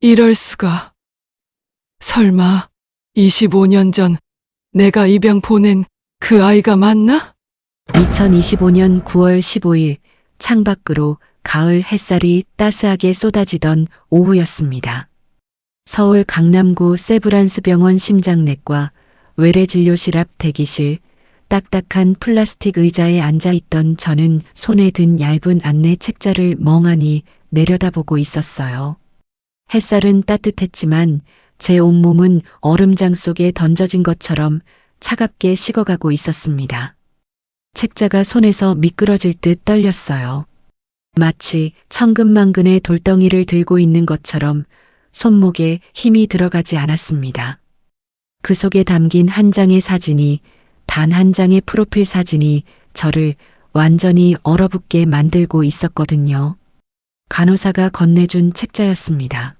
이럴 수가. 설마 25년 전 내가 입양 보낸 그 아이가 맞나? 2025년 9월 15일 창밖으로 가을 햇살이 따스하게 쏟아지던 오후였습니다. 서울 강남구 세브란스 병원 심장내과 외래진료실 앞 대기실, 딱딱한 플라스틱 의자에 앉아있던 저는 손에 든 얇은 안내 책자를 멍하니 내려다보고 있었어요. 햇살은 따뜻했지만 제 온몸은 얼음장 속에 던져진 것처럼 차갑게 식어가고 있었습니다. 책자가 손에서 미끄러질 듯 떨렸어요. 마치 천근만근의 돌덩이를 들고 있는 것처럼 손목에 힘이 들어가지 않았습니다. 그 속에 담긴 한 장의 사진이, 단 한 장의 프로필 사진이 저를 완전히 얼어붙게 만들고 있었거든요. 간호사가 건네준 책자였습니다.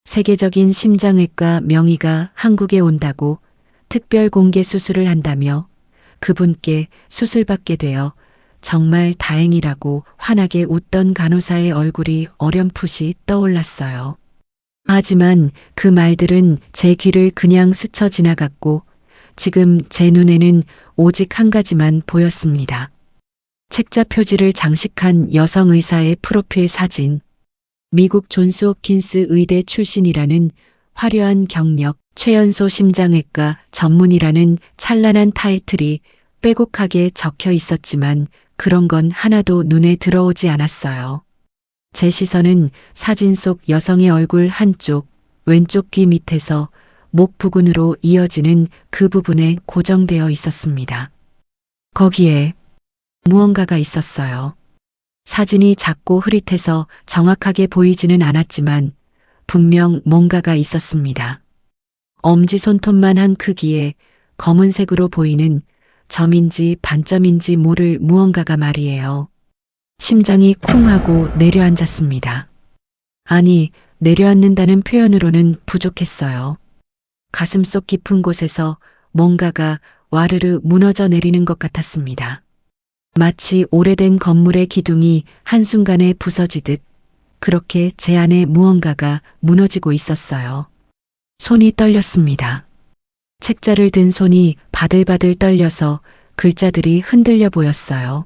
세계적인 심장외과 명의가 한국에 온다고 특별 공개 수술을 한다며 그분께 수술받게 되어 정말 다행이라고 환하게 웃던 간호사의 얼굴이 어렴풋이 떠올랐어요. 하지만 그 말들은 제 귀를 그냥 스쳐 지나갔고 지금 제 눈에는 오직 한 가지만 보였습니다. 책자 표지를 장식한 여성 의사의 프로필 사진. 미국 존스 홉킨스 의대 출신이라는 화려한 경력, 최연소 심장외과 전문이라는 찬란한 타이틀이 빼곡하게 적혀 있었지만 그런 건 하나도 눈에 들어오지 않았어요. 제 시선은 사진 속 여성의 얼굴 한쪽, 왼쪽 귀 밑에서 목 부근으로 이어지는 그 부분에 고정되어 있었습니다. 거기에 무언가가 있었어요. 사진이 작고 흐릿해서 정확하게 보이지는 않았지만 분명 뭔가가 있었습니다. 엄지손톱만한 크기의 검은색으로 보이는 점인지 반점인지 모를 무언가가 말이에요. 심장이 쿵 하고 내려앉았습니다. 아니, 내려앉는다는 표현으로는 부족했어요. 가슴속 깊은 곳에서 뭔가가 와르르 무너져 내리는 것 같았습니다. 마치 오래된 건물의 기둥이 한순간에 부서지듯 그렇게 제 안에 무언가가 무너지고 있었어요. 손이 떨렸습니다. 책자를 든 손이 바들바들 떨려서 글자들이 흔들려 보였어요.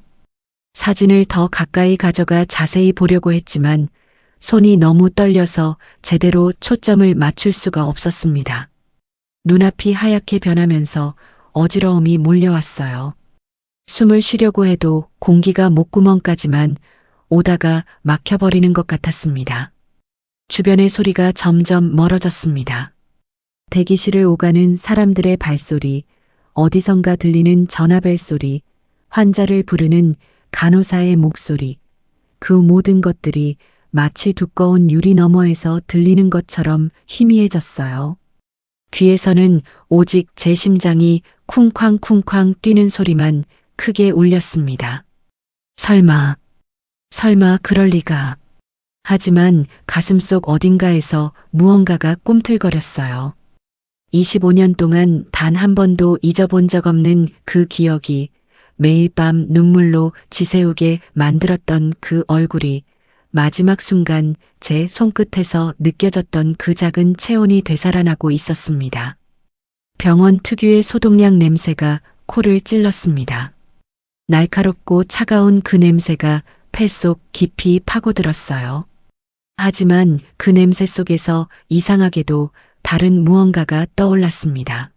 사진을 더 가까이 가져가 자세히 보려고 했지만 손이 너무 떨려서 제대로 초점을 맞출 수가 없었습니다. 눈앞이 하얗게 변하면서 어지러움이 몰려왔어요. 숨을 쉬려고 해도 공기가 목구멍까지만 오다가 막혀버리는 것 같았습니다. 주변의 소리가 점점 멀어졌습니다. 대기실을 오가는 사람들의 발소리, 어디선가 들리는 전화벨 소리, 환자를 부르는 간호사의 목소리, 그 모든 것들이 마치 두꺼운 유리 너머에서 들리는 것처럼 희미해졌어요. 귀에서는 오직 제 심장이 쿵쾅쿵쾅 뛰는 소리만 크게 울렸습니다. 설마 그럴 리가. 하지만 가슴속 어딘가에서 무언가가 꿈틀거렸어요. 25년 동안 단 한 번도 잊어본 적 없는 그 기억이 매일 밤 눈물로 지새우게 만들었던 그 얼굴이 마지막 순간 제 손끝에서 느껴졌던 그 작은 체온이 되살아나고 있었습니다. 병원 특유의 소독약 냄새가 코를 찔렀습니다. 날카롭고 차가운 그 냄새가 폐 속 깊이 파고들었어요. 하지만 그 냄새 속에서 이상하게도 다른 무언가가 떠올랐습니다.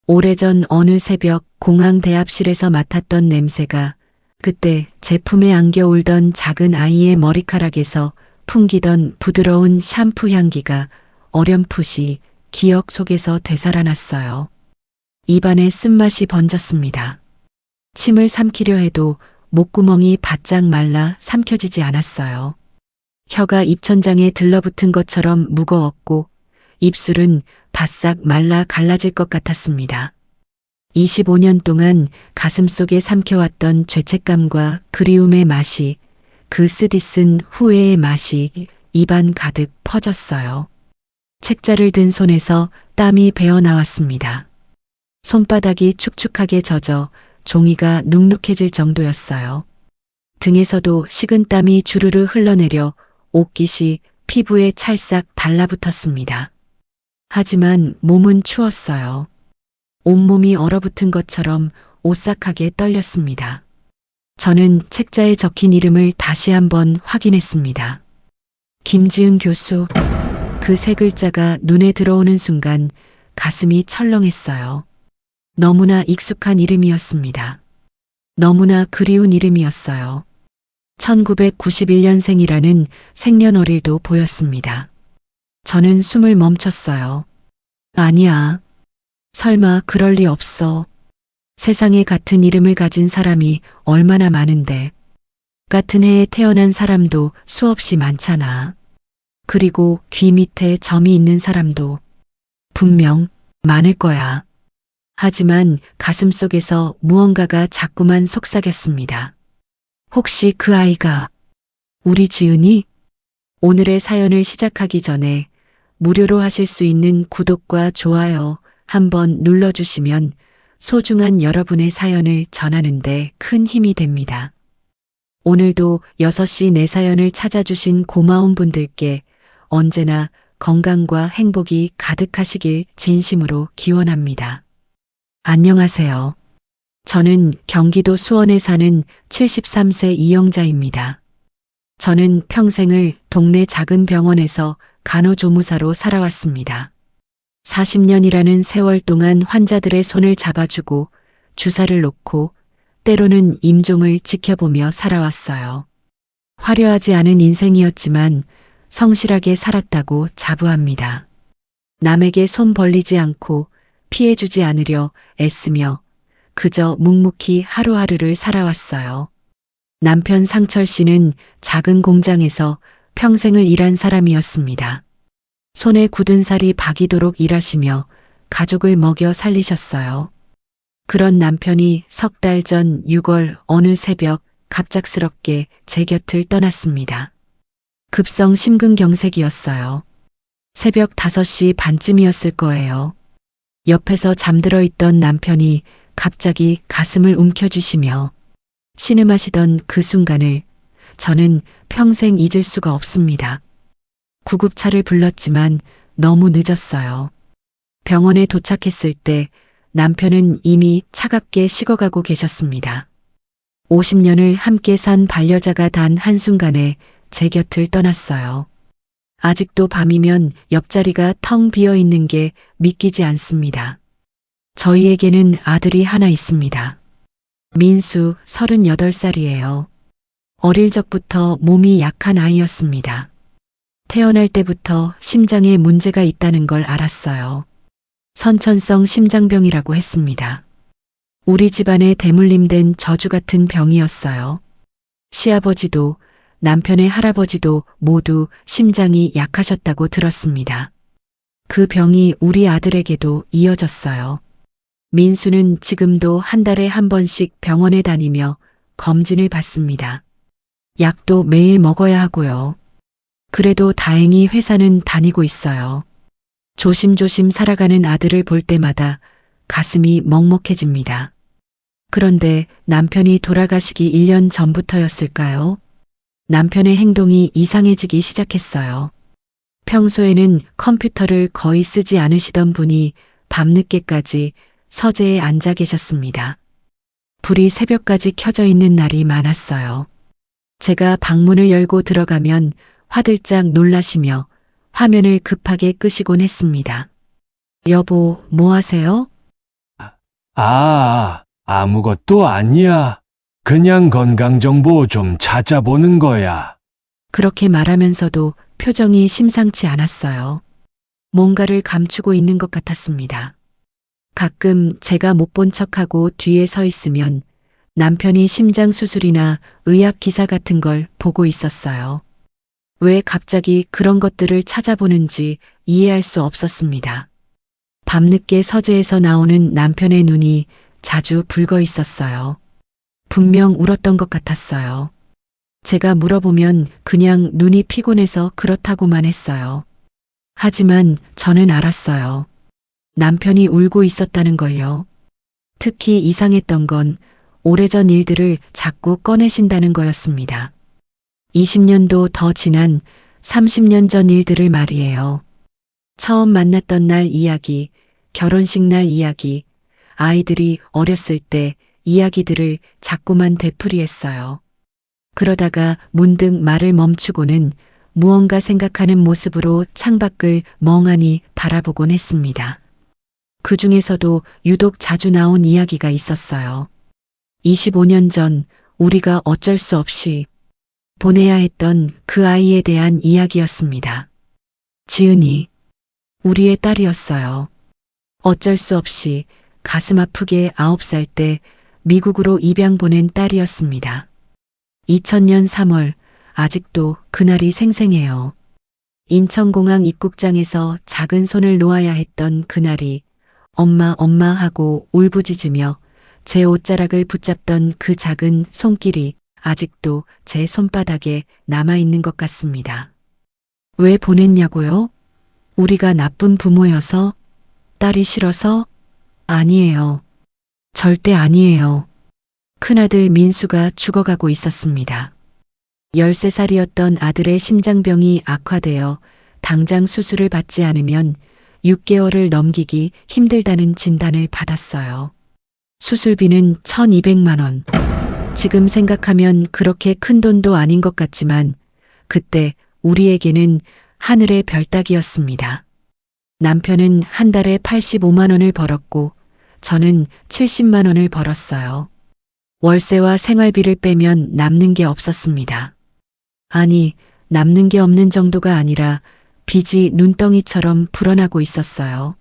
오래전 어느 새벽 공항 대합실에서 맡았던 냄새가 그때 제 품에 안겨 울던 작은 아이의 머리카락에서 풍기던 부드러운 샴푸 향기가 어렴풋이 기억 속에서 되살아났어요. 입안에 쓴맛이 번졌습니다. 침을 삼키려 해도 목구멍이 바짝 말라 삼켜지지 않았어요. 혀가 입천장에 들러붙은 것처럼 무거웠고 입술은 바싹 말라 갈라질 것 같았습니다. 25년 동안 가슴속에 삼켜왔던 죄책감과 그리움의 맛이, 그 쓰디쓴 후회의 맛이 입안 가득 퍼졌어요. 책자를 든 손에서 땀이 배어 나왔습니다. 손바닥이 축축하게 젖어 종이가 눅눅해질 정도였어요. 등에서도 식은 땀이 주르르 흘러내려 옷깃이 피부에 찰싹 달라붙었습니다. 하지만 몸은 추웠어요. 온몸이 얼어붙은 것처럼 오싹하게 떨렸습니다. 저는 책자에 적힌 이름을 다시 한번 확인했습니다. 김지은 교수. 그 세 글자가 눈에 들어오는 순간 가슴이 철렁했어요. 너무나 익숙한 이름이었습니다. 너무나 그리운 이름이었어요. 1991년생이라는 생년월일도 보였습니다. 저는 숨을 멈췄어요. 아니야. 설마 그럴 리 없어. 세상에 같은 이름을 가진 사람이 얼마나 많은데. 같은 해에 태어난 사람도 수없이 많잖아. 그리고 귀 밑에 점이 있는 사람도 분명 많을 거야. 하지만 가슴 속에서 무언가가 자꾸만 속삭였습니다. 혹시 그 아이가 우리 지은이? 오늘의 사연을 시작하기 전에 무료로 하실 수 있는 구독과 좋아요 한번 눌러주시면 소중한 여러분의 사연을 전하는데 큰 힘이 됩니다. 오늘도 6시 내 사연을 찾아주신 고마운 분들께 언제나 건강과 행복이 가득하시길 진심으로 기원합니다. 안녕하세요. 저는 경기도 수원에 사는 73세 이영자입니다. 저는 평생을 동네 작은 병원에서 간호조무사로 살아왔습니다. 40년이라는 세월 동안 환자들의 손을 잡아주고 주사를 놓고 때로는 임종을 지켜보며 살아왔어요. 화려하지 않은 인생이었지만 성실하게 살았다고 자부합니다. 남에게 손 벌리지 않고 피해주지 않으려 애쓰며 그저 묵묵히 하루하루를 살아왔어요. 남편 상철 씨는 작은 공장에서 평생을 일한 사람이었습니다. 손에 굳은 살이 박이도록 일하시며 가족을 먹여 살리셨어요. 그런 남편이 석 달 전 6월 어느 새벽 갑작스럽게 제 곁을 떠났습니다. 급성 심근경색이었어요. 새벽 5시 반쯤이었을 거예요. 옆에서 잠들어 있던 남편이 갑자기 가슴을 움켜쥐시며 신음하시던 그 순간을 저는 평생 잊을 수가 없습니다. 구급차를 불렀지만 너무 늦었어요. 병원에 도착했을 때 남편은 이미 차갑게 식어가고 계셨습니다. 50년을 함께 산 반려자가 단 한순간에 제 곁을 떠났어요. 아직도 밤이면 옆자리가 텅 비어 있는 게 믿기지 않습니다. 저희에게는 아들이 하나 있습니다. 민수 38살이에요. 어릴 적부터 몸이 약한 아이였습니다. 태어날 때부터 심장에 문제가 있다는 걸 알았어요. 선천성 심장병이라고 했습니다. 우리 집안에 대물림된 저주 같은 병이었어요. 시아버지도 남편의 할아버지도 모두 심장이 약하셨다고 들었습니다. 그 병이 우리 아들에게도 이어졌어요. 민수는 지금도 한 달에 한 번씩 병원에 다니며 검진을 받습니다. 약도 매일 먹어야 하고요. 그래도 다행히 회사는 다니고 있어요. 조심조심 살아가는 아들을 볼 때마다 가슴이 먹먹해집니다. 그런데 남편이 돌아가시기 1년 전부터였을까요? 남편의 행동이 이상해지기 시작했어요. 평소에는 컴퓨터를 거의 쓰지 않으시던 분이 밤늦게까지 서재에 앉아 계셨습니다. 불이 새벽까지 켜져 있는 날이 많았어요. 제가 방문을 열고 들어가면 화들짝 놀라시며 화면을 급하게 끄시곤 했습니다. 여보, 뭐 하세요? 아무것도 아니야. 그냥 건강정보 좀 찾아보는 거야. 그렇게 말하면서도 표정이 심상치 않았어요. 뭔가를 감추고 있는 것 같았습니다. 가끔 제가 못 본 척하고 뒤에 서 있으면 남편이 심장 수술이나 의학 기사 같은 걸 보고 있었어요. 왜 갑자기 그런 것들을 찾아보는지 이해할 수 없었습니다. 밤늦게 서재에서 나오는 남편의 눈이 자주 붉어 있었어요. 분명 울었던 것 같았어요. 제가 물어보면 그냥 눈이 피곤해서 그렇다고만 했어요. 하지만 저는 알았어요. 남편이 울고 있었다는 걸요. 특히 이상했던 건 오래전 일들을 자꾸 꺼내신다는 거였습니다. 20년도 더 지난 30년 전 일들을 말이에요. 처음 만났던 날 이야기, 결혼식 날 이야기, 아이들이 어렸을 때 이야기들을 자꾸만 되풀이했어요. 그러다가 문득 말을 멈추고는 무언가 생각하는 모습으로 창밖을 멍하니 바라보곤 했습니다. 그 중에서도 유독 자주 나온 이야기가 있었어요. 25년 전 우리가 어쩔 수 없이 보내야 했던 그 아이에 대한 이야기였습니다. 지은이, 우리의 딸이었어요. 어쩔 수 없이 가슴 아프게 9살 때 미국으로 입양 보낸 딸이었습니다. 2000년 3월, 아직도 그날이 생생해요. 인천공항 입국장에서 작은 손을 놓아야 했던 그날이 엄마 엄마 하고 울부짖으며 제 옷자락을 붙잡던 그 작은 손길이 아직도 제 손바닥에 남아있는 것 같습니다. 왜 보냈냐고요? 우리가 나쁜 부모여서? 딸이 싫어서? 아니에요. 절대 아니에요. 큰아들 민수가 죽어가고 있었습니다. 13살이었던 아들의 심장병이 악화되어 당장 수술을 받지 않으면 6개월을 넘기기 힘들다는 진단을 받았어요. 수술비는 1200만 원. 지금 생각하면 그렇게 큰 돈도 아닌 것 같지만 그때 우리에게는 하늘의 별 따기였습니다. 남편은 한 달에 85만 원을 벌었고 저는 70만 원을 벌었어요. 월세와 생활비를 빼면 남는 게 없었습니다. 아니, 남는 게 없는 정도가 아니라 빚이 눈덩이처럼 불어나고 있었어요.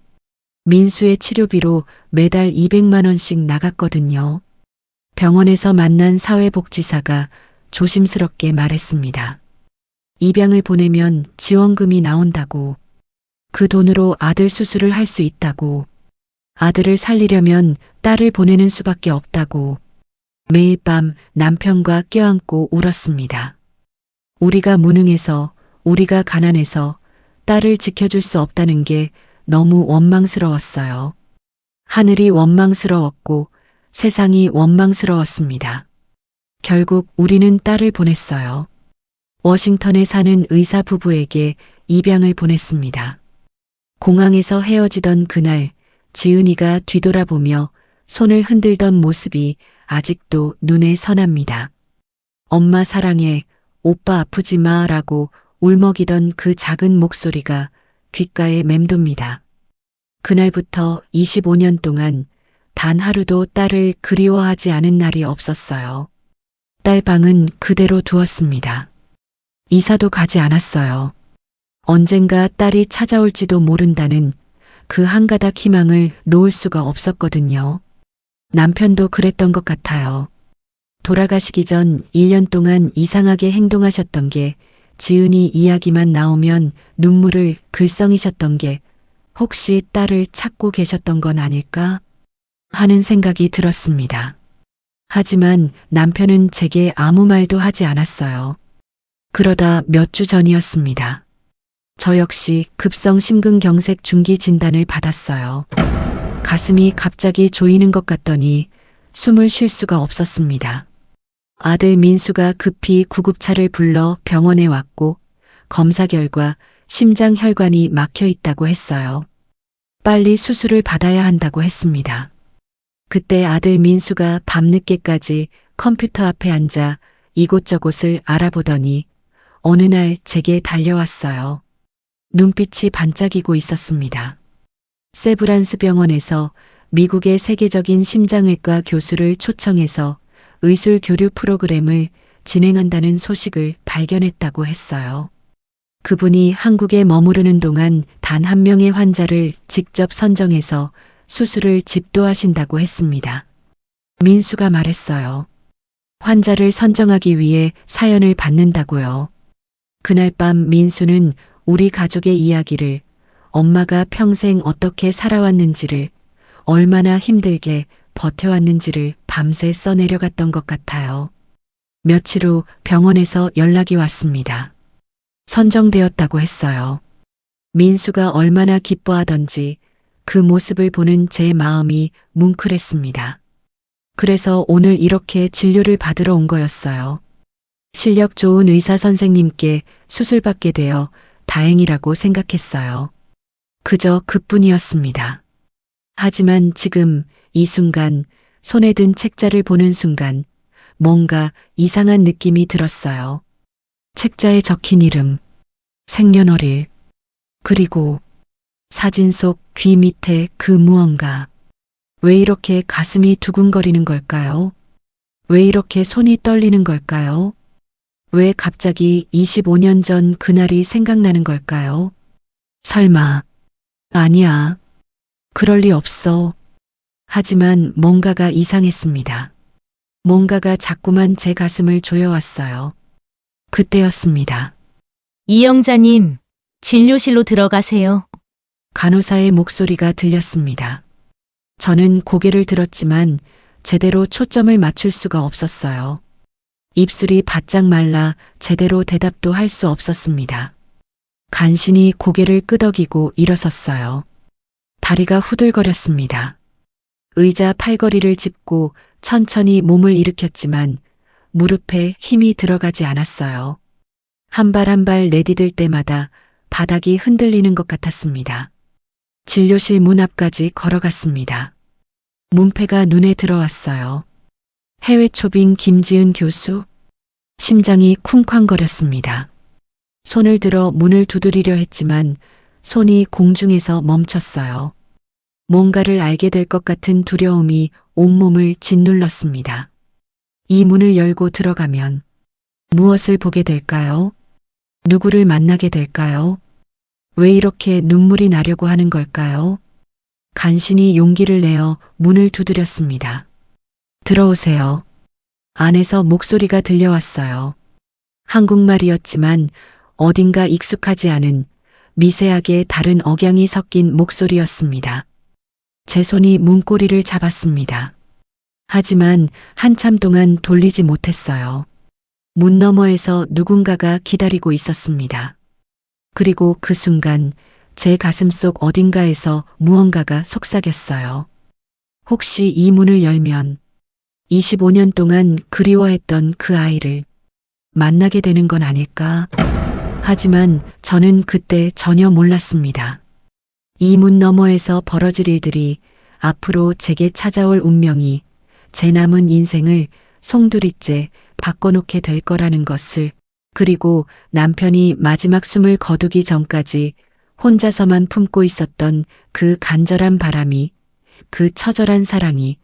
민수의 치료비로 매달 200만 원씩 나갔거든요. 병원에서 만난 사회복지사가 조심스럽게 말했습니다. 입양을 보내면 지원금이 나온다고. 그 돈으로 아들 수술을 할 수 있다고. 아들을 살리려면 딸을 보내는 수밖에 없다고. 매일 밤 남편과 껴안고 울었습니다. 우리가 무능해서, 우리가 가난해서 딸을 지켜줄 수 없다는 게 너무 원망스러웠어요. 하늘이 원망스러웠고 세상이 원망스러웠습니다. 결국 우리는 딸을 보냈어요. 워싱턴에 사는 의사 부부에게 입양을 보냈습니다. 공항에서 헤어지던 그날 지은이가 뒤돌아보며 손을 흔들던 모습이 아직도 눈에 선합니다. 엄마 사랑해, 오빠 아프지 마라고 울먹이던 그 작은 목소리가 귓가에 맴돕니다. 그날부터 25년 동안 단 하루도 딸을 그리워하지 않은 날이 없었어요. 딸 방은 그대로 두었습니다. 이사도 가지 않았어요. 언젠가 딸이 찾아올지도 모른다는 그 한 가닥 희망을 놓을 수가 없었거든요. 남편도 그랬던 것 같아요. 돌아가시기 전 1년 동안 이상하게 행동하셨던 게 지은이 이야기만 나오면 눈물을 글썽이셨던 게 혹시 딸을 찾고 계셨던 건 아닐까 하는 생각이 들었습니다. 하지만 남편은 제게 아무 말도 하지 않았어요. 그러다 몇 주 전이었습니다. 저 역시 급성 심근경색 중기 진단을 받았어요. 가슴이 갑자기 조이는 것 같더니 숨을 쉴 수가 없었습니다. 아들 민수가 급히 구급차를 불러 병원에 왔고 검사 결과 심장 혈관이 막혀 있다고 했어요. 빨리 수술을 받아야 한다고 했습니다. 그때 아들 민수가 밤늦게까지 컴퓨터 앞에 앉아 이곳저곳을 알아보더니 어느 날 제게 달려왔어요. 눈빛이 반짝이고 있었습니다. 세브란스 병원에서 미국의 세계적인 심장외과 교수를 초청해서 의술 교류 프로그램을 진행한다는 소식을 발견했다고 했어요. 그분이 한국에 머무르는 동안 단 한 명의 환자를 직접 선정해서 수술을 집도하신다고 했습니다. 민수가 말했어요. 환자를 선정하기 위해 사연을 받는다고요. 그날 밤 민수는 우리 가족의 이야기를, 엄마가 평생 어떻게 살아왔는지를, 얼마나 힘들게 버텨왔는지를 밤새 써내려갔던 것 같아요. 며칠 후 병원에서 연락이 왔습니다. 선정되었다고 했어요. 민수가 얼마나 기뻐하던지 그 모습을 보는 제 마음이 뭉클했습니다. 그래서 오늘 이렇게 진료를 받으러 온 거였어요. 실력 좋은 의사 선생님께 수술받게 되어 다행이라고 생각했어요. 그저 그뿐이었습니다. 하지만 지금 이 순간 손에 든 책자를 보는 순간 뭔가 이상한 느낌이 들었어요. 책자에 적힌 이름, 생년월일, 그리고 사진 속 귀 밑에 그 무언가. 왜 이렇게 가슴이 두근거리는 걸까요? 왜 이렇게 손이 떨리는 걸까요? 왜 갑자기 25년 전 그날이 생각나는 걸까요? 설마, 아니야. 그럴 리 없어. 하지만 뭔가가 이상했습니다. 뭔가가 자꾸만 제 가슴을 조여왔어요. 그때였습니다. 이영자님, 진료실로 들어가세요. 간호사의 목소리가 들렸습니다. 저는 고개를 들었지만 제대로 초점을 맞출 수가 없었어요. 입술이 바짝 말라 제대로 대답도 할 수 없었습니다. 간신히 고개를 끄덕이고 일어섰어요. 다리가 후들거렸습니다. 의자 팔걸이를 짚고 천천히 몸을 일으켰지만 무릎에 힘이 들어가지 않았어요. 한 발 한 발 내디딜 때마다 바닥이 흔들리는 것 같았습니다. 진료실 문 앞까지 걸어갔습니다. 문패가 눈에 들어왔어요. 해외 초빙 김지은 교수. 심장이 쿵쾅거렸습니다. 손을 들어 문을 두드리려 했지만 손이 공중에서 멈췄어요. 뭔가를 알게 될 것 같은 두려움이 온몸을 짓눌렀습니다. 이 문을 열고 들어가면 무엇을 보게 될까요? 누구를 만나게 될까요? 왜 이렇게 눈물이 나려고 하는 걸까요? 간신히 용기를 내어 문을 두드렸습니다. 들어오세요. 안에서 목소리가 들려왔어요. 한국말이었지만 어딘가 익숙하지 않은 미세하게 다른 억양이 섞인 목소리였습니다. 제 손이 문고리를 잡았습니다. 하지만 한참 동안 돌리지 못했어요. 문 너머에서 누군가가 기다리고 있었습니다. 그리고 그 순간 제 가슴 속 어딘가에서 무언가가 속삭였어요. 혹시 이 문을 열면 25년 동안 그리워했던 그 아이를 만나게 되는 건 아닐까? 하지만 저는 그때 전혀 몰랐습니다. 이 문 너머에서 벌어질 일들이, 앞으로 제게 찾아올 운명이 제 남은 인생을 송두리째 바꿔놓게 될 거라는 것을, 그리고 남편이 마지막 숨을 거두기 전까지 혼자서만 품고 있었던 그 간절한 바람이, 그 처절한 사랑이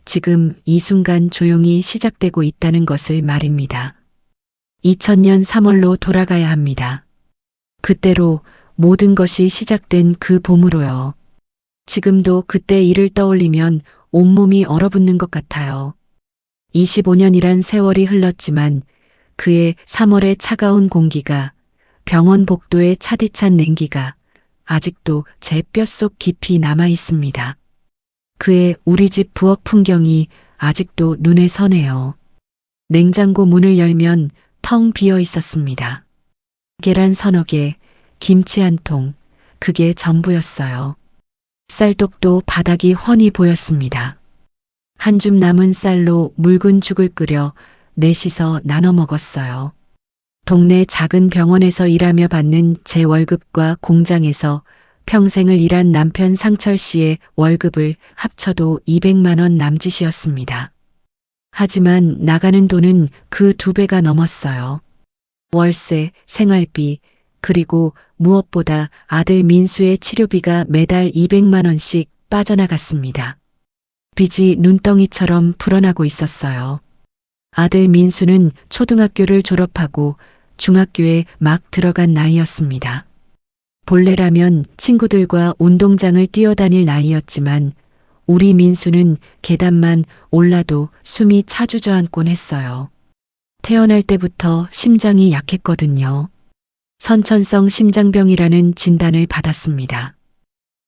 지금 이 순간 조용히 시작되고 있다는 것을 말입니다. 2000년 3월로 돌아가야 합니다. 그때로 모든 것이 시작된 그 봄으로요. 지금도 그때 일을 떠올리면 온몸이 얼어붙는 것 같아요. 25년이란 세월이 흘렀지만 그의 3월의 차가운 공기가, 병원 복도의 차디찬 냉기가 아직도 제 뼛속 깊이 남아 있습니다. 그의 우리 집 부엌 풍경이 아직도 눈에 선해요. 냉장고 문을 열면 텅 비어 있었습니다. 계란 서너 개, 김치 한 통, 그게 전부였어요. 쌀독도 바닥이 훤히 보였습니다. 한 줌 남은 쌀로 묽은 죽을 끓여 넷이서 나눠 먹었어요. 동네 작은 병원에서 일하며 받는 제 월급과 공장에서 평생을 일한 남편 상철 씨의 월급을 합쳐도 200만 원 남짓이었습니다. 하지만 나가는 돈은 그 2배가 넘었어요. 월세, 생활비, 그리고 무엇보다 아들 민수의 치료비가 매달 200만 원씩 빠져나갔습니다. 빚이 눈덩이처럼 불어나고 있었어요. 아들 민수는 초등학교를 졸업하고 중학교에 막 들어간 나이였습니다. 본래라면 친구들과 운동장을 뛰어다닐 나이였지만 우리 민수는 계단만 올라도 숨이 차주저앉곤 했어요. 태어날 때부터 심장이 약했거든요. 선천성 심장병이라는 진단을 받았습니다.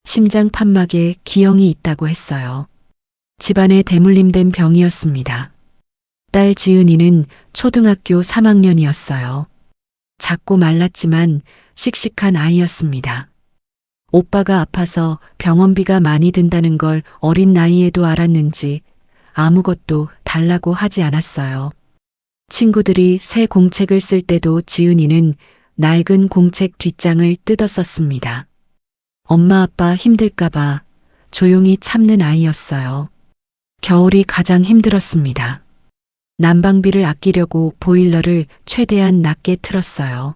심장 판막에 기형이 있다고 했어요. 집안에 대물림된 병이었습니다. 딸 지은이는 초등학교 3학년이었어요. 작고 말랐지만 씩씩한 아이였습니다. 오빠가 아파서 병원비가 많이 든다는 걸 어린 나이에도 알았는지 아무것도 달라고 하지 않았어요. 친구들이 새 공책을 쓸 때도 지은이는 낡은 공책 뒷장을 뜯어 썼습니다. 엄마 아빠 힘들까봐 조용히 참는 아이였어요. 겨울이 가장 힘들었습니다. 난방비를 아끼려고 보일러를 최대한 낮게 틀었어요.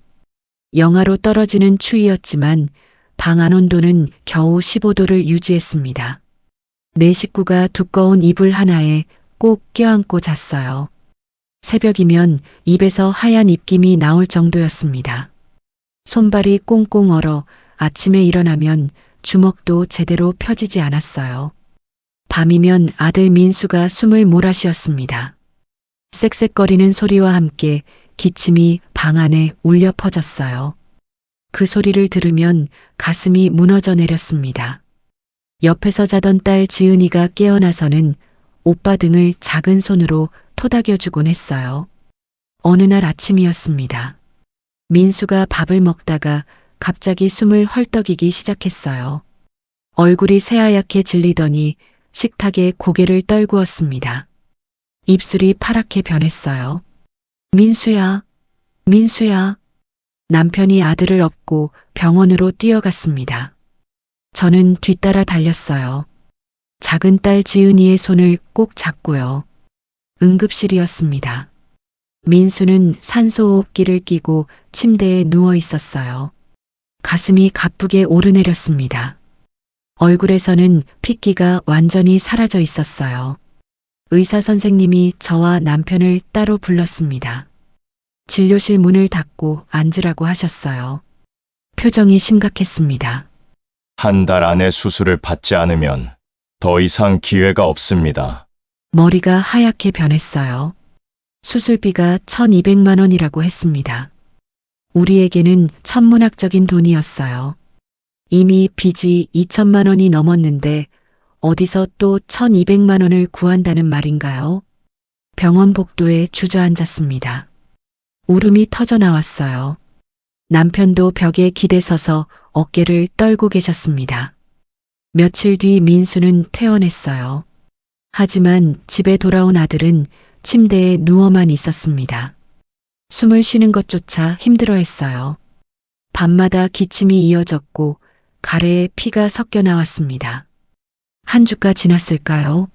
영하로 떨어지는 추위였지만 방 안 온도는 겨우 15도를 유지했습니다. 네 식구가 두꺼운 이불 하나에 꼭 껴안고 잤어요. 새벽이면 입에서 하얀 입김이 나올 정도였습니다. 손발이 꽁꽁 얼어 아침에 일어나면 주먹도 제대로 펴지지 않았어요. 밤이면 아들 민수가 숨을 몰아쉬었습니다. 쌕쌕거리는 소리와 함께 기침이 방 안에 울려 퍼졌어요. 그 소리를 들으면 가슴이 무너져 내렸습니다. 옆에서 자던 딸 지은이가 깨어나서는 오빠 등을 작은 손으로 토닥여주곤 했어요. 어느 날 아침이었습니다. 민수가 밥을 먹다가 갑자기 숨을 헐떡이기 시작했어요. 얼굴이 새하얗게 질리더니 식탁에 고개를 떨구었습니다. 입술이 파랗게 변했어요. 민수야, 민수야. 남편이 아들을 업고 병원으로 뛰어갔습니다. 저는 뒤따라 달렸어요. 작은 딸 지은이의 손을 꼭 잡고요. 응급실이었습니다. 민수는 산소호흡기를 끼고 침대에 누워 있었어요. 가슴이 가쁘게 오르내렸습니다. 얼굴에서는 핏기가 완전히 사라져 있었어요. 의사 선생님이 저와 남편을 따로 불렀습니다. 진료실 문을 닫고 앉으라고 하셨어요. 표정이 심각했습니다. 한 달 안에 수술을 받지 않으면 더 이상 기회가 없습니다. 머리가 하얗게 변했어요. 수술비가 1,200만 원이라고 했습니다. 우리에게는 천문학적인 돈이었어요. 이미 빚이 2천만 원이 넘었는데 어디서 또 1,200만 원을 구한다는 말인가요? 병원 복도에 주저앉았습니다. 울음이 터져 나왔어요. 남편도 벽에 기대서서 어깨를 떨고 계셨습니다. 며칠 뒤 민수는 퇴원했어요. 하지만 집에 돌아온 아들은 침대에 누워만 있었습니다. 숨을 쉬는 것조차 힘들어했어요. 밤마다 기침이 이어졌고 가래에 피가 섞여 나왔습니다. 한 주가 지났을까요?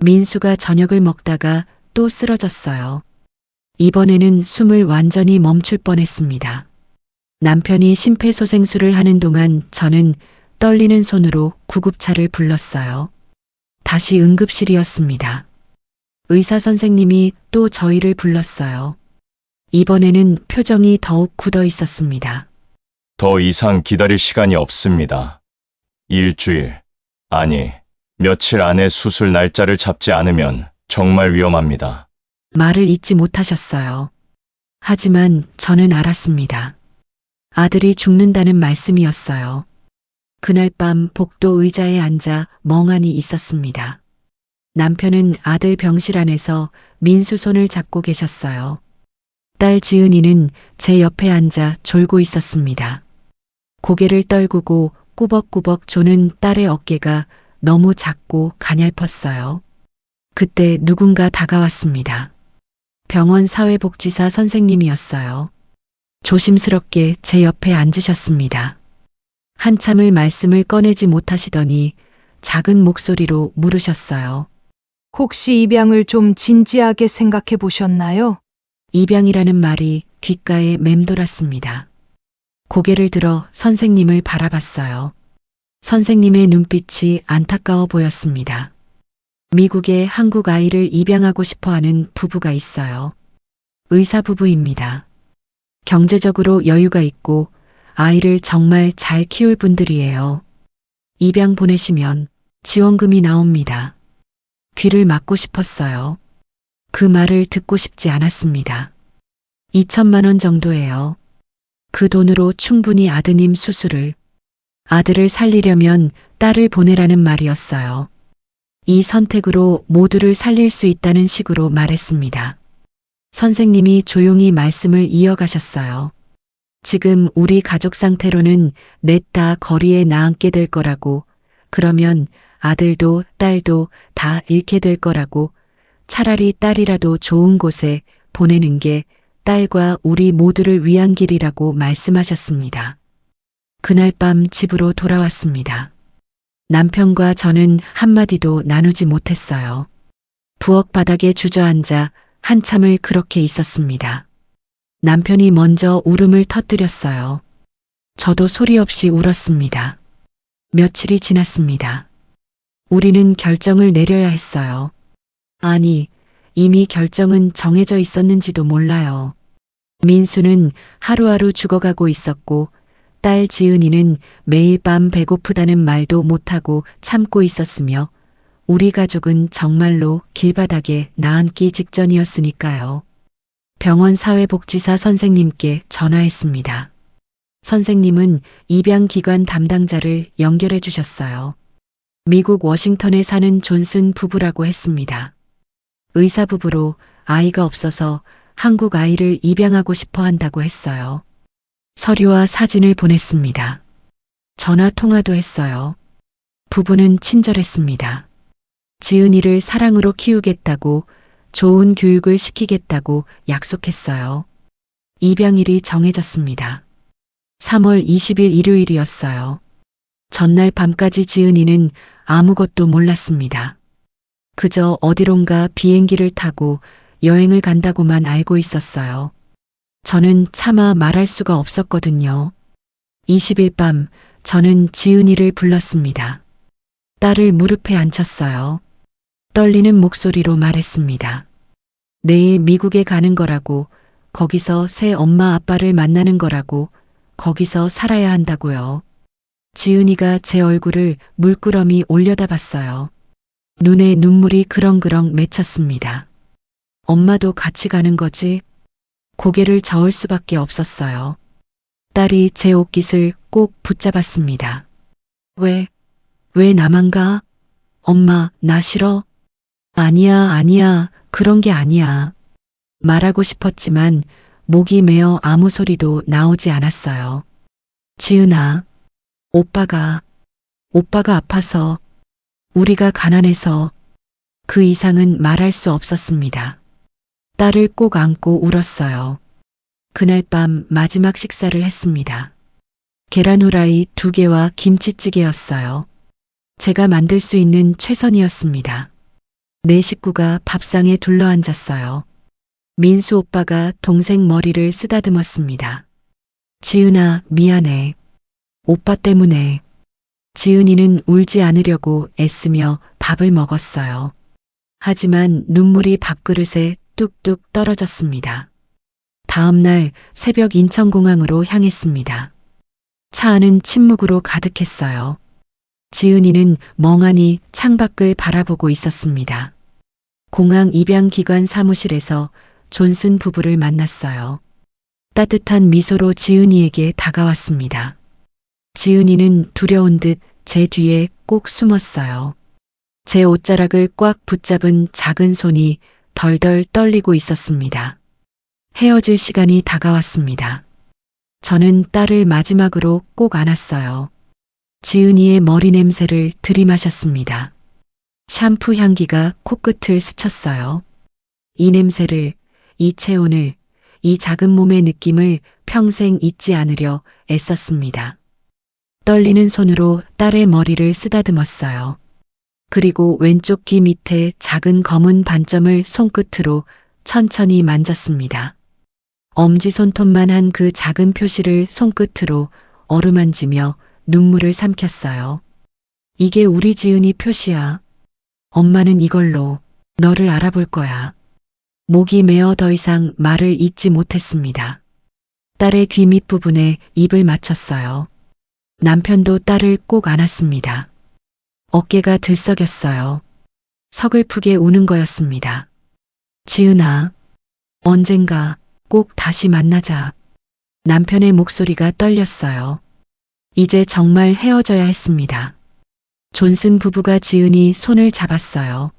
민수가 저녁을 먹다가 또 쓰러졌어요. 이번에는 숨을 완전히 멈출 뻔했습니다. 남편이 심폐소생술을 하는 동안 저는 떨리는 손으로 구급차를 불렀어요. 다시 응급실이었습니다. 의사 선생님이 또 저희를 불렀어요. 이번에는 표정이 더욱 굳어 있었습니다. 더 이상 기다릴 시간이 없습니다. 일주일, 아니, 며칠 안에 수술 날짜를 잡지 않으면 정말 위험합니다. 말을 잇지 못하셨어요. 하지만 저는 알았습니다. 아들이 죽는다는 말씀이었어요. 그날 밤 복도 의자에 앉아 멍하니 있었습니다. 남편은 아들 병실 안에서 민수 손을 잡고 계셨어요. 딸 지은이는 제 옆에 앉아 졸고 있었습니다. 고개를 떨구고 꾸벅꾸벅 조는 딸의 어깨가 너무 작고 가냘펐어요. 그때 누군가 다가왔습니다. 병원 사회복지사 선생님이었어요. 조심스럽게 제 옆에 앉으셨습니다. 한참을 말씀을 꺼내지 못하시더니 작은 목소리로 물으셨어요. 혹시 입양을 좀 진지하게 생각해 보셨나요? 입양이라는 말이 귓가에 맴돌았습니다. 고개를 들어 선생님을 바라봤어요. 선생님의 눈빛이 안타까워 보였습니다. 미국에 한국 아이를 입양하고 싶어 하는 부부가 있어요. 의사 부부입니다. 경제적으로 여유가 있고 아이를 정말 잘 키울 분들이에요. 입양 보내시면 지원금이 나옵니다. 귀를 막고 싶었어요. 그 말을 듣고 싶지 않았습니다. 2천만 원 정도예요. 그 돈으로 충분히 아드님 수술을, 아들을 살리려면 딸을 보내라는 말이었어요. 이 선택으로 모두를 살릴 수 있다는 식으로 말했습니다. 선생님이 조용히 말씀을 이어가셨어요. 지금 우리 가족 상태로는 넷 다 거리에 나앉게 될 거라고, 그러면 아들도 딸도 다 잃게 될 거라고, 차라리 딸이라도 좋은 곳에 보내는 게 딸과 우리 모두를 위한 길이라고 말씀하셨습니다. 그날 밤 집으로 돌아왔습니다. 남편과 저는 한마디도 나누지 못했어요. 부엌 바닥에 주저앉아 한참을 그렇게 있었습니다. 남편이 먼저 울음을 터뜨렸어요. 저도 소리 없이 울었습니다. 며칠이 지났습니다. 우리는 결정을 내려야 했어요. 아니, 이미 결정은 정해져 있었는지도 몰라요. 민수는 하루하루 죽어가고 있었고, 딸 지은이는 매일 밤 배고프다는 말도 못하고 참고 있었으며, 우리 가족은 정말로 길바닥에 나앉기 직전이었으니까요. 병원 사회복지사 선생님께 전화했습니다. 선생님은 입양기관 담당자를 연결해 주셨어요. 미국 워싱턴에 사는 존슨 부부라고 했습니다. 의사 부부로 아이가 없어서 한국 아이를 입양하고 싶어 한다고 했어요. 서류와 사진을 보냈습니다. 전화 통화도 했어요. 부부는 친절했습니다. 지은이를 사랑으로 키우겠다고, 좋은 교육을 시키겠다고 약속했어요. 입양일이 정해졌습니다. 3월 20일 일요일이었어요. 전날 밤까지 지은이는 아무것도 몰랐습니다. 그저 어디론가 비행기를 타고 여행을 간다고만 알고 있었어요. 저는 차마 말할 수가 없었거든요. 20일 밤 저는 지은이를 불렀습니다. 딸을 무릎에 앉혔어요. 떨리는 목소리로 말했습니다. 내일 미국에 가는 거라고, 거기서 새 엄마 아빠를 만나는 거라고, 거기서 살아야 한다고요. 지은이가 제 얼굴을 물끄러미 올려다봤어요. 눈에 눈물이 그렁그렁 맺혔습니다. 엄마도 같이 가는 거지? 고개를 저을 수밖에 없었어요. 딸이 제 옷깃을 꼭 붙잡았습니다. 왜 나만 가? 엄마, 나 싫어? 아니야, 그런 게 아니야. 말하고 싶었지만 목이 메어 아무 소리도 나오지 않았어요. 지은아, 오빠가 아파서, 우리가 가난해서, 그 이상은 말할 수 없었습니다. 딸을 꼭 안고 울었어요. 그날 밤 마지막 식사를 했습니다. 계란 후라이 2개와 김치찌개였어요. 제가 만들 수 있는 최선이었습니다. 네 식구가 밥상에 둘러앉았어요. 민수 오빠가 동생 머리를 쓰다듬었습니다. 지은아, 미안해. 오빠 때문에. 지은이는 울지 않으려고 애쓰며 밥을 먹었어요. 하지만 눈물이 밥그릇에 뚝뚝 떨어졌습니다. 다음 날 새벽 인천공항으로 향했습니다. 차 안은 침묵으로 가득했어요. 지은이는 멍하니 창밖을 바라보고 있었습니다. 공항 입양기관 사무실에서 존슨 부부를 만났어요. 따뜻한 미소로 지은이에게 다가왔습니다. 지은이는 두려운 듯 제 뒤에 꼭 숨었어요. 제 옷자락을 꽉 붙잡은 작은 손이 덜덜 떨리고 있었습니다. 헤어질 시간이 다가왔습니다. 저는 딸을 마지막으로 꼭 안았어요. 지은이의 머리 냄새를 들이마셨습니다. 샴푸 향기가 코끝을 스쳤어요. 이 냄새를, 이 체온을, 이 작은 몸의 느낌을 평생 잊지 않으려 애썼습니다. 떨리는 손으로 딸의 머리를 쓰다듬었어요. 그리고 왼쪽 귀 밑에 작은 검은 반점을 손끝으로 천천히 만졌습니다. 엄지손톱만한 그 작은 표시를 손끝으로 어루만지며 눈물을 삼켰어요. 이게 우리 지은이 표시야. 엄마는 이걸로 너를 알아볼 거야. 목이 메어 더 이상 말을 잇지 못했습니다. 딸의 귀 밑부분에 입을 맞췄어요. 남편도 딸을 꼭 안았습니다. 어깨가 들썩였어요. 서글프게 우는 거였습니다. 지은아, 언젠가 꼭 다시 만나자. 남편의 목소리가 떨렸어요. 이제 정말 헤어져야 했습니다. 존슨 부부가 지은이 손을 잡았어요.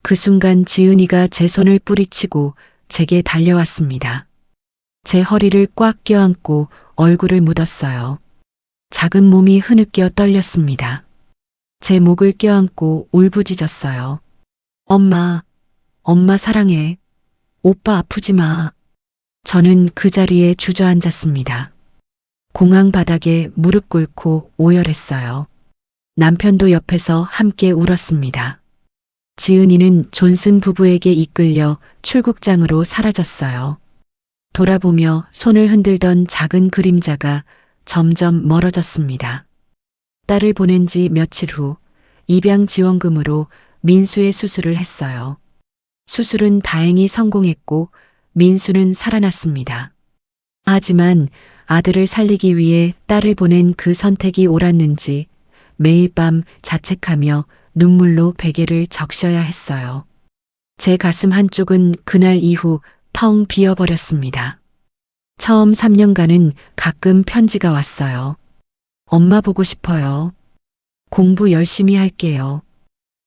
그 순간 지은이가 제 손을 뿌리치고 제게 달려왔습니다. 제 허리를 꽉 껴안고 얼굴을 묻었어요. 작은 몸이 흐느껴 떨렸습니다. 제 목을 껴안고 울부짖었어요. 엄마 사랑해. 오빠 아프지 마. 저는 그 자리에 주저앉았습니다. 공항 바닥에 무릎 꿇고 오열했어요. 남편도 옆에서 함께 울었습니다. 지은이는 존슨 부부에게 이끌려 출국장으로 사라졌어요. 돌아보며 손을 흔들던 작은 그림자가 점점 멀어졌습니다. 딸을 보낸 지 며칠 후 입양 지원금으로 민수의 수술을 했어요. 수술은 다행히 성공했고 민수는 살아났습니다. 하지만 아들을 살리기 위해 딸을 보낸 그 선택이 옳았는지 매일 밤 자책하며 눈물로 베개를 적셔야 했어요. 제 가슴 한쪽은 그날 이후 텅 비어버렸습니다. 처음 3년간은 가끔 편지가 왔어요. 엄마 보고 싶어요. 공부 열심히 할게요.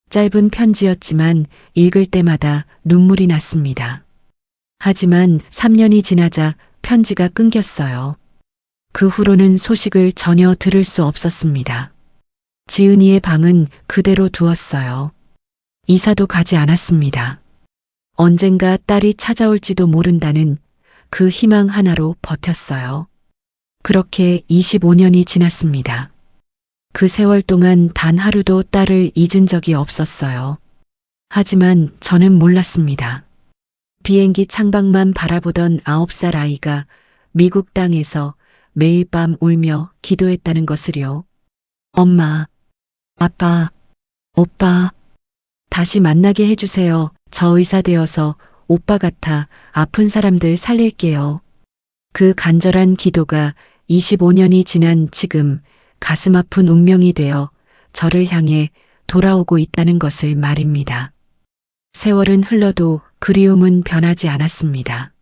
짧은 편지였지만 읽을 때마다 눈물이 났습니다. 하지만 3년이 지나자 편지가 끊겼어요. 그 후로는 소식을 전혀 들을 수 없었습니다. 지은이의 방은 그대로 두었어요. 이사도 가지 않았습니다. 언젠가 딸이 찾아올지도 모른다는 그 희망 하나로 버텼어요. 그렇게 25년이 지났습니다. 그 세월 동안 단 하루도 딸을 잊은 적이 없었어요. 하지만 저는 몰랐습니다. 비행기 창밖만 바라보던 9살 아이가 미국 땅에서 매일 밤 울며 기도했다는 것을요. 엄마, 아빠, 오빠, 다시 만나게 해주세요. 저 의사 되어서 오빠 같아 아픈 사람들 살릴게요. 그 간절한 기도가 25년이 지난 지금 가슴 아픈 운명이 되어 저를 향해 돌아오고 있다는 것을 말입니다. 세월은 흘러도 그리움은 변하지 않았습니다.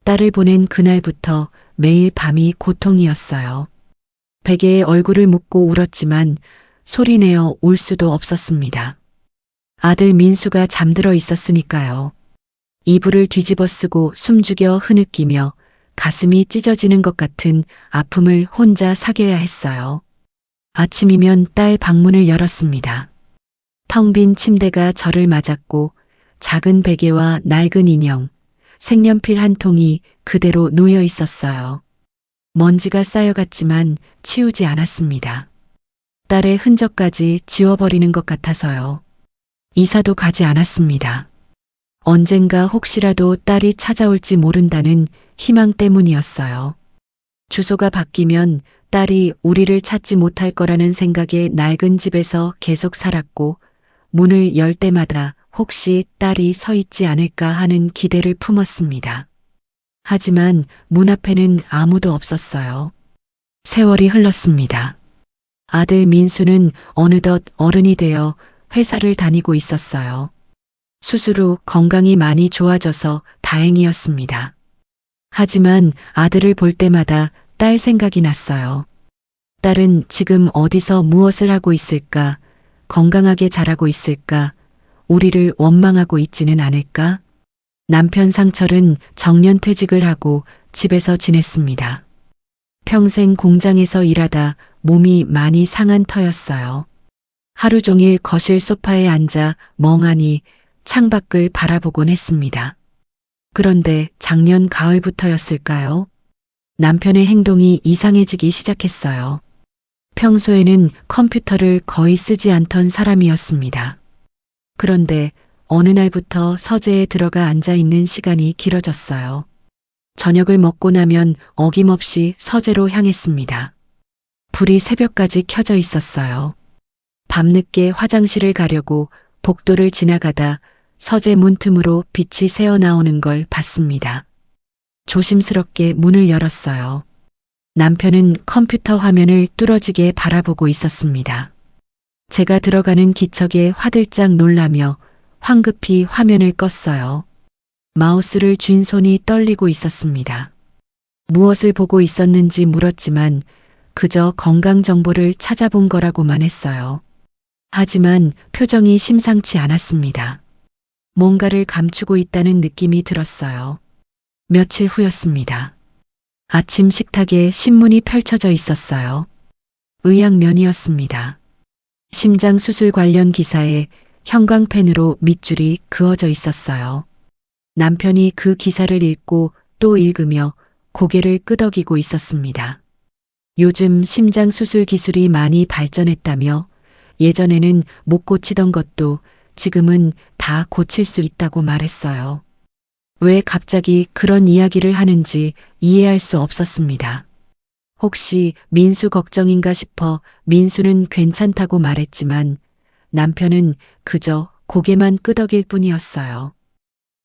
딸을 보낸 그날부터 매일 밤이 고통이었어요. 베개에 얼굴을 묻고 울었지만 소리내어 울 수도 없었습니다. 아들 민수가 잠들어 있었으니까요. 이불을 뒤집어 쓰고 숨죽여 흐느끼며 가슴이 찢어지는 것 같은 아픔을 혼자 사겨야 했어요. 아침이면 딸 방문을 열었습니다. 텅 빈 침대가 저를 맞았고 작은 베개와 낡은 인형, 색연필 한 통이 그대로 놓여 있었어요. 먼지가 쌓여갔지만 치우지 않았습니다. 딸의 흔적까지 지워버리는 것 같아서요. 이사도 가지 않았습니다. 언젠가 혹시라도 딸이 찾아올지 모른다는 희망 때문이었어요. 주소가 바뀌면 딸이 우리를 찾지 못할 거라는 생각에 낡은 집에서 계속 살았고 문을 열 때마다 혹시 딸이 서 있지 않을까 하는 기대를 품었습니다. 하지만 문 앞에는 아무도 없었어요. 세월이 흘렀습니다. 아들 민수는 어느덧 어른이 되어 회사를 다니고 있었어요. 수술 후 건강이 많이 좋아져서 다행이었습니다. 하지만 아들을 볼 때마다 딸 생각이 났어요. 딸은 지금 어디서 무엇을 하고 있을까? 건강하게 자라고 있을까? 우리를 원망하고 있지는 않을까? 남편 상철은 정년퇴직을 하고 집에서 지냈습니다. 평생 공장에서 일하다 몸이 많이 상한 터였어요. 하루 종일 거실 소파에 앉아 멍하니 창밖을 바라보곤 했습니다. 그런데 작년 가을부터였을까요? 남편의 행동이 이상해지기 시작했어요. 평소에는 컴퓨터를 거의 쓰지 않던 사람이었습니다. 그런데 어느 날부터 서재에 들어가 앉아 있는 시간이 길어졌어요. 저녁을 먹고 나면 어김없이 서재로 향했습니다. 불이 새벽까지 켜져 있었어요. 밤늦게 화장실을 가려고 복도를 지나가다 서재 문틈으로 빛이 새어나오는 걸 봤습니다. 조심스럽게 문을 열었어요. 남편은 컴퓨터 화면을 뚫어지게 바라보고 있었습니다. 제가 들어가는 기척에 화들짝 놀라며 황급히 화면을 껐어요. 마우스를 쥔 손이 떨리고 있었습니다. 무엇을 보고 있었는지 물었지만 그저 건강 정보를 찾아본 거라고만 했어요. 하지만 표정이 심상치 않았습니다. 뭔가를 감추고 있다는 느낌이 들었어요. 며칠 후였습니다. 아침 식탁에 신문이 펼쳐져 있었어요. 의학면이었습니다. 심장 수술 관련 기사에 형광펜으로 밑줄이 그어져 있었어요. 남편이 그 기사를 읽고 또 읽으며 고개를 끄덕이고 있었습니다. 요즘 심장 수술 기술이 많이 발전했다며 예전에는 못 고치던 것도 지금은 다 고칠 수 있다고 말했어요. 왜 갑자기 그런 이야기를 하는지 이해할 수 없었습니다. 혹시 민수 걱정인가 싶어 민수는 괜찮다고 말했지만 남편은 그저 고개만 끄덕일 뿐이었어요.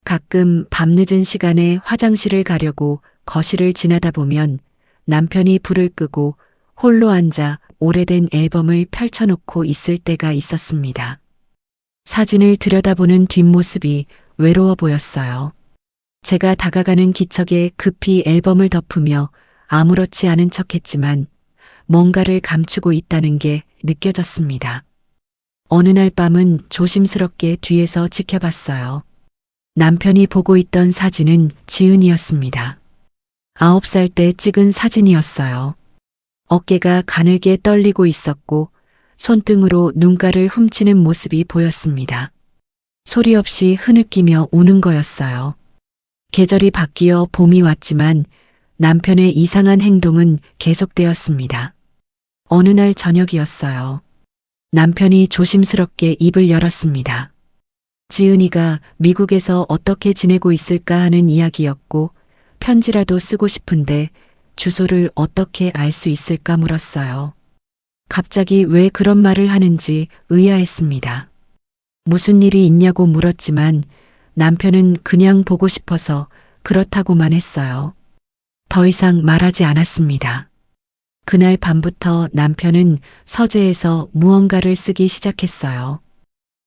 가끔 밤늦은 시간에 화장실을 가려고 거실을 지나다 보면 남편이 불을 끄고 홀로 앉아 오래된 앨범을 펼쳐놓고 있을 때가 있었습니다. 사진을 들여다보는 뒷모습이 외로워 보였어요. 제가 다가가는 기척에 급히 앨범을 덮으며 아무렇지 않은 척했지만 뭔가를 감추고 있다는 게 느껴졌습니다. 어느 날 밤은 조심스럽게 뒤에서 지켜봤어요. 남편이 보고 있던 사진은 지은이었습니다. 9살 때 찍은 사진이었어요. 어깨가 가늘게 떨리고 있었고 손등으로 눈가를 훔치는 모습이 보였습니다. 소리 없이 흐느끼며 우는 거였어요. 계절이 바뀌어 봄이 왔지만 남편의 이상한 행동은 계속되었습니다. 어느 날 저녁이었어요. 남편이 조심스럽게 입을 열었습니다. 지은이가 미국에서 어떻게 지내고 있을까 하는 이야기였고 편지라도 쓰고 싶은데 주소를 어떻게 알 수 있을까 물었어요. 갑자기 왜 그런 말을 하는지 의아했습니다. 무슨 일이 있냐고 물었지만 남편은 그냥 보고 싶어서 그렇다고만 했어요. 더 이상 말하지 않았습니다. 그날 밤부터 남편은 서재에서 무언가를 쓰기 시작했어요.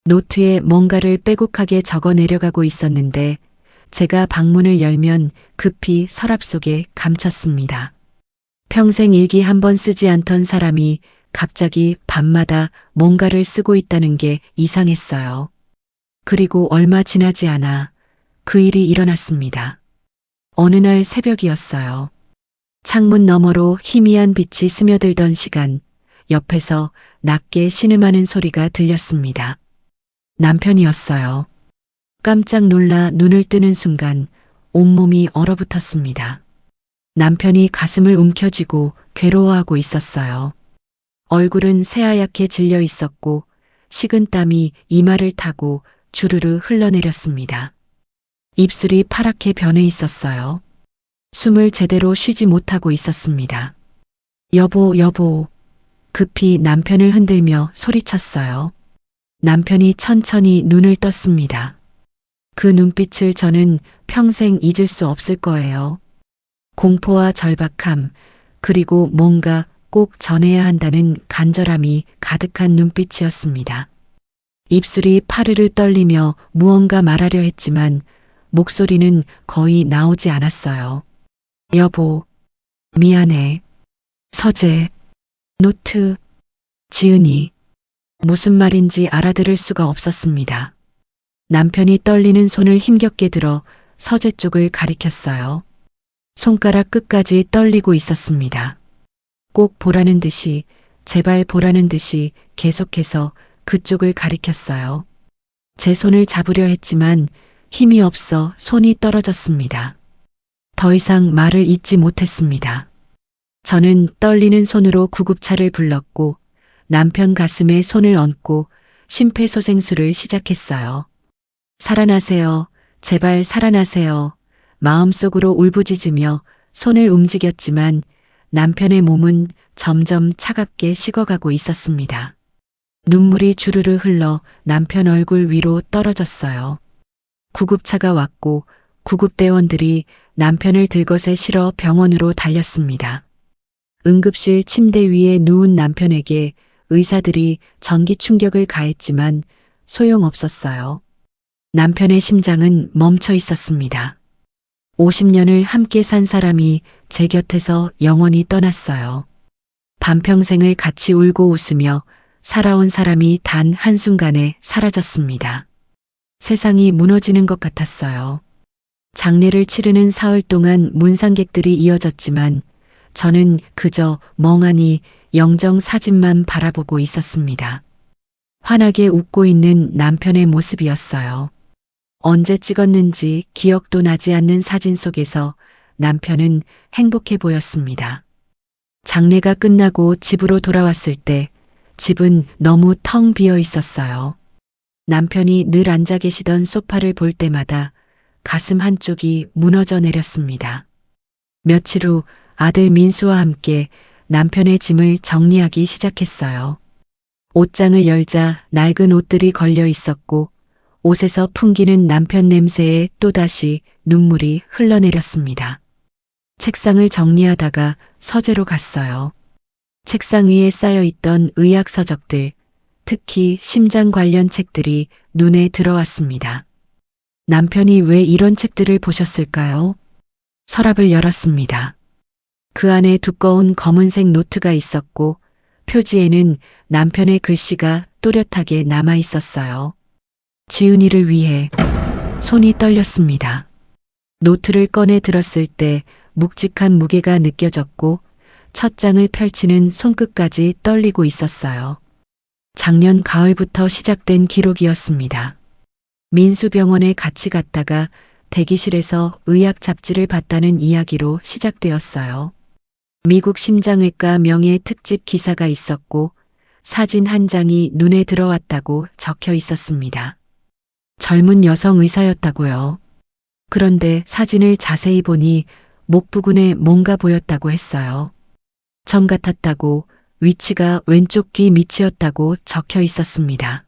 노트에 뭔가를 빼곡하게 적어 내려가고 있었는데 제가 방문을 열면 급히 서랍 속에 감췄습니다. 평생 일기 한 번 쓰지 않던 사람이 갑자기 밤마다 뭔가를 쓰고 있다는 게 이상했어요. 그리고 얼마 지나지 않아 그 일이 일어났습니다. 어느 날 새벽이었어요. 창문 너머로 희미한 빛이 스며들던 시간, 옆에서 낮게 신음하는 소리가 들렸습니다. 남편이었어요. 깜짝 놀라 눈을 뜨는 순간 온몸이 얼어붙었습니다. 남편이 가슴을 움켜쥐고 괴로워하고 있었어요. 얼굴은 새하얗게 질려 있었고 식은땀이 이마를 타고 주르르 흘러내렸습니다. 입술이 파랗게 변해 있었어요. 숨을 제대로 쉬지 못하고 있었습니다. 여보, 여보. 급히 남편을 흔들며 소리쳤어요. 남편이 천천히 눈을 떴습니다. 그 눈빛을 저는 평생 잊을 수 없을 거예요. 공포와 절박함, 그리고 뭔가 꼭 전해야 한다는 간절함이 가득한 눈빛이었습니다. 입술이 파르르 떨리며 무언가 말하려 했지만 목소리는 거의 나오지 않았어요. 여보, 미안해. 서재, 노트, 지은이. 무슨 말인지 알아들을 수가 없었습니다. 남편이 떨리는 손을 힘겹게 들어 서재 쪽을 가리켰어요. 손가락 끝까지 떨리고 있었습니다. 꼭 보라는 듯이, 제발 보라는 듯이 계속해서 그쪽을 가리켰어요. 제 손을 잡으려 했지만 힘이 없어 손이 떨어졌습니다. 더 이상 말을 잇지 못했습니다. 저는 떨리는 손으로 구급차를 불렀고 남편 가슴에 손을 얹고 심폐소생술을 시작했어요. 살아나세요. 제발 살아나세요. 마음속으로 울부짖으며 손을 움직였지만 남편의 몸은 점점 차갑게 식어가고 있었습니다. 눈물이 주르르 흘러 남편 얼굴 위로 떨어졌어요. 구급차가 왔고 구급대원들이 남편을 들것에 실어 병원으로 달렸습니다. 응급실 침대 위에 누운 남편에게 의사들이 전기 충격을 가했지만 소용없었어요. 남편의 심장은 멈춰 있었습니다. 50년을 함께 산 사람이 제 곁에서 영원히 떠났어요. 반평생을 같이 울고 웃으며 살아온 사람이 단 한순간에 사라졌습니다. 세상이 무너지는 것 같았어요. 장례를 치르는 사흘 동안 문상객들이 이어졌지만 저는 그저 멍하니 영정 사진만 바라보고 있었습니다. 환하게 웃고 있는 남편의 모습이었어요. 언제 찍었는지 기억도 나지 않는 사진 속에서 남편은 행복해 보였습니다. 장례가 끝나고 집으로 돌아왔을 때 집은 너무 텅 비어 있었어요. 남편이 늘 앉아 계시던 소파를 볼 때마다 가슴 한쪽이 무너져 내렸습니다. 며칠 후 아들 민수와 함께 남편의 짐을 정리하기 시작했어요. 옷장을 열자 낡은 옷들이 걸려 있었고 옷에서 풍기는 남편 냄새에 또다시 눈물이 흘러내렸습니다. 책상을 정리하다가 서재로 갔어요. 책상 위에 쌓여 있던 의학 서적들, 특히 심장 관련 책들이 눈에 들어왔습니다. 남편이 왜 이런 책들을 보셨을까요? 서랍을 열었습니다. 그 안에 두꺼운 검은색 노트가 있었고 표지에는 남편의 글씨가 또렷하게 남아 있었어요. 지은이를 위해 손이 떨렸습니다. 노트를 꺼내 들었을 때 묵직한 무게가 느껴졌고 첫 장을 펼치는 손끝까지 떨리고 있었어요. 작년 가을부터 시작된 기록이었습니다. 민수병원에 같이 갔다가 대기실에서 의학 잡지를 봤다는 이야기로 시작되었어요. 미국 심장외과 명예 특집 기사가 있었고 사진 한 장이 눈에 들어왔다고 적혀 있었습니다. 젊은 여성 의사였다고요. 그런데 사진을 자세히 보니 목 부근에 뭔가 보였다고 했어요. 점 같았다고, 위치가 왼쪽 귀 밑이었다고 적혀 있었습니다.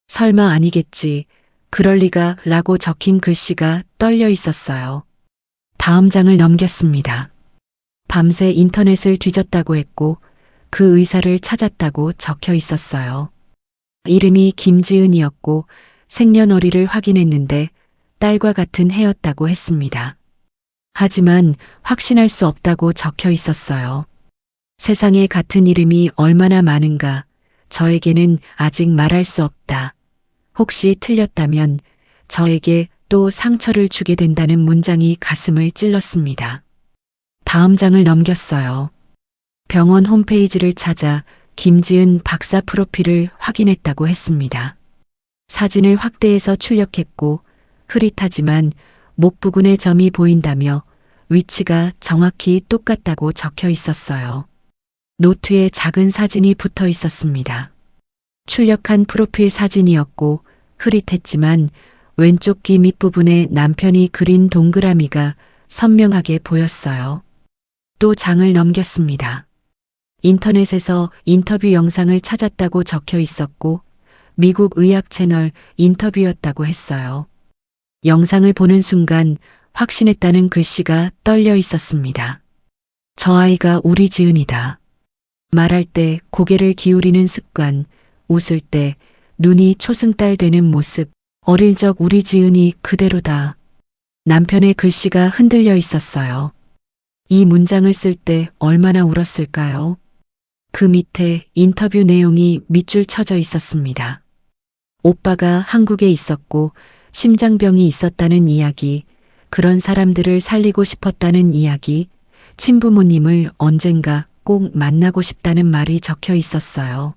설마 아니겠지, 그럴 리가 라고 적힌 글씨가 떨려 있었어요. 다음 장을 넘겼습니다. 밤새 인터넷을 뒤졌다고 했고 그 의사를 찾았다고 적혀 있었어요. 이름이 김지은이었고 생년월일을 확인했는데 딸과 같은 해였다고 했습니다. 하지만 확신할 수 없다고 적혀 있었어요. 세상에 같은 이름이 얼마나 많은가, 저에게는 아직 말할 수 없다. 혹시 틀렸다면 저에게 또 상처를 주게 된다는 문장이 가슴을 찔렀습니다. 다음 장을 넘겼어요. 병원 홈페이지를 찾아 김지은 박사 프로필을 확인했다고 했습니다. 사진을 확대해서 출력했고 흐릿하지만 목 부근의 점이 보인다며 위치가 정확히 똑같다고 적혀 있었어요. 노트에 작은 사진이 붙어 있었습니다. 출력한 프로필 사진이었고 흐릿했지만 왼쪽 귀 밑부분에 남편이 그린 동그라미가 선명하게 보였어요. 또 장을 넘겼습니다. 인터넷에서 인터뷰 영상을 찾았다고 적혀 있었고 미국 의학 채널 인터뷰였다고 했어요. 영상을 보는 순간 확신했다는 글씨가 떨려 있었습니다. 저 아이가 우리 지은이다. 말할 때 고개를 기울이는 습관, 웃을 때 눈이 초승달 되는 모습, 어릴 적 우리 지은이 그대로다. 남편의 글씨가 흔들려 있었어요. 이 문장을 쓸 때 얼마나 울었을까요? 그 밑에 인터뷰 내용이 밑줄 쳐져 있었습니다. 오빠가 한국에 있었고 심장병이 있었다는 이야기, 그런 사람들을 살리고 싶었다는 이야기, 친부모님을 언젠가 꼭 만나고 싶다는 말이 적혀 있었어요.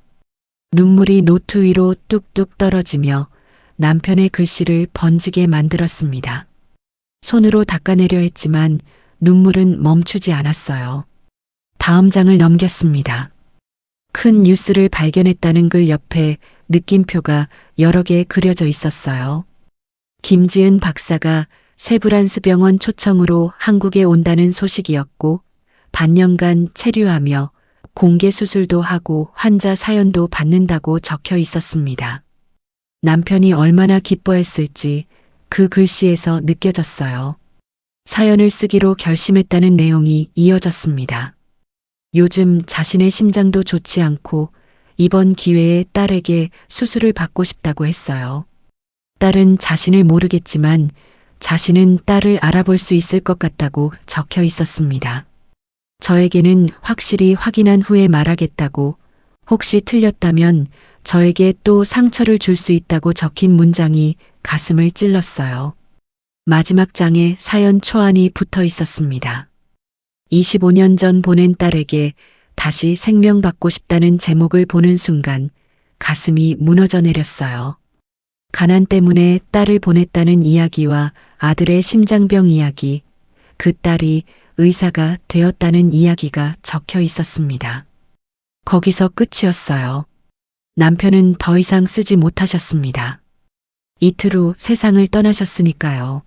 눈물이 노트 위로 뚝뚝 떨어지며 남편의 글씨를 번지게 만들었습니다. 손으로 닦아내려 했지만 눈물은 멈추지 않았어요. 다음 장을 넘겼습니다. 큰 뉴스를 발견했다는 글 옆에 느낌표가 여러 개 그려져 있었어요. 김지은 박사가 세브란스 병원 초청으로 한국에 온다는 소식이었고 반년간 체류하며 공개 수술도 하고 환자 사연도 받는다고 적혀 있었습니다. 남편이 얼마나 기뻐했을지 그 글씨에서 느껴졌어요. 사연을 쓰기로 결심했다는 내용이 이어졌습니다. 요즘 자신의 심장도 좋지 않고 이번 기회에 딸에게 수술을 받고 싶다고 했어요. 딸은 자신을 모르겠지만 자신은 딸을 알아볼 수 있을 것 같다고 적혀 있었습니다. 저에게는 확실히 확인한 후에 말하겠다고, 혹시 틀렸다면 저에게 또 상처를 줄 수 있다고 적힌 문장이 가슴을 찔렀어요. 마지막 장에 사연 초안이 붙어 있었습니다. 25년 전 보낸 딸에게 다시 생명받고 싶다는 제목을 보는 순간 가슴이 무너져 내렸어요. 가난 때문에 딸을 보냈다는 이야기와 아들의 심장병 이야기, 그 딸이 의사가 되었다는 이야기가 적혀 있었습니다. 거기서 끝이었어요. 남편은 더 이상 쓰지 못하셨습니다. 이틀 후 세상을 떠나셨으니까요.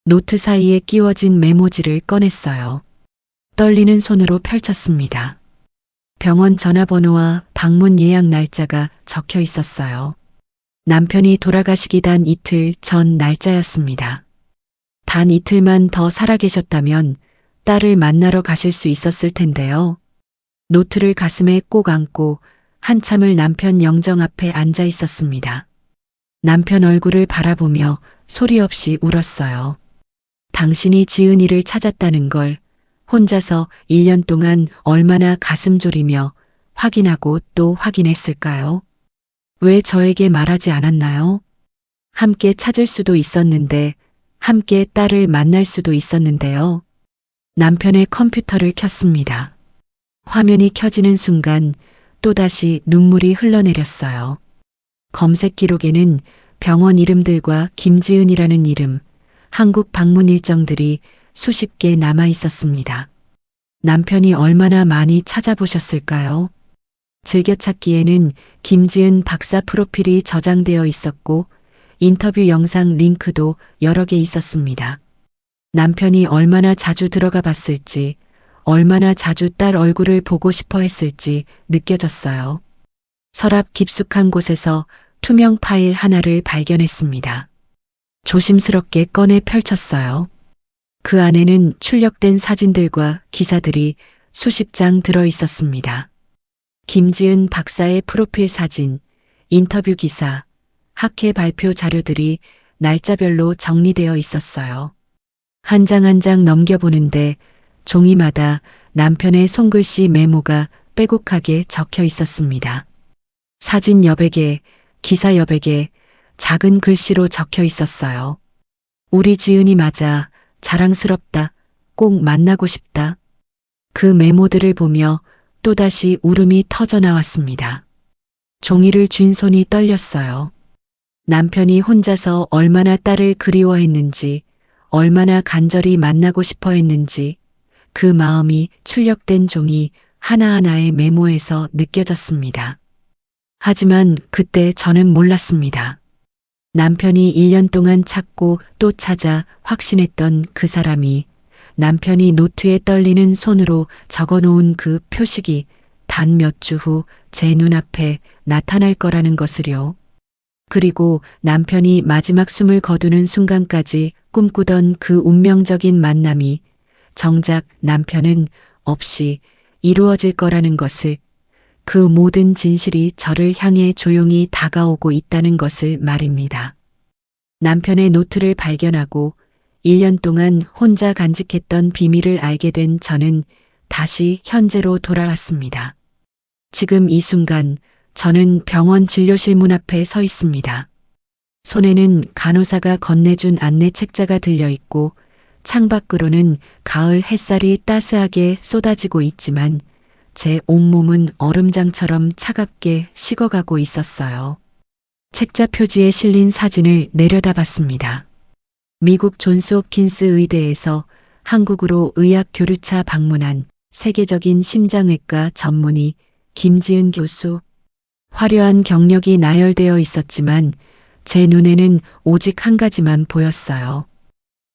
노트 사이에 끼워진 메모지를 꺼냈어요. 떨리는 손으로 펼쳤습니다. 병원 전화번호와 방문 예약 날짜가 적혀 있었어요. 남편이 돌아가시기 단 이틀 전 날짜였습니다. 단 이틀만 더 살아계셨다면 딸을 만나러 가실 수 있었을 텐데요. 노트를 가슴에 꼭 안고 한참을 남편 영정 앞에 앉아 있었습니다. 남편 얼굴을 바라보며 소리 없이 울었어요. 당신이 지은이를 찾았다는 걸 혼자서 1년 동안 얼마나 가슴 졸이며 확인하고 또 확인했을까요? 왜 저에게 말하지 않았나요? 함께 찾을 수도 있었는데, 함께 딸을 만날 수도 있었는데요. 남편의 컴퓨터를 켰습니다. 화면이 켜지는 순간 또다시 눈물이 흘러내렸어요. 검색 기록에는 병원 이름들과 김지은이라는 이름, 한국 방문 일정들이 수십 개 남아 있었습니다. 남편이 얼마나 많이 찾아보셨을까요? 즐겨찾기에는 김지은 박사 프로필이 저장되어 있었고 인터뷰 영상 링크도 여러 개 있었습니다. 남편이 얼마나 자주 들어가 봤을지, 얼마나 자주 딸 얼굴을 보고 싶어 했을지 느껴졌어요. 서랍 깊숙한 곳에서 투명 파일 하나를 발견했습니다. 조심스럽게 꺼내 펼쳤어요. 그 안에는 출력된 사진들과 기사들이 수십 장 들어 있었습니다. 김지은 박사의 프로필 사진, 인터뷰 기사, 학회 발표 자료들이 날짜별로 정리되어 있었어요. 한 장 한 장 넘겨보는데 종이마다 남편의 손글씨 메모가 빼곡하게 적혀 있었습니다. 사진 여백 개, 기사 여백 개, 작은 글씨로 적혀 있었어요. 우리 지은이 맞아, 자랑스럽다, 꼭 만나고 싶다. 그 메모들을 보며 또다시 울음이 터져 나왔습니다. 종이를 쥔 손이 떨렸어요. 남편이 혼자서 얼마나 딸을 그리워했는지, 얼마나 간절히 만나고 싶어 했는지, 그 마음이 출력된 종이 하나하나의 메모에서 느껴졌습니다. 하지만 그때 저는 몰랐습니다. 남편이 1년 동안 찾고 또 찾아 확신했던 그 사람이 남편이 노트에 떨리는 손으로 적어놓은 그 표식이 단 몇 주 후 제 눈앞에 나타날 거라는 것을요. 그리고 남편이 마지막 숨을 거두는 순간까지 꿈꾸던 그 운명적인 만남이 정작 남편은 없이 이루어질 거라는 것을, 그 모든 진실이 저를 향해 조용히 다가오고 있다는 것을 말입니다. 남편의 노트를 발견하고 1년 동안 혼자 간직했던 비밀을 알게 된 저는 다시 현재로 돌아왔습니다. 지금 이 순간 저는 병원 진료실 문 앞에 서 있습니다. 손에는 간호사가 건네준 안내 책자가 들려 있고 창밖으로는 가을 햇살이 따스하게 쏟아지고 있지만 제 온몸은 얼음장처럼 차갑게 식어가고 있었어요. 책자 표지에 실린 사진을 내려다봤습니다. 미국 존스 홉킨스 의대에서 한국으로 의학 교류차 방문한 세계적인 심장외과 전문의 김지은 교수. 화려한 경력이 나열되어 있었지만 제 눈에는 오직 한 가지만 보였어요.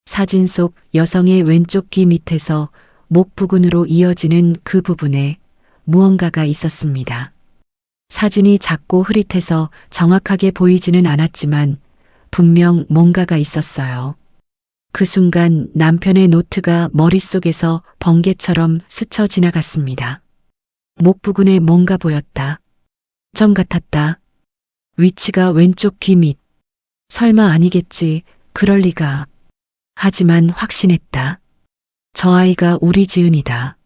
사진 속 여성의 왼쪽 귀 밑에서 목 부근으로 이어지는 그 부분에 무언가가 있었습니다. 사진이 작고 흐릿해서 정확하게 보이지는 않았지만 분명 뭔가가 있었어요. 그 순간 남편의 노트가 머릿속에서 번개처럼 스쳐 지나갔습니다. 목 부근에 뭔가 보였다. 점 같았다. 위치가 왼쪽 귀 밑. 설마 아니겠지. 그럴 리가. 하지만 확신했다. 저 아이가 우리 지은이다.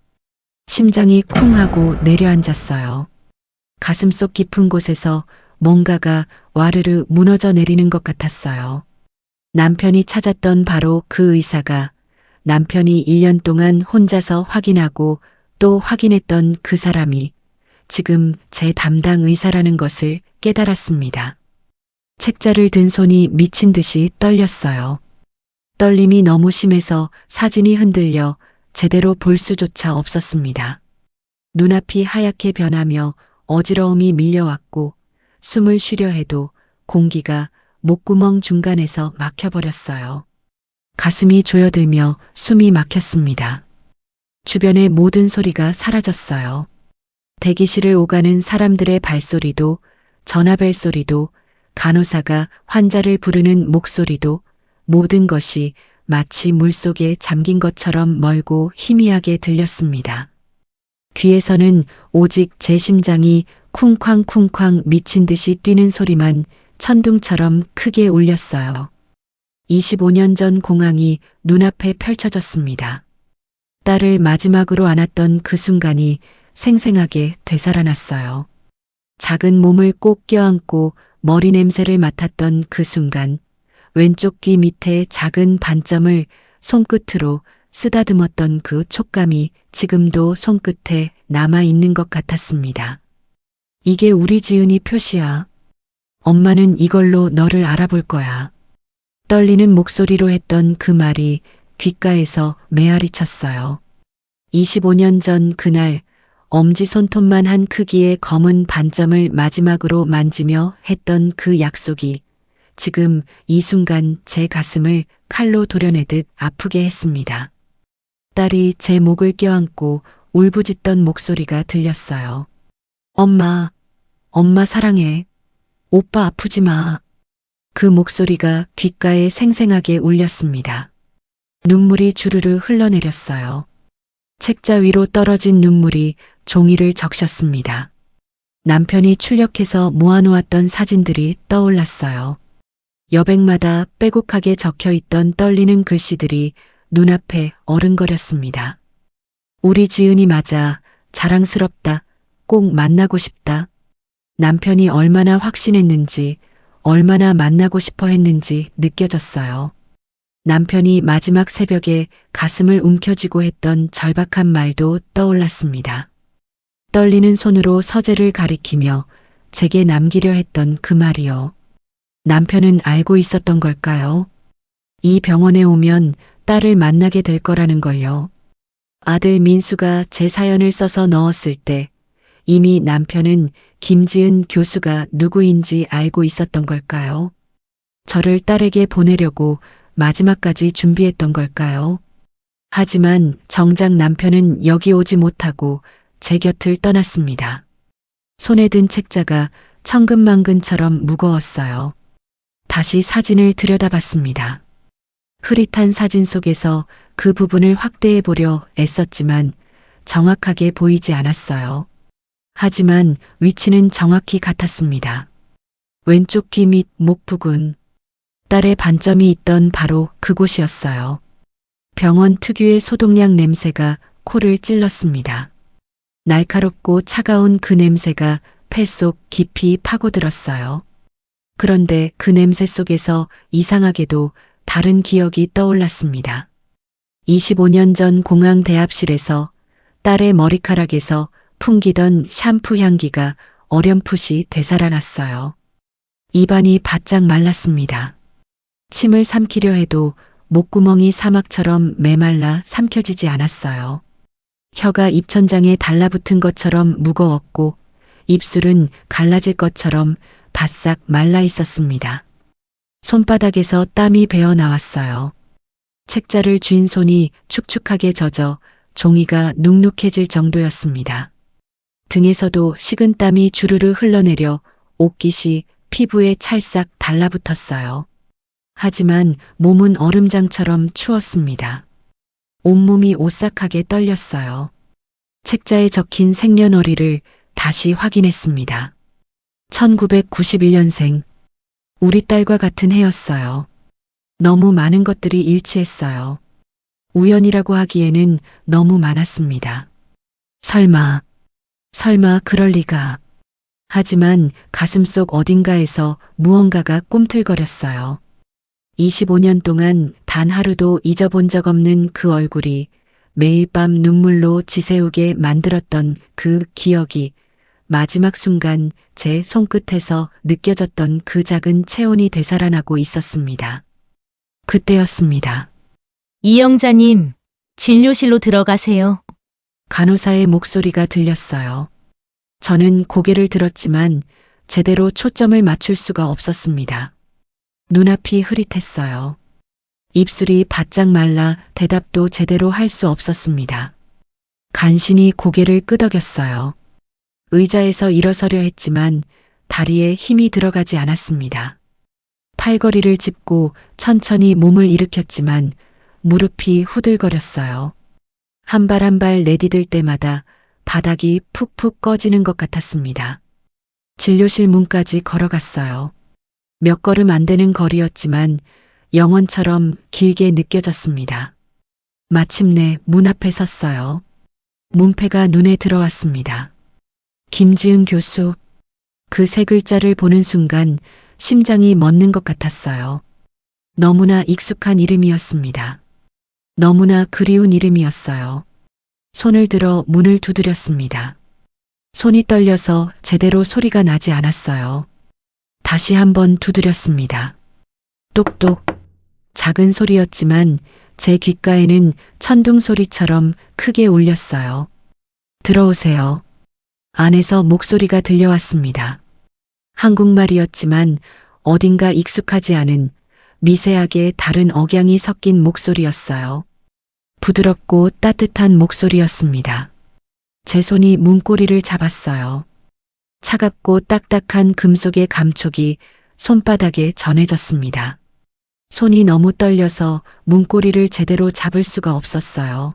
심장이 쿵 하고 내려앉았어요. 가슴속 깊은 곳에서 뭔가가 와르르 무너져 내리는 것 같았어요. 남편이 찾았던 바로 그 의사가, 남편이 1년 동안 혼자서 확인하고 또 확인했던 그 사람이 지금 제 담당 의사라는 것을 깨달았습니다. 책자를 든 손이 미친 듯이 떨렸어요. 떨림이 너무 심해서 사진이 흔들려 제대로 볼 수조차 없었습니다. 눈앞이 하얗게 변하며 어지러움이 밀려왔고 숨을 쉬려 해도 공기가 목구멍 중간에서 막혀버렸어요. 가슴이 조여들며 숨이 막혔습니다. 주변의 모든 소리가 사라졌어요. 대기실을 오가는 사람들의 발소리도, 전화벨 소리도, 간호사가 환자를 부르는 목소리도 모든 것이 마치 물속에 잠긴 것처럼 멀고 희미하게 들렸습니다. 귀에서는 오직 제 심장이 쿵쾅쿵쾅 미친 듯이 뛰는 소리만 천둥처럼 크게 울렸어요. 25년 전 공항이 눈앞에 펼쳐졌습니다. 딸을 마지막으로 안았던 그 순간이 생생하게 되살아났어요. 작은 몸을 꼭 껴안고 머리 냄새를 맡았던 그 순간, 왼쪽 귀 밑에 작은 반점을 손끝으로 쓰다듬었던 그 촉감이 지금도 손끝에 남아있는 것 같았습니다. 이게 우리 지은이 표시야. 엄마는 이걸로 너를 알아볼 거야. 떨리는 목소리로 했던 그 말이 귓가에서 메아리 쳤어요. 25년 전 그날 엄지손톱만 한 크기의 검은 반점을 마지막으로 만지며 했던 그 약속이 지금 이 순간 제 가슴을 칼로 도려내듯 아프게 했습니다. 딸이 제 목을 껴안고 울부짖던 목소리가 들렸어요. 엄마, 엄마 사랑해. 오빠 아프지 마. 그 목소리가 귓가에 생생하게 울렸습니다. 눈물이 주르르 흘러내렸어요. 책자 위로 떨어진 눈물이 종이를 적셨습니다. 남편이 출력해서 모아놓았던 사진들이 떠올랐어요. 여백마다 빼곡하게 적혀있던 떨리는 글씨들이 눈앞에 어른거렸습니다. 우리 지은이 맞아. 자랑스럽다. 꼭 만나고 싶다. 남편이 얼마나 확신했는지, 얼마나 만나고 싶어 했는지 느껴졌어요. 남편이 마지막 새벽에 가슴을 움켜쥐고 했던 절박한 말도 떠올랐습니다. 떨리는 손으로 서재를 가리키며 제게 남기려 했던 그 말이요. 남편은 알고 있었던 걸까요? 이 병원에 오면 딸을 만나게 될 거라는 걸요. 아들 민수가 제 사연을 써서 넣었을 때 이미 남편은 김지은 교수가 누구인지 알고 있었던 걸까요? 저를 딸에게 보내려고 마지막까지 준비했던 걸까요? 하지만 정작 남편은 여기 오지 못하고 제 곁을 떠났습니다. 손에 든 책자가 천근만근처럼 무거웠어요. 다시 사진을 들여다봤습니다. 흐릿한 사진 속에서 그 부분을 확대해 보려 애썼지만 정확하게 보이지 않았어요. 하지만 위치는 정확히 같았습니다. 왼쪽 귀 및 목 부근, 딸의 반점이 있던 바로 그곳이었어요. 병원 특유의 소독약 냄새가 코를 찔렀습니다. 날카롭고 차가운 그 냄새가 폐 속 깊이 파고들었어요. 그런데 그 냄새 속에서 이상하게도 다른 기억이 떠올랐습니다. 25년 전 공항 대합실에서 딸의 머리카락에서 풍기던 샴푸 향기가 어렴풋이 되살아났어요. 입안이 바짝 말랐습니다. 침을 삼키려 해도 목구멍이 사막처럼 메말라 삼켜지지 않았어요. 혀가 입천장에 달라붙은 것처럼 무거웠고 입술은 갈라질 것처럼 바싹 말라 있었습니다. 손바닥에서 땀이 배어 나왔어요. 책자를 쥔 손이 축축하게 젖어 종이가 눅눅해질 정도였습니다. 등에서도 식은땀이 주르르 흘러내려 옷깃이 피부에 찰싹 달라붙었어요. 하지만 몸은 얼음장처럼 추웠습니다. 온몸이 오싹하게 떨렸어요. 책자에 적힌 생년월일을 다시 확인했습니다. 1991년생. 우리 딸과 같은 해였어요. 너무 많은 것들이 일치했어요. 우연이라고 하기에는 너무 많았습니다. 설마 그럴 리가. 하지만 가슴속 어딘가에서 무언가가 꿈틀거렸어요. 25년 동안 단 하루도 잊어본 적 없는 그 얼굴이 매일 밤 눈물로 지새우게 만들었던 그 기억이 마지막 순간 제 손끝에서 느껴졌던 그 작은 체온이 되살아나고 있었습니다. 그때였습니다. 이영자님, 진료실로 들어가세요. 간호사의 목소리가 들렸어요. 저는 고개를 들었지만 제대로 초점을 맞출 수가 없었습니다. 눈앞이 흐릿했어요. 입술이 바짝 말라 대답도 제대로 할 수 없었습니다. 간신히 고개를 끄덕였어요. 의자에서 일어서려 했지만 다리에 힘이 들어가지 않았습니다. 팔걸이를 짚고 천천히 몸을 일으켰지만 무릎이 후들거렸어요. 한 발 한 발 내디딜 때마다 바닥이 푹푹 꺼지는 것 같았습니다. 진료실 문까지 걸어갔어요. 몇 걸음 안 되는 거리였지만 영원처럼 길게 느껴졌습니다. 마침내 문 앞에 섰어요. 문패가 눈에 들어왔습니다. 김지은 교수. 그 세 글자를 보는 순간 심장이 멎는 것 같았어요. 너무나 익숙한 이름이었습니다. 너무나 그리운 이름이었어요. 손을 들어 문을 두드렸습니다. 손이 떨려서 제대로 소리가 나지 않았어요. 다시 한번 두드렸습니다. 똑똑. 작은 소리였지만 제 귓가에는 천둥 소리처럼 크게 울렸어요. 들어오세요. 안에서 목소리가 들려왔습니다. 한국말이었지만 어딘가 익숙하지 않은 미세하게 다른 억양이 섞인 목소리였어요. 부드럽고 따뜻한 목소리였습니다. 제 손이 문고리를 잡았어요. 차갑고 딱딱한 금속의 감촉이 손바닥에 전해졌습니다. 손이 너무 떨려서 문고리를 제대로 잡을 수가 없었어요.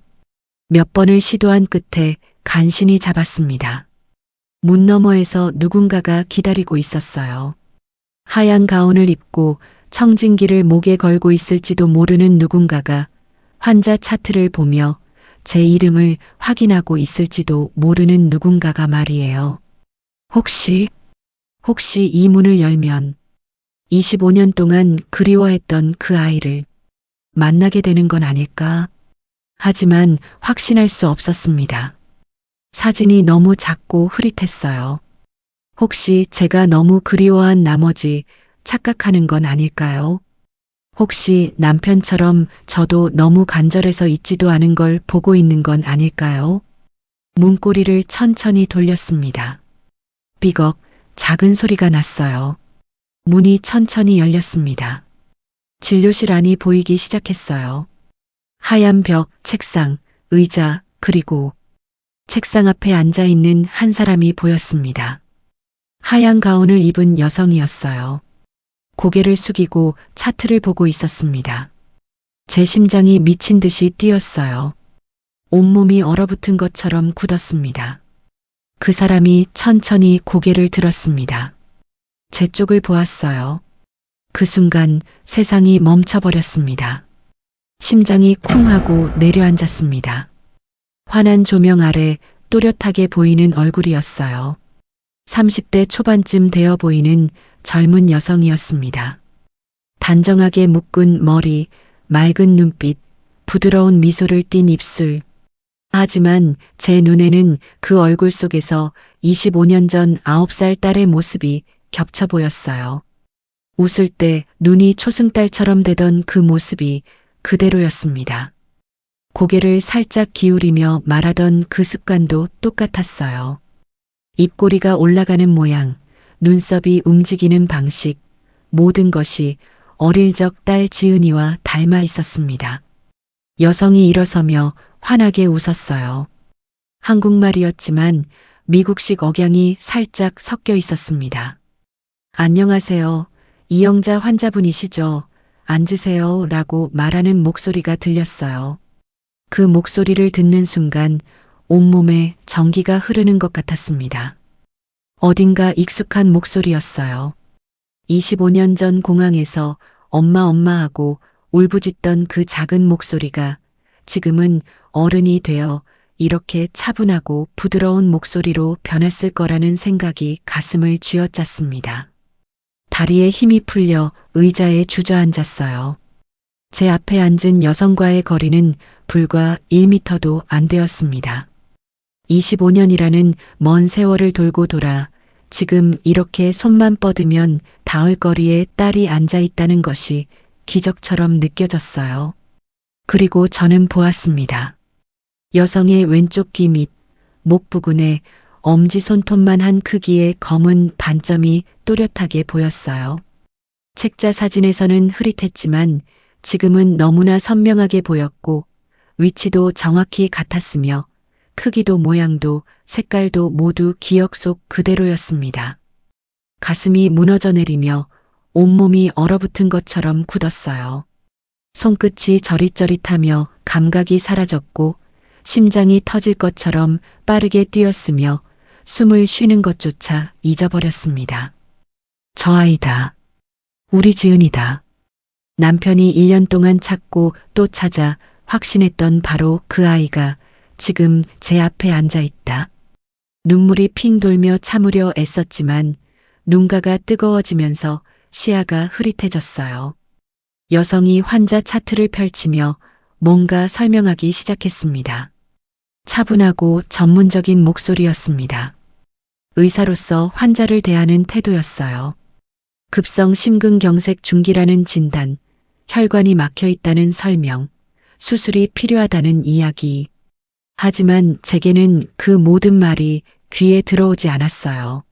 몇 번을 시도한 끝에 간신히 잡았습니다. 문 너머에서 누군가가 기다리고 있었어요. 하얀 가운을 입고 청진기를 목에 걸고 있을지도 모르는 누군가가 환자 차트를 보며 제 이름을 확인하고 있을지도 모르는 누군가가 말이에요. 혹시 이 문을 열면 25년 동안 그리워했던 그 아이를 만나게 되는 건 아닐까? 하지만 확신할 수 없었습니다. 사진이 너무 작고 흐릿했어요. 혹시 제가 너무 그리워한 나머지 착각하는 건 아닐까요? 혹시 남편처럼 저도 너무 간절해서 잊지도 않은 걸 보고 있는 건 아닐까요? 문고리를 천천히 돌렸습니다. 삐걱 작은 소리가 났어요. 문이 천천히 열렸습니다. 진료실 안이 보이기 시작했어요. 하얀 벽, 책상, 의자, 그리고 책상 앞에 앉아 있는 한 사람이 보였습니다. 하얀 가운을 입은 여성이었어요. 고개를 숙이고 차트를 보고 있었습니다. 제 심장이 미친 듯이 뛰었어요. 온몸이 얼어붙은 것처럼 굳었습니다. 그 사람이 천천히 고개를 들었습니다. 제 쪽을 보았어요. 그 순간 세상이 멈춰버렸습니다. 심장이 쿵 하고 내려앉았습니다. 환한 조명 아래 또렷하게 보이는 얼굴이었어요. 30대 초반쯤 되어 보이는 젊은 여성이었습니다. 단정하게 묶은 머리, 맑은 눈빛, 부드러운 미소를 띤 입술. 하지만 제 눈에는 그 얼굴 속에서 25년 전 9살 딸의 모습이 겹쳐 보였어요. 웃을 때 눈이 초승달처럼 되던 그 모습이 그대로였습니다. 고개를 살짝 기울이며 말하던 그 습관도 똑같았어요. 입꼬리가 올라가는 모양, 눈썹이 움직이는 방식, 모든 것이 어릴 적 딸 지은이와 닮아 있었습니다. 여성이 일어서며 환하게 웃었어요. 한국말이었지만 미국식 억양이 살짝 섞여 있었습니다. 안녕하세요. 이영자 환자분이시죠? 앉으세요. 라고 말하는 목소리가 들렸어요. 그 목소리를 듣는 순간 온몸에 전기가 흐르는 것 같았습니다. 어딘가 익숙한 목소리였어요. 25년 전 공항에서 엄마 하고 울부짖던 그 작은 목소리가 지금은 어른이 되어 이렇게 차분하고 부드러운 목소리로 변했을 거라는 생각이 가슴을 쥐어짰습니다. 다리에 힘이 풀려 의자에 주저앉았어요. 제 앞에 앉은 여성과의 거리는 불과 1미터도 안 되었습니다. 25년이라는 먼 세월을 돌고 돌아 지금 이렇게 손만 뻗으면 닿을 거리에 딸이 앉아 있다는 것이 기적처럼 느껴졌어요. 그리고 저는 보았습니다. 여성의 왼쪽 귀 밑 목 부근에 엄지손톱만 한 크기의 검은 반점이 또렷하게 보였어요. 책자 사진에서는 흐릿했지만 지금은 너무나 선명하게 보였고 위치도 정확히 같았으며 크기도 모양도 색깔도 모두 기억 속 그대로였습니다. 가슴이 무너져 내리며 온몸이 얼어붙은 것처럼 굳었어요. 손끝이 저릿저릿하며 감각이 사라졌고 심장이 터질 것처럼 빠르게 뛰었으며 숨을 쉬는 것조차 잊어버렸습니다. 저 아이다. 우리 지은이다. 남편이 1년 동안 찾고 또 찾아 확신했던 바로 그 아이가 지금 제 앞에 앉아 있다. 눈물이 핑 돌며 참으려 애썼지만 눈가가 뜨거워지면서 시야가 흐릿해졌어요. 여성이 환자 차트를 펼치며 뭔가 설명하기 시작했습니다. 차분하고 전문적인 목소리였습니다. 의사로서 환자를 대하는 태도였어요. 급성 심근경색 중기라는 진단, 혈관이 막혀 있다는 설명, 수술이 필요하다는 이야기. 하지만 제게는 그 모든 말이 귀에 들어오지 않았어요.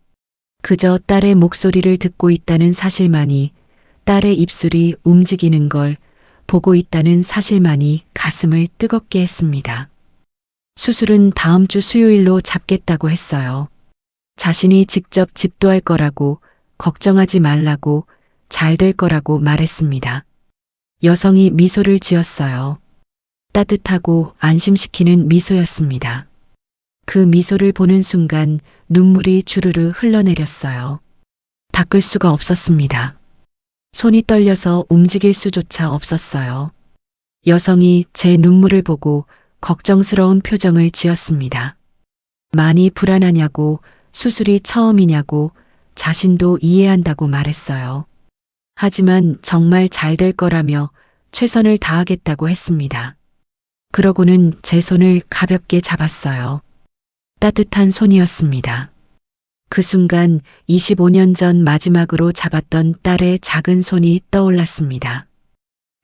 그저 딸의 목소리를 듣고 있다는 사실만이, 딸의 입술이 움직이는 걸 보고 있다는 사실만이 가슴을 뜨겁게 했습니다. 수술은 다음 주 수요일로 잡겠다고 했어요. 자신이 직접 집도할 거라고, 걱정하지 말라고, 잘 될 거라고 말했습니다. 여성이 미소를 지었어요. 따뜻하고 안심시키는 미소였습니다. 그 미소를 보는 순간 눈물이 주르르 흘러내렸어요. 닦을 수가 없었습니다. 손이 떨려서 움직일 수조차 없었어요. 여성이 제 눈물을 보고 걱정스러운 표정을 지었습니다. 많이 불안하냐고, 수술이 처음이냐고, 자신도 이해한다고 말했어요. 하지만 정말 잘 될 거라며 최선을 다하겠다고 했습니다. 그러고는 제 손을 가볍게 잡았어요. 따뜻한 손이었습니다. 그 순간 25년 전 마지막으로 잡았던 딸의 작은 손이 떠올랐습니다.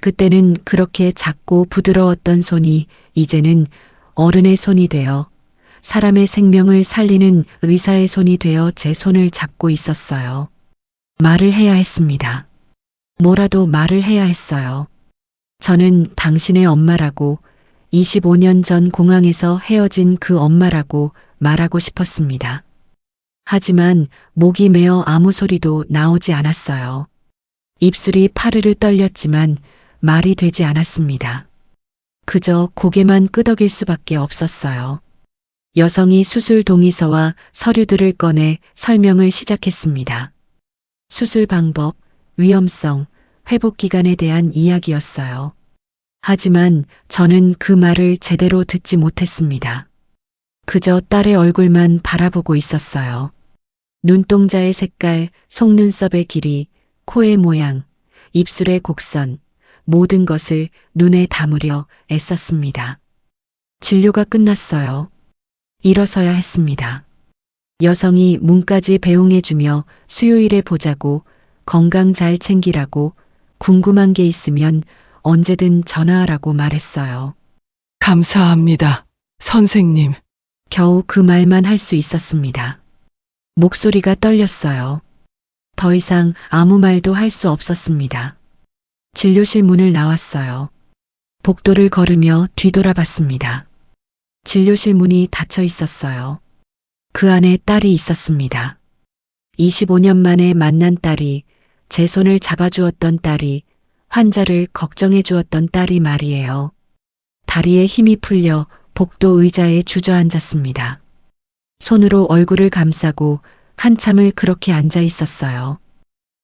그때는 그렇게 작고 부드러웠던 손이 이제는 어른의 손이 되어 사람의 생명을 살리는 의사의 손이 되어 제 손을 잡고 있었어요. 말을 해야 했습니다. 뭐라도 말을 해야 했어요. 저는 당신의 엄마라고, 25년 전 공항에서 헤어진 그 엄마라고 말하고 싶었습니다. 하지만 목이 메어 아무 소리도 나오지 않았어요. 입술이 파르르 떨렸지만 말이 되지 않았습니다. 그저 고개만 끄덕일 수밖에 없었어요. 여성이 수술 동의서와 서류들을 꺼내 설명을 시작했습니다. 수술 방법, 위험성, 회복 기간에 대한 이야기였어요. 하지만 저는 그 말을 제대로 듣지 못했습니다. 그저 딸의 얼굴만 바라보고 있었어요. 눈동자의 색깔, 속눈썹의 길이, 코의 모양, 입술의 곡선, 모든 것을 눈에 담으려 애썼습니다. 진료가 끝났어요. 일어서야 했습니다. 여성이 문까지 배웅해주며 수요일에 보자고, 건강 잘 챙기라고, 궁금한 게 있으면 언제든 전화하라고 말했어요. 감사합니다, 선생님. 겨우 그 말만 할 수 있었습니다. 목소리가 떨렸어요. 더 이상 아무 말도 할 수 없었습니다. 진료실 문을 나왔어요. 복도를 걸으며 뒤돌아봤습니다. 진료실 문이 닫혀 있었어요. 그 안에 딸이 있었습니다. 25년 만에 만난 딸이, 제 손을 잡아주었던 딸이, 환자를 걱정해 주었던 딸이 말이에요. 다리에 힘이 풀려 복도 의자에 주저앉았습니다. 손으로 얼굴을 감싸고 한참을 그렇게 앉아 있었어요.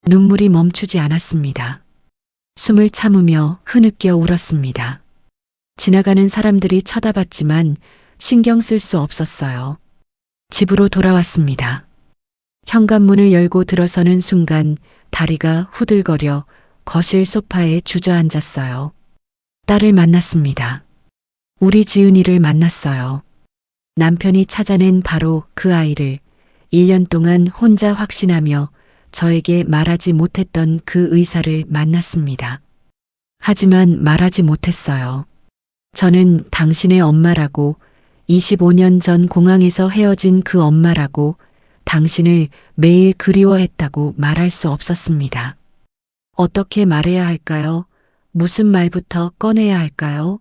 눈물이 멈추지 않았습니다. 숨을 참으며 흐느껴 울었습니다. 지나가는 사람들이 쳐다봤지만 신경 쓸 수 없었어요. 집으로 돌아왔습니다. 현관문을 열고 들어서는 순간 다리가 후들거려 거실 소파에 주저앉았어요. 딸을 만났습니다. 우리 지은이를 만났어요. 남편이 찾아낸 바로 그 아이를 1년 동안 혼자 확신하며 저에게 말하지 못했던 그 의사를 만났습니다. 하지만 말하지 못했어요. 저는 당신의 엄마라고, 25년 전 공항에서 헤어진 그 엄마라고, 당신을 매일 그리워했다고 말할 수 없었습니다. 어떻게 말해야 할까요? 무슨 말부터 꺼내야 할까요?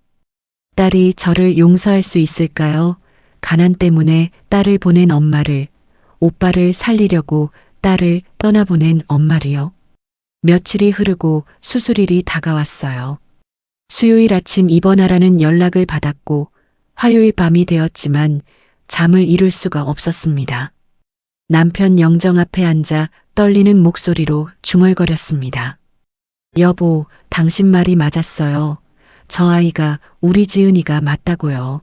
딸이 저를 용서할 수 있을까요? 가난 때문에 딸을 보낸 엄마를, 오빠를 살리려고 딸을 떠나보낸 엄마를요. 며칠이 흐르고 수술일이 다가왔어요. 수요일 아침 입원하라는 연락을 받았고 화요일 밤이 되었지만 잠을 이룰 수가 없었습니다. 남편 영정 앞에 앉아 떨리는 목소리로 중얼거렸습니다. 여보, 당신 말이 맞았어요. 저 아이가 우리 지은이가 맞다고요.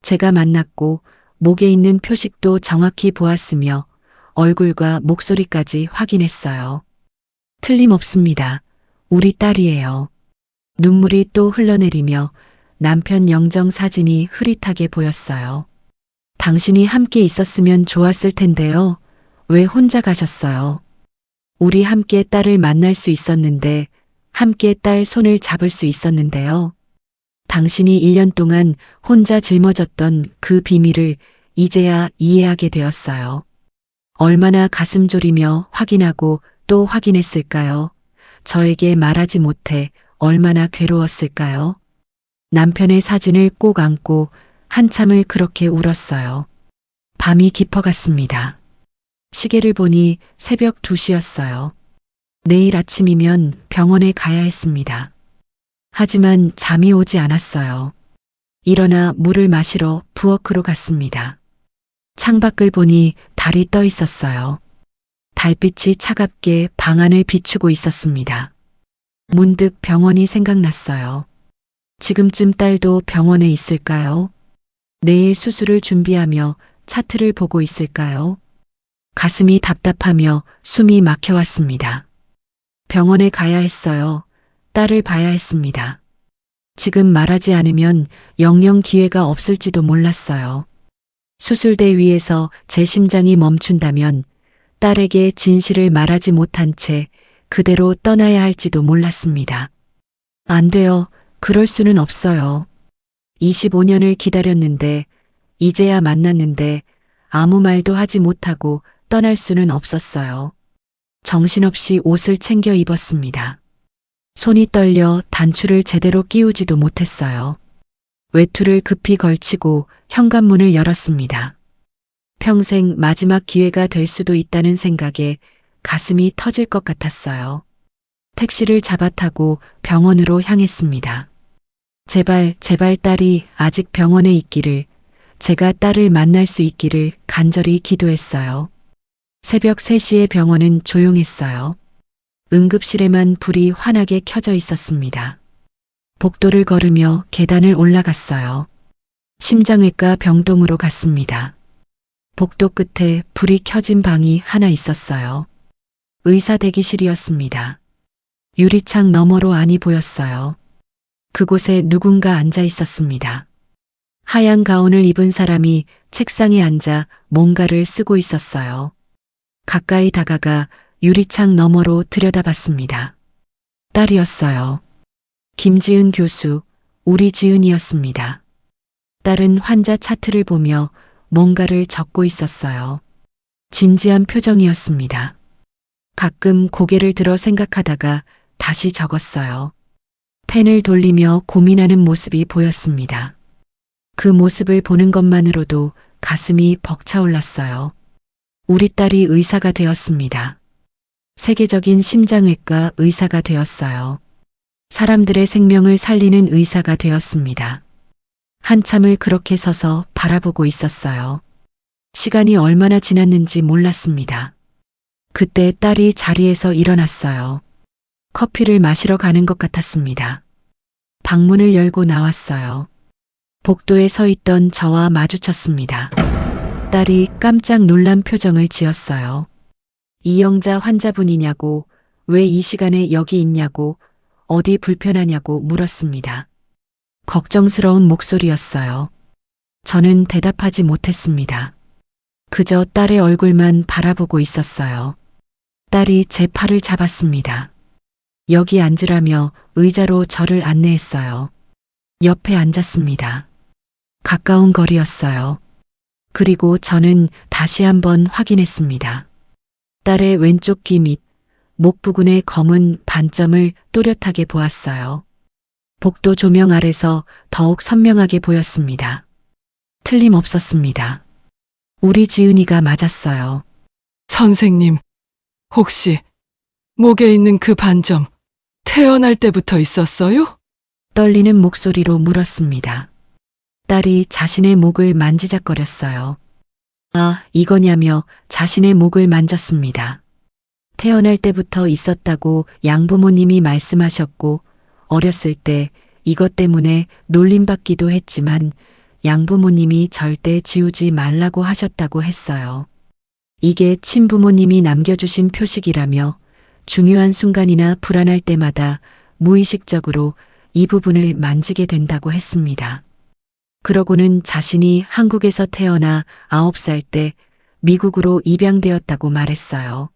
제가 만났고 목에 있는 표식도 정확히 보았으며 얼굴과 목소리까지 확인했어요. 틀림없습니다. 우리 딸이에요. 눈물이 또 흘러내리며 남편 영정 사진이 흐릿하게 보였어요. 당신이 함께 있었으면 좋았을 텐데요. 왜 혼자 가셨어요? 우리 함께 딸을 만날 수 있었는데, 함께 딸 손을 잡을 수 있었는데요. 당신이 1년 동안 혼자 짊어졌던 그 비밀을 이제야 이해하게 되었어요. 얼마나 가슴 졸이며 확인하고 또 확인했을까요? 저에게 말하지 못해 얼마나 괴로웠을까요? 남편의 사진을 꼭 안고 한참을 그렇게 울었어요. 밤이 깊어갔습니다. 시계를 보니 새벽 2시였어요. 내일 아침이면 병원에 가야 했습니다. 하지만 잠이 오지 않았어요. 일어나 물을 마시러 부엌으로 갔습니다. 창밖을 보니 달이 떠 있었어요. 달빛이 차갑게 방 안을 비추고 있었습니다. 문득 병원이 생각났어요. 지금쯤 딸도 병원에 있을까요? 내일 수술을 준비하며 차트를 보고 있을까요? 가슴이 답답하며 숨이 막혀왔습니다. 병원에 가야 했어요. 딸을 봐야 했습니다. 지금 말하지 않으면 영영 기회가 없을지도 몰랐어요. 수술대 위에서 제 심장이 멈춘다면 딸에게 진실을 말하지 못한 채 그대로 떠나야 할지도 몰랐습니다. 안 돼요. 그럴 수는 없어요. 25년을 기다렸는데, 이제야 만났는데 아무 말도 하지 못하고 떠날 수는 없었어요. 정신없이 옷을 챙겨 입었습니다. 손이 떨려 단추를 제대로 끼우지도 못했어요. 외투를 급히 걸치고 현관문을 열었습니다. 평생 마지막 기회가 될 수도 있다는 생각에 가슴이 터질 것 같았어요. 택시를 잡아 타고 병원으로 향했습니다. 제발, 제발 딸이 아직 병원에 있기를, 제가 딸을 만날 수 있기를 간절히 기도했어요. 새벽 3시에 병원은 조용했어요. 응급실에만 불이 환하게 켜져 있었습니다. 복도를 걸으며 계단을 올라갔어요. 심장외과 병동으로 갔습니다. 복도 끝에 불이 켜진 방이 하나 있었어요. 의사 대기실이었습니다. 유리창 너머로 안이 보였어요. 그곳에 누군가 앉아 있었습니다. 하얀 가운을 입은 사람이 책상에 앉아 뭔가를 쓰고 있었어요. 가까이 다가가 유리창 너머로 들여다봤습니다. 딸이었어요. 김지은 교수, 우리 지은이었습니다. 딸은 환자 차트를 보며 뭔가를 적고 있었어요. 진지한 표정이었습니다. 가끔 고개를 들어 생각하다가 다시 적었어요. 펜을 돌리며 고민하는 모습이 보였습니다. 그 모습을 보는 것만으로도 가슴이 벅차올랐어요. 우리 딸이 의사가 되었습니다. 세계적인 심장외과 의사가 되었어요. 사람들의 생명을 살리는 의사가 되었습니다. 한참을 그렇게 서서 바라보고 있었어요. 시간이 얼마나 지났는지 몰랐습니다. 그때 딸이 자리에서 일어났어요. 커피를 마시러 가는 것 같았습니다. 방문을 열고 나왔어요. 복도에 서 있던 저와 마주쳤습니다. 딸이 깜짝 놀란 표정을 지었어요. 이영자 환자분이냐고, 왜 이 시간에 여기 있냐고, 어디 불편하냐고 물었습니다. 걱정스러운 목소리였어요. 저는 대답하지 못했습니다. 그저 딸의 얼굴만 바라보고 있었어요. 딸이 제 팔을 잡았습니다. 여기 앉으라며 의자로 저를 안내했어요. 옆에 앉았습니다. 가까운 거리였어요. 그리고 저는 다시 한번 확인했습니다. 딸의 왼쪽 귀 밑, 목 부근의 검은 반점을 또렷하게 보았어요. 복도 조명 아래서 더욱 선명하게 보였습니다. 틀림없었습니다. 우리 지은이가 맞았어요. 선생님, 혹시 목에 있는 그 반점 태어날 때부터 있었어요? 떨리는 목소리로 물었습니다. 딸이 자신의 목을 만지작거렸어요. 아, 이거냐며 자신의 목을 만졌습니다. 태어날 때부터 있었다고 양부모님이 말씀하셨고, 어렸을 때 이것 때문에 놀림받기도 했지만 양부모님이 절대 지우지 말라고 하셨다고 했어요. 이게 친부모님이 남겨주신 표식이라며 중요한 순간이나 불안할 때마다 무의식적으로 이 부분을 만지게 된다고 했습니다. 그러고는 자신이 한국에서 태어나 9살 때 미국으로 입양되었다고 말했어요.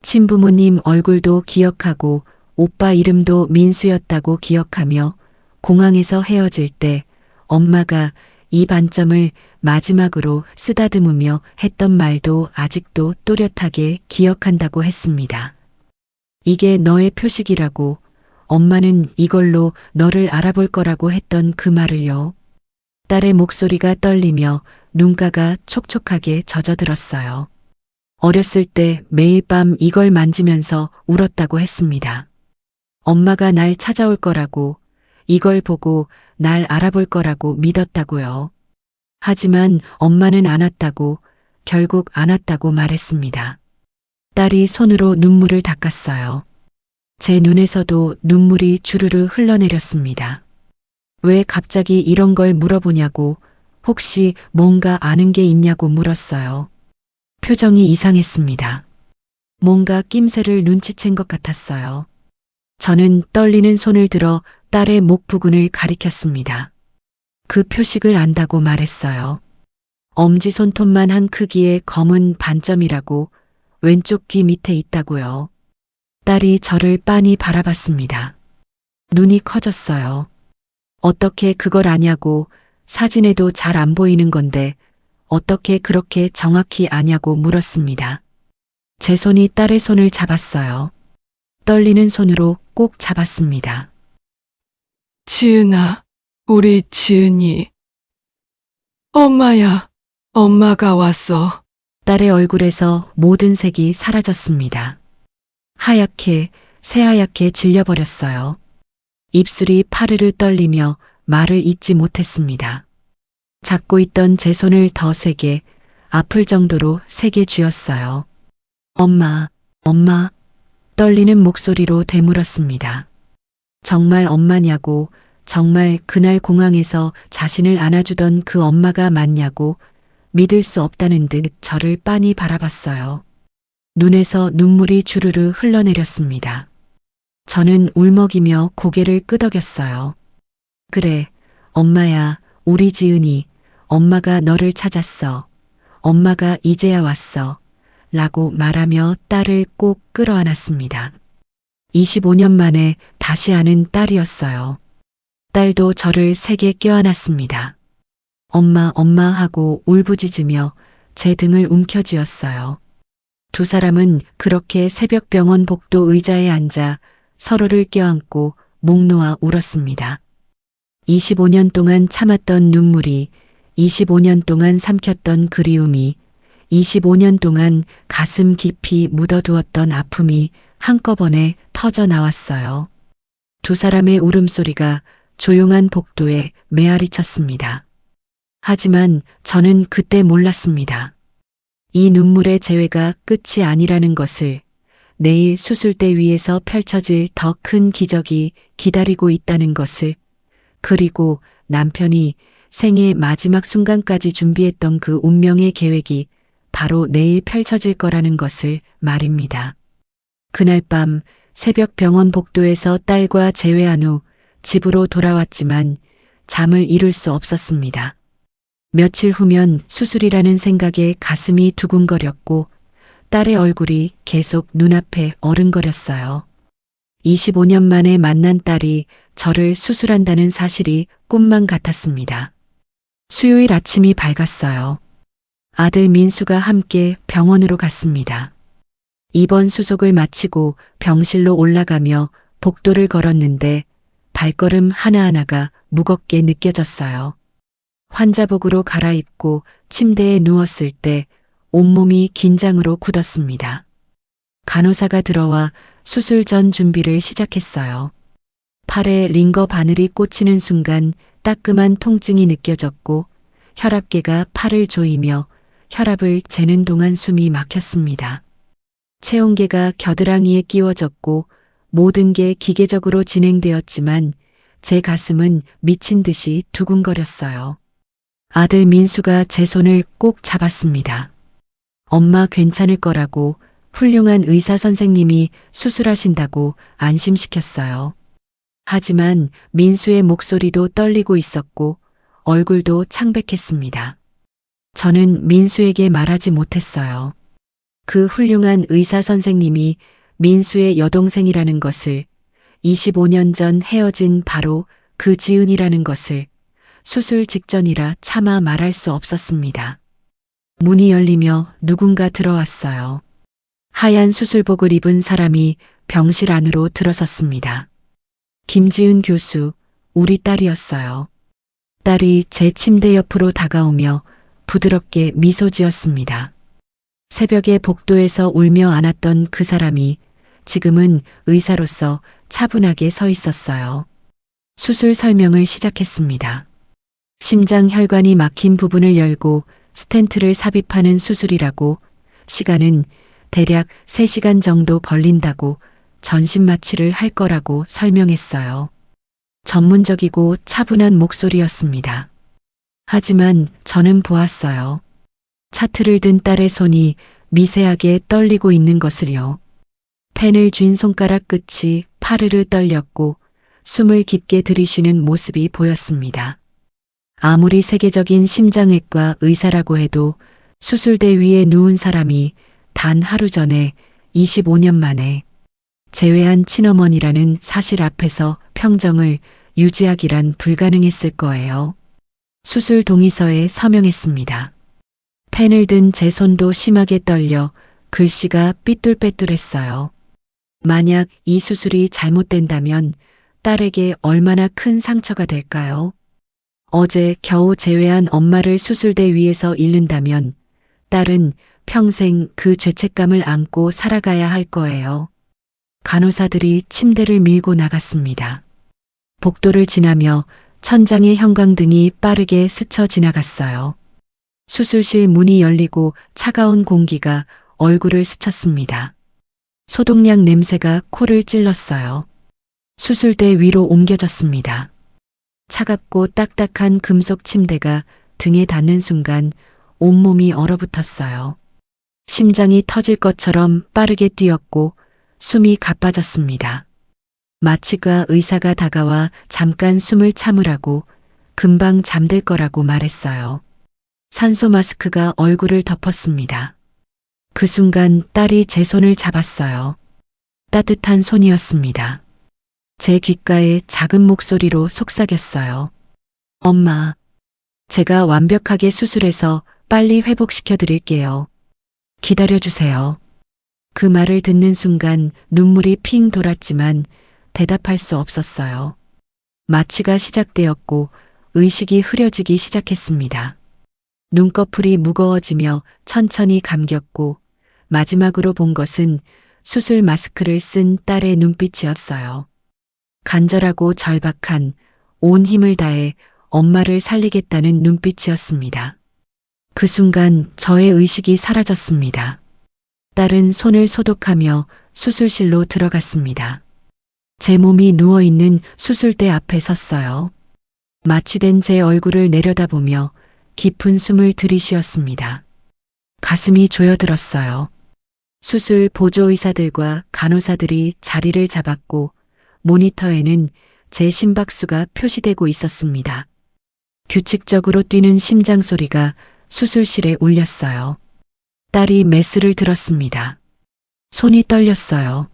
친부모님 얼굴도 기억하고 오빠 이름도 민수였다고 기억하며 공항에서 헤어질 때 엄마가 이 반점을 마지막으로 쓰다듬으며 했던 말도 아직도 또렷하게 기억한다고 했습니다. 이게 너의 표식이라고, 엄마는 이걸로 너를 알아볼 거라고 했던 그 말을요. 딸의 목소리가 떨리며 눈가가 촉촉하게 젖어들었어요. 어렸을 때 매일 밤 이걸 만지면서 울었다고 했습니다. 엄마가 날 찾아올 거라고, 이걸 보고 날 알아볼 거라고 믿었다고요. 하지만 엄마는 안 왔다고, 결국 안 왔다고 말했습니다. 딸이 손으로 눈물을 닦았어요. 제 눈에서도 눈물이 주르르 흘러내렸습니다. 왜 갑자기 이런 걸 물어보냐고, 혹시 뭔가 아는 게 있냐고 물었어요. 표정이 이상했습니다. 뭔가 낌새를 눈치챈 것 같았어요. 저는 떨리는 손을 들어 딸의 목 부근을 가리켰습니다. 그 표식을 안다고 말했어요. 엄지손톱만 한 크기의 검은 반점이라고, 왼쪽 귀 밑에 있다고요. 딸이 저를 빤히 바라봤습니다. 눈이 커졌어요. 어떻게 그걸 아냐고, 사진에도 잘 안 보이는 건데 어떻게 그렇게 정확히 아냐고 물었습니다. 제 손이 딸의 손을 잡았어요. 떨리는 손으로 꼭 잡았습니다. 지은아, 우리 지은이. 엄마야, 엄마가 왔어. 딸의 얼굴에서 모든 색이 사라졌습니다. 하얗게, 새하얗게 질려버렸어요. 입술이 파르르 떨리며 말을 잇지 못했습니다. 잡고 있던 제 손을 더 세게, 아플 정도로 세게 쥐었어요. 엄마, 엄마, 떨리는 목소리로 되물었습니다. 정말 엄마냐고, 정말 그날 공항에서 자신을 안아주던 그 엄마가 맞냐고, 믿을 수 없다는 듯 저를 빤히 바라봤어요. 눈에서 눈물이 주르르 흘러내렸습니다. 저는 울먹이며 고개를 끄덕였어요. 그래, 엄마야, 우리 지은이, 엄마가 너를 찾았어. 엄마가 이제야 왔어. 라고 말하며 딸을 꼭 끌어안았습니다. 25년 만에 다시 아는 딸이었어요. 딸도 저를 세게 껴안았습니다. 엄마, 엄마 하고 울부짖으며 제 등을 움켜쥐었어요. 두 사람은 그렇게 새벽병원 복도 의자에 앉아 서로를 껴안고 목 놓아 울었습니다. 25년 동안 참았던 눈물이, 25년 동안 삼켰던 그리움이, 25년 동안 가슴 깊이 묻어두었던 아픔이 한꺼번에 터져 나왔어요. 두 사람의 울음소리가 조용한 복도에 메아리 쳤습니다. 하지만 저는 그때 몰랐습니다. 이 눈물의 재회가 끝이 아니라는 것을, 내일 수술대 위에서 펼쳐질 더 큰 기적이 기다리고 있다는 것을, 그리고 남편이 생의 마지막 순간까지 준비했던 그 운명의 계획이 바로 내일 펼쳐질 거라는 것을 말입니다. 그날 밤 새벽 병원 복도에서 딸과 재회한 후 집으로 돌아왔지만 잠을 이룰 수 없었습니다. 며칠 후면 수술이라는 생각에 가슴이 두근거렸고 딸의 얼굴이 계속 눈앞에 어른거렸어요. 25년 만에 만난 딸이 저를 수술한다는 사실이 꿈만 같았습니다. 수요일 아침이 밝았어요. 아들 민수가 함께 병원으로 갔습니다. 입원 수속을 마치고 병실로 올라가며 복도를 걸었는데 발걸음 하나하나가 무겁게 느껴졌어요. 환자복으로 갈아입고 침대에 누웠을 때 온몸이 긴장으로 굳었습니다. 간호사가 들어와 수술 전 준비를 시작했어요. 팔에 링거 바늘이 꽂히는 순간 따끔한 통증이 느껴졌고 혈압계가 팔을 조이며 혈압을 재는 동안 숨이 막혔습니다. 체온계가 겨드랑이에 끼워졌고 모든 게 기계적으로 진행되었지만 제 가슴은 미친 듯이 두근거렸어요. 아들 민수가 제 손을 꼭 잡았습니다. 엄마 괜찮을 거라고, 훌륭한 의사 선생님이 수술하신다고 안심시켰어요. 하지만 민수의 목소리도 떨리고 있었고 얼굴도 창백했습니다. 저는 민수에게 말하지 못했어요. 그 훌륭한 의사 선생님이 민수의 여동생이라는 것을, 25년 전 헤어진 바로 그 지은이라는 것을 수술 직전이라 차마 말할 수 없었습니다. 문이 열리며 누군가 들어왔어요. 하얀 수술복을 입은 사람이 병실 안으로 들어섰습니다. 김지은 교수, 우리 딸이었어요. 딸이 제 침대 옆으로 다가오며 부드럽게 미소 지었습니다. 새벽에 복도에서 울며 안았던 그 사람이 지금은 의사로서 차분하게 서 있었어요. 수술 설명을 시작했습니다. 심장 혈관이 막힌 부분을 열고 스텐트를 삽입하는 수술이라고, 시간은 대략 3시간 정도 걸린다고, 전신 마취를 할 거라고 설명했어요. 전문적이고 차분한 목소리였습니다. 하지만 저는 보았어요. 차트를 든 딸의 손이 미세하게 떨리고 있는 것을요. 펜을 쥔 손가락 끝이 파르르 떨렸고 숨을 깊게 들이쉬는 모습이 보였습니다. 아무리 세계적인 심장외과 의사라고 해도 수술대 위에 누운 사람이 단 하루 전에 25년 만에 재회한 친어머니라는 사실 앞에서 평정을 유지하기란 불가능했을 거예요. 수술 동의서에 서명했습니다. 펜을 든 제 손도 심하게 떨려 글씨가 삐뚤빼뚤했어요. 만약 이 수술이 잘못된다면 딸에게 얼마나 큰 상처가 될까요? 어제 겨우 재회한 엄마를 수술대 위에서 잃는다면 딸은 평생 그 죄책감을 안고 살아가야 할 거예요. 간호사들이 침대를 밀고 나갔습니다. 복도를 지나며 천장의 형광등이 빠르게 스쳐 지나갔어요. 수술실 문이 열리고 차가운 공기가 얼굴을 스쳤습니다. 소독약 냄새가 코를 찔렀어요. 수술대 위로 옮겨졌습니다. 차갑고 딱딱한 금속 침대가 등에 닿는 순간 온몸이 얼어붙었어요. 심장이 터질 것처럼 빠르게 뛰었고 숨이 가빠졌습니다. 마취과 의사가 다가와 잠깐 숨을 참으라고, 금방 잠들 거라고 말했어요. 산소 마스크가 얼굴을 덮었습니다. 그 순간 딸이 제 손을 잡았어요. 따뜻한 손이었습니다. 제 귓가에 작은 목소리로 속삭였어요. 엄마, 제가 완벽하게 수술해서 빨리 회복시켜 드릴게요. 기다려주세요. 그 말을 듣는 순간 눈물이 핑 돌았지만 대답할 수 없었어요. 마취가 시작되었고 의식이 흐려지기 시작했습니다. 눈꺼풀이 무거워지며 천천히 감겼고 마지막으로 본 것은 수술 마스크를 쓴 딸의 눈빛이었어요. 간절하고 절박한, 온 힘을 다해 엄마를 살리겠다는 눈빛이었습니다. 그 순간 저의 의식이 사라졌습니다. 딸은 손을 소독하며 수술실로 들어갔습니다. 제 몸이 누워있는 수술대 앞에 섰어요. 마취된 제 얼굴을 내려다보며 깊은 숨을 들이쉬었습니다. 가슴이 조여들었어요. 수술 보조의사들과 간호사들이 자리를 잡았고 모니터에는 제 심박수가 표시되고 있었습니다. 규칙적으로 뛰는 심장 소리가 수술실에 울렸어요. 딸이 메스를 들었습니다. 손이 떨렸어요.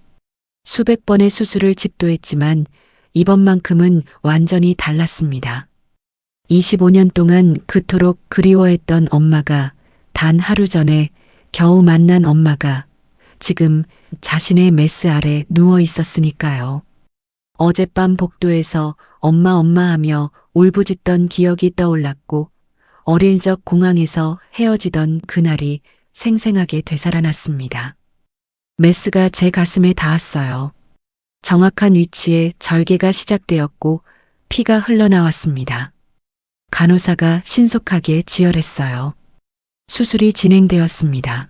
수백 번의 수술을 집도했지만 이번만큼은 완전히 달랐습니다. 25년 동안 그토록 그리워했던 엄마가 단 하루 전에 겨우 만난 엄마가 지금 자신의 메스 아래 누워 있었으니까요. 어젯밤 복도에서 엄마 하며 울부짖던 기억이 떠올랐고 어릴 적 공항에서 헤어지던 그날이 생생하게 되살아났습니다. 메스가 제 가슴에 닿았어요. 정확한 위치에 절개가 시작되었고 피가 흘러나왔습니다. 간호사가 신속하게 지혈했어요. 수술이 진행되었습니다.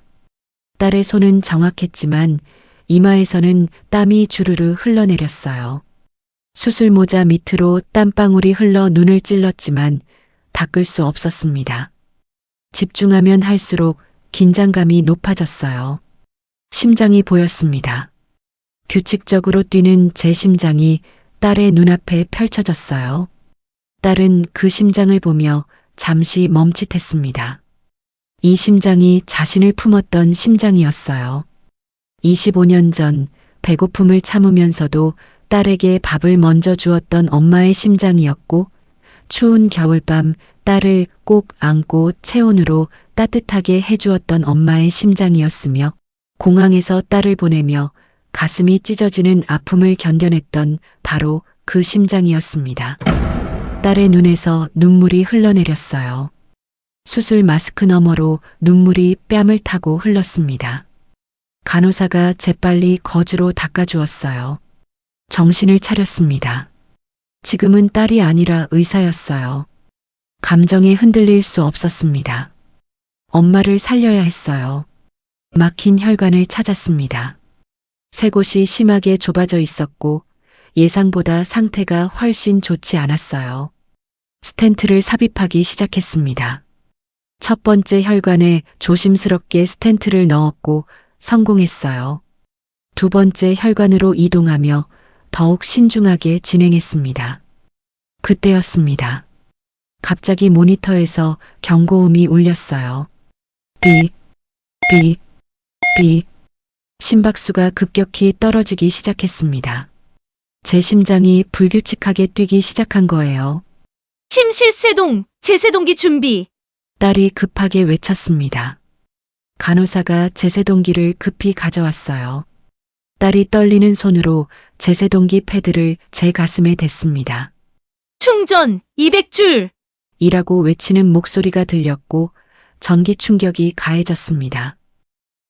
딸의 손은 정확했지만 이마에서는 땀이 주르르 흘러내렸어요. 수술 모자 밑으로 땀방울이 흘러 눈을 찔렀지만 닦을 수 없었습니다. 집중하면 할수록 긴장감이 높아졌어요. 심장이 보였습니다. 규칙적으로 뛰는 제 심장이 딸의 눈앞에 펼쳐졌어요. 딸은 그 심장을 보며 잠시 멈칫했습니다. 이 심장이 자신을 품었던 심장이었어요. 25년 전 배고픔을 참으면서도 딸에게 밥을 먼저 주었던 엄마의 심장이었고 추운 겨울밤 딸을 꼭 안고 체온으로 따뜻하게 해주었던 엄마의 심장이었으며 공항에서 딸을 보내며 가슴이 찢어지는 아픔을 견뎌냈던 바로 그 심장이었습니다. 딸의 눈에서 눈물이 흘러내렸어요. 수술 마스크 너머로 눈물이 뺨을 타고 흘렀습니다. 간호사가 재빨리 거즈로 닦아주었어요. 정신을 차렸습니다. 지금은 딸이 아니라 의사였어요. 감정에 흔들릴 수 없었습니다. 엄마를 살려야 했어요. 막힌 혈관을 찾았습니다. 새 곳이 심하게 좁아져 있었고 예상보다 상태가 훨씬 좋지 않았어요. 스텐트를 삽입하기 시작했습니다. 첫 번째 혈관에 조심스럽게 스텐트를 넣었고 성공했어요. 두 번째 혈관으로 이동하며 더욱 신중하게 진행했습니다. 그때였습니다. 갑자기 모니터에서 경고음이 울렸어요. 삐, 삐, 삐. 심박수가 급격히 떨어지기 시작했습니다. 제 심장이 불규칙하게 뛰기 시작한 거예요. 심실세동, 제세동기 준비. 딸이 급하게 외쳤습니다. 간호사가 제세동기를 급히 가져왔어요. 딸이 떨리는 손으로 제세동기 패드를 제 가슴에 댔습니다. 충전 200줄. 이라고 외치는 목소리가 들렸고 전기 충격이 가해졌습니다.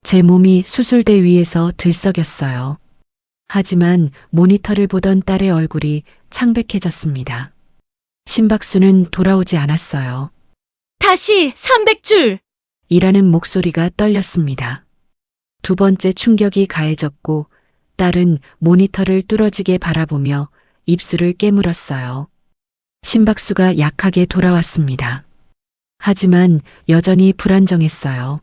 제 몸이 수술대 위에서 들썩였어요. 하지만 모니터를 보던 딸의 얼굴이 창백해졌습니다. 심박수는 돌아오지 않았어요. 다시 300줄. 이라는 목소리가 떨렸습니다. 두 번째 충격이 가해졌고 딸은 모니터를 뚫어지게 바라보며 입술을 깨물었어요. 심박수가 약하게 돌아왔습니다. 하지만 여전히 불안정했어요.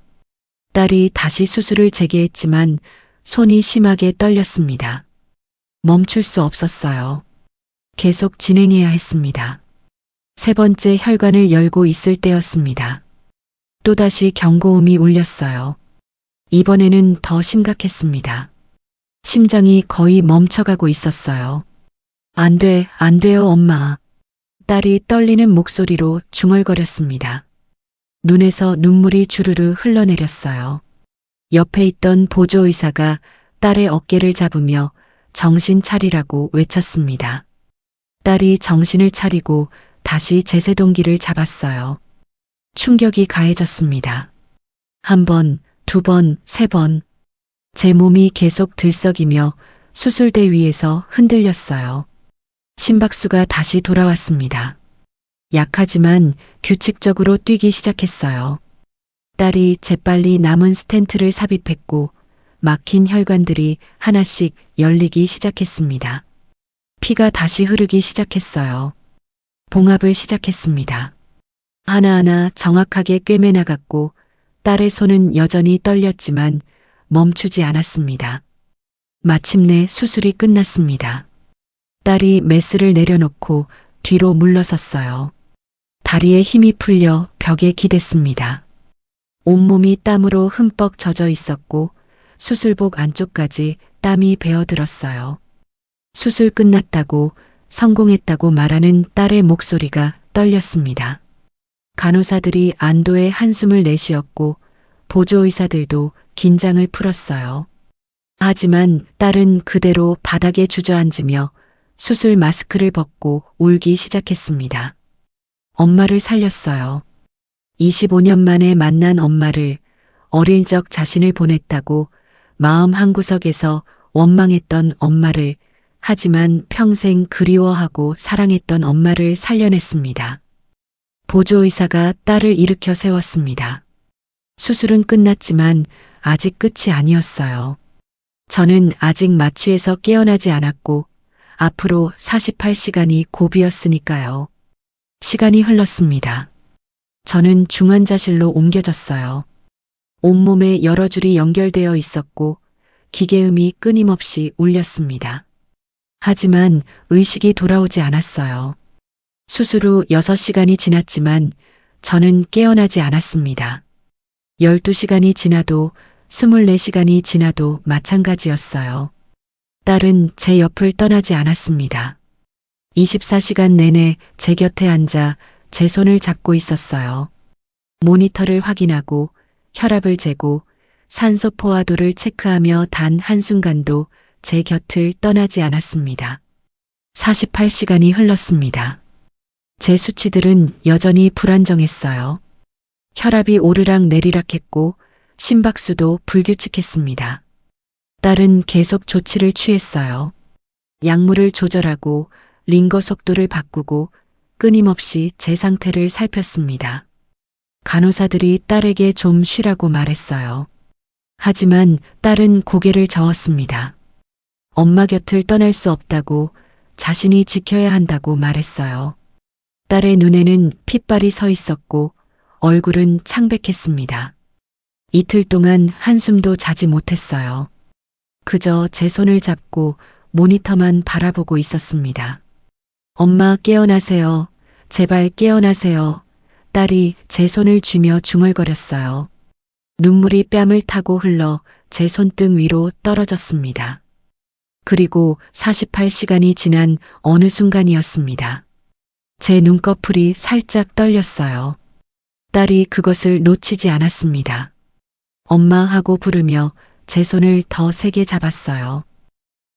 딸이 다시 수술을 재개했지만 손이 심하게 떨렸습니다. 멈출 수 없었어요. 계속 진행해야 했습니다. 세 번째 혈관을 열고 있을 때였습니다. 또다시 경고음이 울렸어요. 이번에는 더 심각했습니다. 심장이 거의 멈춰가고 있었어요. 안 돼, 안 돼요, 엄마. 딸이 떨리는 목소리로 중얼거렸습니다. 눈에서 눈물이 주르르 흘러내렸어요. 옆에 있던 보조의사가 딸의 어깨를 잡으며 정신 차리라고 외쳤습니다. 딸이 정신을 차리고 다시 제세동기를 잡았어요. 충격이 가해졌습니다. 한 번, 두 번, 세 번. 제 몸이 계속 들썩이며 수술대 위에서 흔들렸어요. 심박수가 다시 돌아왔습니다. 약하지만 규칙적으로 뛰기 시작했어요. 딸이 재빨리 남은 스텐트를 삽입했고 막힌 혈관들이 하나씩 열리기 시작했습니다. 피가 다시 흐르기 시작했어요. 봉합을 시작했습니다. 하나하나 정확하게 꿰매 나갔고 딸의 손은 여전히 떨렸지만 멈추지 않았습니다. 마침내 수술이 끝났습니다. 딸이 메스를 내려놓고 뒤로 물러섰어요. 다리에 힘이 풀려 벽에 기댔습니다. 온몸이 땀으로 흠뻑 젖어 있었고 수술복 안쪽까지 땀이 배어들었어요. 수술 끝났다고 성공했다고 말하는 딸의 목소리가 떨렸습니다. 간호사들이 안도의 한숨을 내쉬었고 보조의사들도 긴장을 풀었어요. 하지만 딸은 그대로 바닥에 주저앉으며 수술 마스크를 벗고 울기 시작했습니다. 엄마를 살렸어요. 25년 만에 만난 엄마를, 어릴 적 자신을 보냈다고 마음 한구석에서 원망했던 엄마를, 하지만 평생 그리워하고 사랑했던 엄마를 살려냈습니다. 보조의사가 딸을 일으켜 세웠습니다. 수술은 끝났지만 아직 끝이 아니었어요. 저는 아직 마취에서 깨어나지 않았고 앞으로 48시간이 고비였으니까요. 시간이 흘렀습니다. 저는 중환자실로 옮겨졌어요. 온몸에 여러 줄이 연결되어 있었고 기계음이 끊임없이 울렸습니다. 하지만 의식이 돌아오지 않았어요. 수술 후 6시간이 지났지만 저는 깨어나지 않았습니다. 12시간이 지나도 24시간이 지나도 마찬가지였어요. 딸은 제 옆을 떠나지 않았습니다. 24시간 내내 제 곁에 앉아 제 손을 잡고 있었어요. 모니터를 확인하고 혈압을 재고 산소 포화도를 체크하며 단 한순간도 제 곁을 떠나지 않았습니다. 48시간이 흘렀습니다. 제 수치들은 여전히 불안정했어요. 혈압이 오르락 내리락 했고 심박수도 불규칙했습니다. 딸은 계속 조치를 취했어요. 약물을 조절하고 링거 속도를 바꾸고 끊임없이 제 상태를 살폈습니다. 간호사들이 딸에게 좀 쉬라고 말했어요. 하지만 딸은 고개를 저었습니다. 엄마 곁을 떠날 수 없다고, 자신이 지켜야 한다고 말했어요. 딸의 눈에는 핏발이 서 있었고 얼굴은 창백했습니다. 이틀 동안 한숨도 자지 못했어요. 그저 제 손을 잡고 모니터만 바라보고 있었습니다. 엄마 깨어나세요. 제발 깨어나세요. 딸이 제 손을 쥐며 중얼거렸어요. 눈물이 뺨을 타고 흘러 제 손등 위로 떨어졌습니다. 그리고 48시간이 지난 어느 순간이었습니다. 제 눈꺼풀이 살짝 떨렸어요. 딸이 그것을 놓치지 않았습니다. 엄마 하고 부르며 제 손을 더 세게 잡았어요.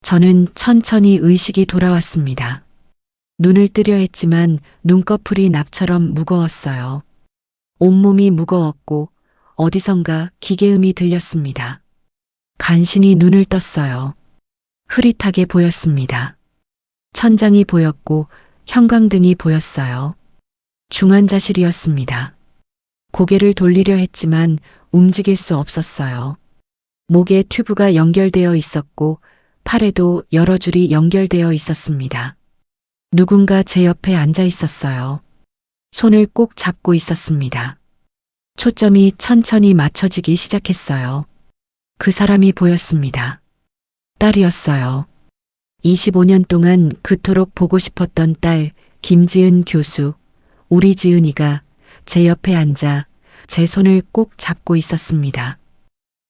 저는 천천히 의식이 돌아왔습니다. 눈을 뜨려 했지만 눈꺼풀이 납처럼 무거웠어요. 온몸이 무거웠고 어디선가 기계음이 들렸습니다. 간신히 눈을 떴어요. 흐릿하게 보였습니다. 천장이 보였고 형광등이 보였어요. 중환자실이었습니다. 고개를 돌리려 했지만 움직일 수 없었어요. 목에 튜브가 연결되어 있었고 팔에도 여러 줄이 연결되어 있었습니다. 누군가 제 옆에 앉아 있었어요. 손을 꼭 잡고 있었습니다. 초점이 천천히 맞춰지기 시작했어요. 그 사람이 보였습니다. 딸이었어요. 25년 동안 그토록 보고 싶었던 딸, 김지은 교수, 우리 지은이가 제 옆에 앉아 제 손을 꼭 잡고 있었습니다.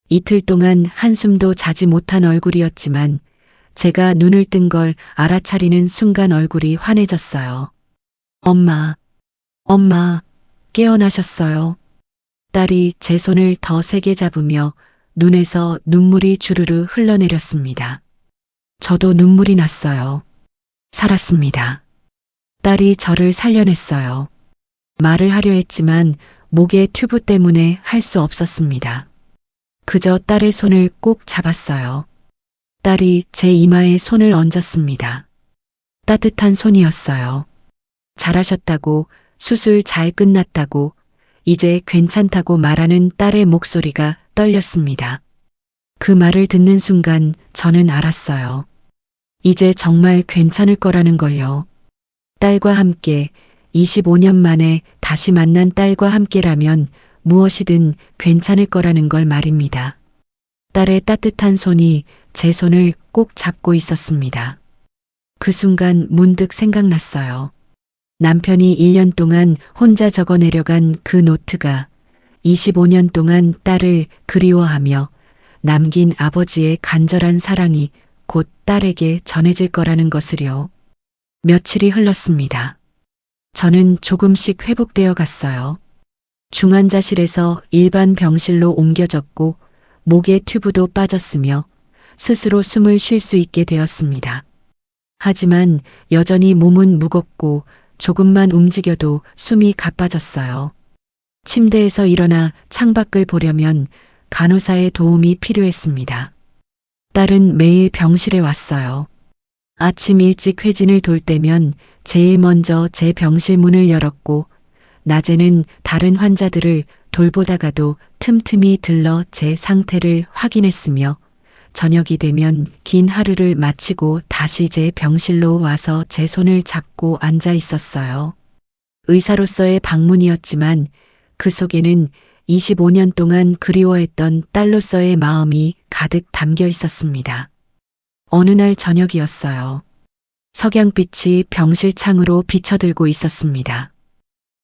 이틀 동안 한숨도 자지 못한 얼굴이었지만 제가 눈을 뜬 걸 알아차리는 순간 얼굴이 환해졌어요. 엄마, 깨어나셨어요. 딸이 제 손을 더 세게 잡으며 눈에서 눈물이 주르르 흘러내렸습니다. 저도 눈물이 났어요. 살았습니다. 딸이 저를 살려냈어요. 말을 하려 했지만 목의 튜브 때문에 할 수 없었습니다. 그저 딸의 손을 꼭 잡았어요. 딸이 제 이마에 손을 얹었습니다. 따뜻한 손이었어요. 잘하셨다고, 수술 잘 끝났다고, 이제 괜찮다고 말하는 딸의 목소리가 떨렸습니다. 그 말을 듣는 순간 저는 알았어요. 이제 정말 괜찮을 거라는 걸요. 딸과 함께 25년 만에 다시 만난 딸과 함께라면 무엇이든 괜찮을 거라는 걸 말입니다. 딸의 따뜻한 손이 제 손을 꼭 잡고 있었습니다. 그 순간 문득 생각났어요. 남편이 1년 동안 혼자 적어 내려간 그 노트가 25년 동안 딸을 그리워하며 남긴 아버지의 간절한 사랑이 곧 딸에게 전해질 거라는 것을요. 며칠이 흘렀습니다. 저는 조금씩 회복되어 갔어요. 중환자실에서 일반 병실로 옮겨졌고 목에 튜브도 빠졌으며 스스로 숨을 쉴 수 있게 되었습니다. 하지만 여전히 몸은 무겁고 조금만 움직여도 숨이 가빠졌어요. 침대에서 일어나 창밖을 보려면 간호사의 도움이 필요했습니다. 딸은 매일 병실에 왔어요. 아침 일찍 회진을 돌 때면 제일 먼저 제 병실 문을 열었고 낮에는 다른 환자들을 돌보다가도 틈틈이 들러 제 상태를 확인했으며 저녁이 되면 긴 하루를 마치고 다시 제 병실로 와서 제 손을 잡고 앉아 있었어요. 의사로서의 방문이었지만 그 속에는 25년 동안 그리워했던 딸로서의 마음이 가득 담겨 있었습니다. 어느 날 저녁이었어요. 석양빛이 병실 창으로 비쳐들고 있었습니다.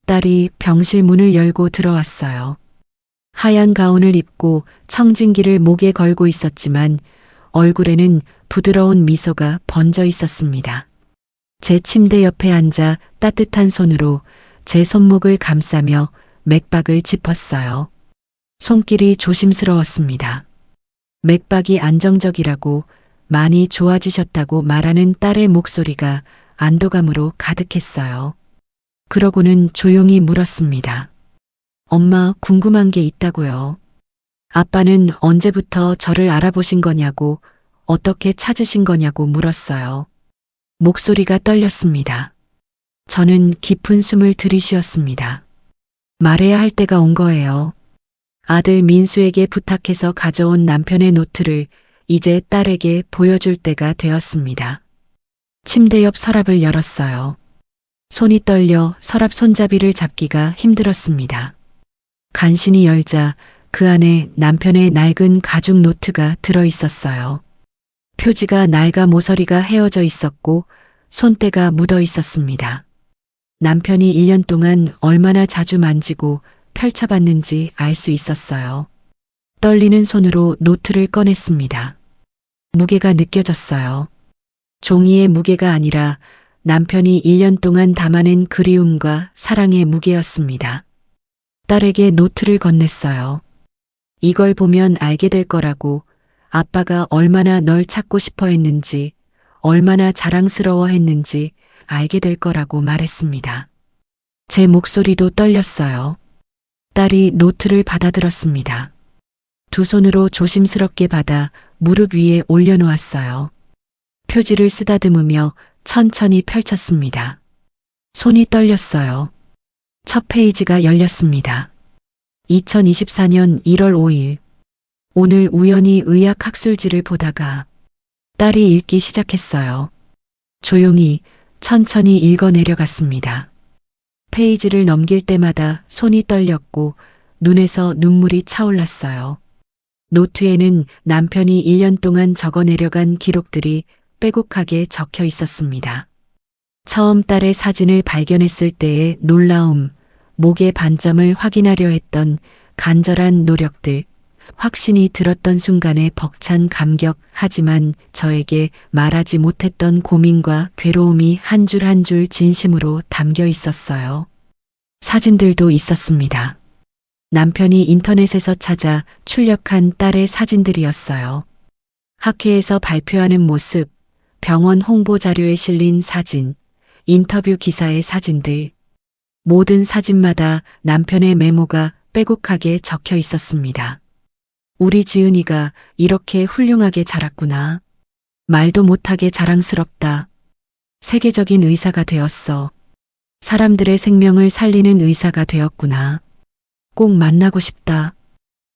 딸이 병실 문을 열고 들어왔어요. 하얀 가운을 입고 청진기를 목에 걸고 있었지만 얼굴에는 부드러운 미소가 번져 있었습니다. 제 침대 옆에 앉아 따뜻한 손으로 제 손목을 감싸며 맥박을 짚었어요. 손길이 조심스러웠습니다. 맥박이 안정적이라고 많이 좋아지셨다고 말하는 딸의 목소리가 안도감으로 가득했어요. 그러고는 조용히 물었습니다. 엄마, 궁금한 게 있다고요. 아빠는 언제부터 저를 알아보신 거냐고, 어떻게 찾으신 거냐고 물었어요. 목소리가 떨렸습니다. 저는 깊은 숨을 들이쉬었습니다. 말해야 할 때가 온 거예요. 아들 민수에게 부탁해서 가져온 남편의 노트를 이제 딸에게 보여줄 때가 되었습니다. 침대 옆 서랍을 열었어요. 손이 떨려 서랍 손잡이를 잡기가 힘들었습니다. 간신히 열자 그 안에 남편의 낡은 가죽 노트가 들어 있었어요. 표지가 낡아 모서리가 헤어져 있었고 손때가 묻어 있었습니다. 남편이 1년 동안 얼마나 자주 만지고 펼쳐봤는지 알 수 있었어요. 떨리는 손으로 노트를 꺼냈습니다. 무게가 느껴졌어요. 종이의 무게가 아니라 남편이 1년 동안 담아낸 그리움과 사랑의 무게였습니다. 딸에게 노트를 건넸어요. 이걸 보면 알게 될 거라고, 아빠가 얼마나 널 찾고 싶어 했는지, 얼마나 자랑스러워 했는지 알게 될 거라고 말했습니다. 제 목소리도 떨렸어요. 딸이 노트를 받아들었습니다. 두 손으로 조심스럽게 받아 무릎 위에 올려놓았어요. 표지를 쓰다듬으며 천천히 펼쳤습니다. 손이 떨렸어요. 첫 페이지가 열렸습니다. 2024년 1월 5일. 오늘 우연히 의학학술지를 보다가 딸이 읽기 시작했어요. 조용히 천천히 읽어 내려갔습니다. 페이지를 넘길 때마다 손이 떨렸고 눈에서 눈물이 차올랐어요. 노트에는 남편이 1년 동안 적어 내려간 기록들이 빼곡하게 적혀 있었습니다. 처음 딸의 사진을 발견했을 때의 놀라움, 목의 반점을 확인하려 했던 간절한 노력들, 확신이 들었던 순간의 벅찬 감격, 하지만 저에게 말하지 못했던 고민과 괴로움이 한 줄 한 줄 진심으로 담겨 있었어요. 사진들도 있었습니다. 남편이 인터넷에서 찾아 출력한 딸의 사진들이었어요. 학회에서 발표하는 모습, 병원 홍보 자료에 실린 사진, 인터뷰 기사의 사진들. 모든 사진마다 남편의 메모가 빼곡하게 적혀 있었습니다. 우리 지은이가 이렇게 훌륭하게 자랐구나. 말도 못하게 자랑스럽다. 세계적인 의사가 되었어. 사람들의 생명을 살리는 의사가 되었구나. 꼭 만나고 싶다.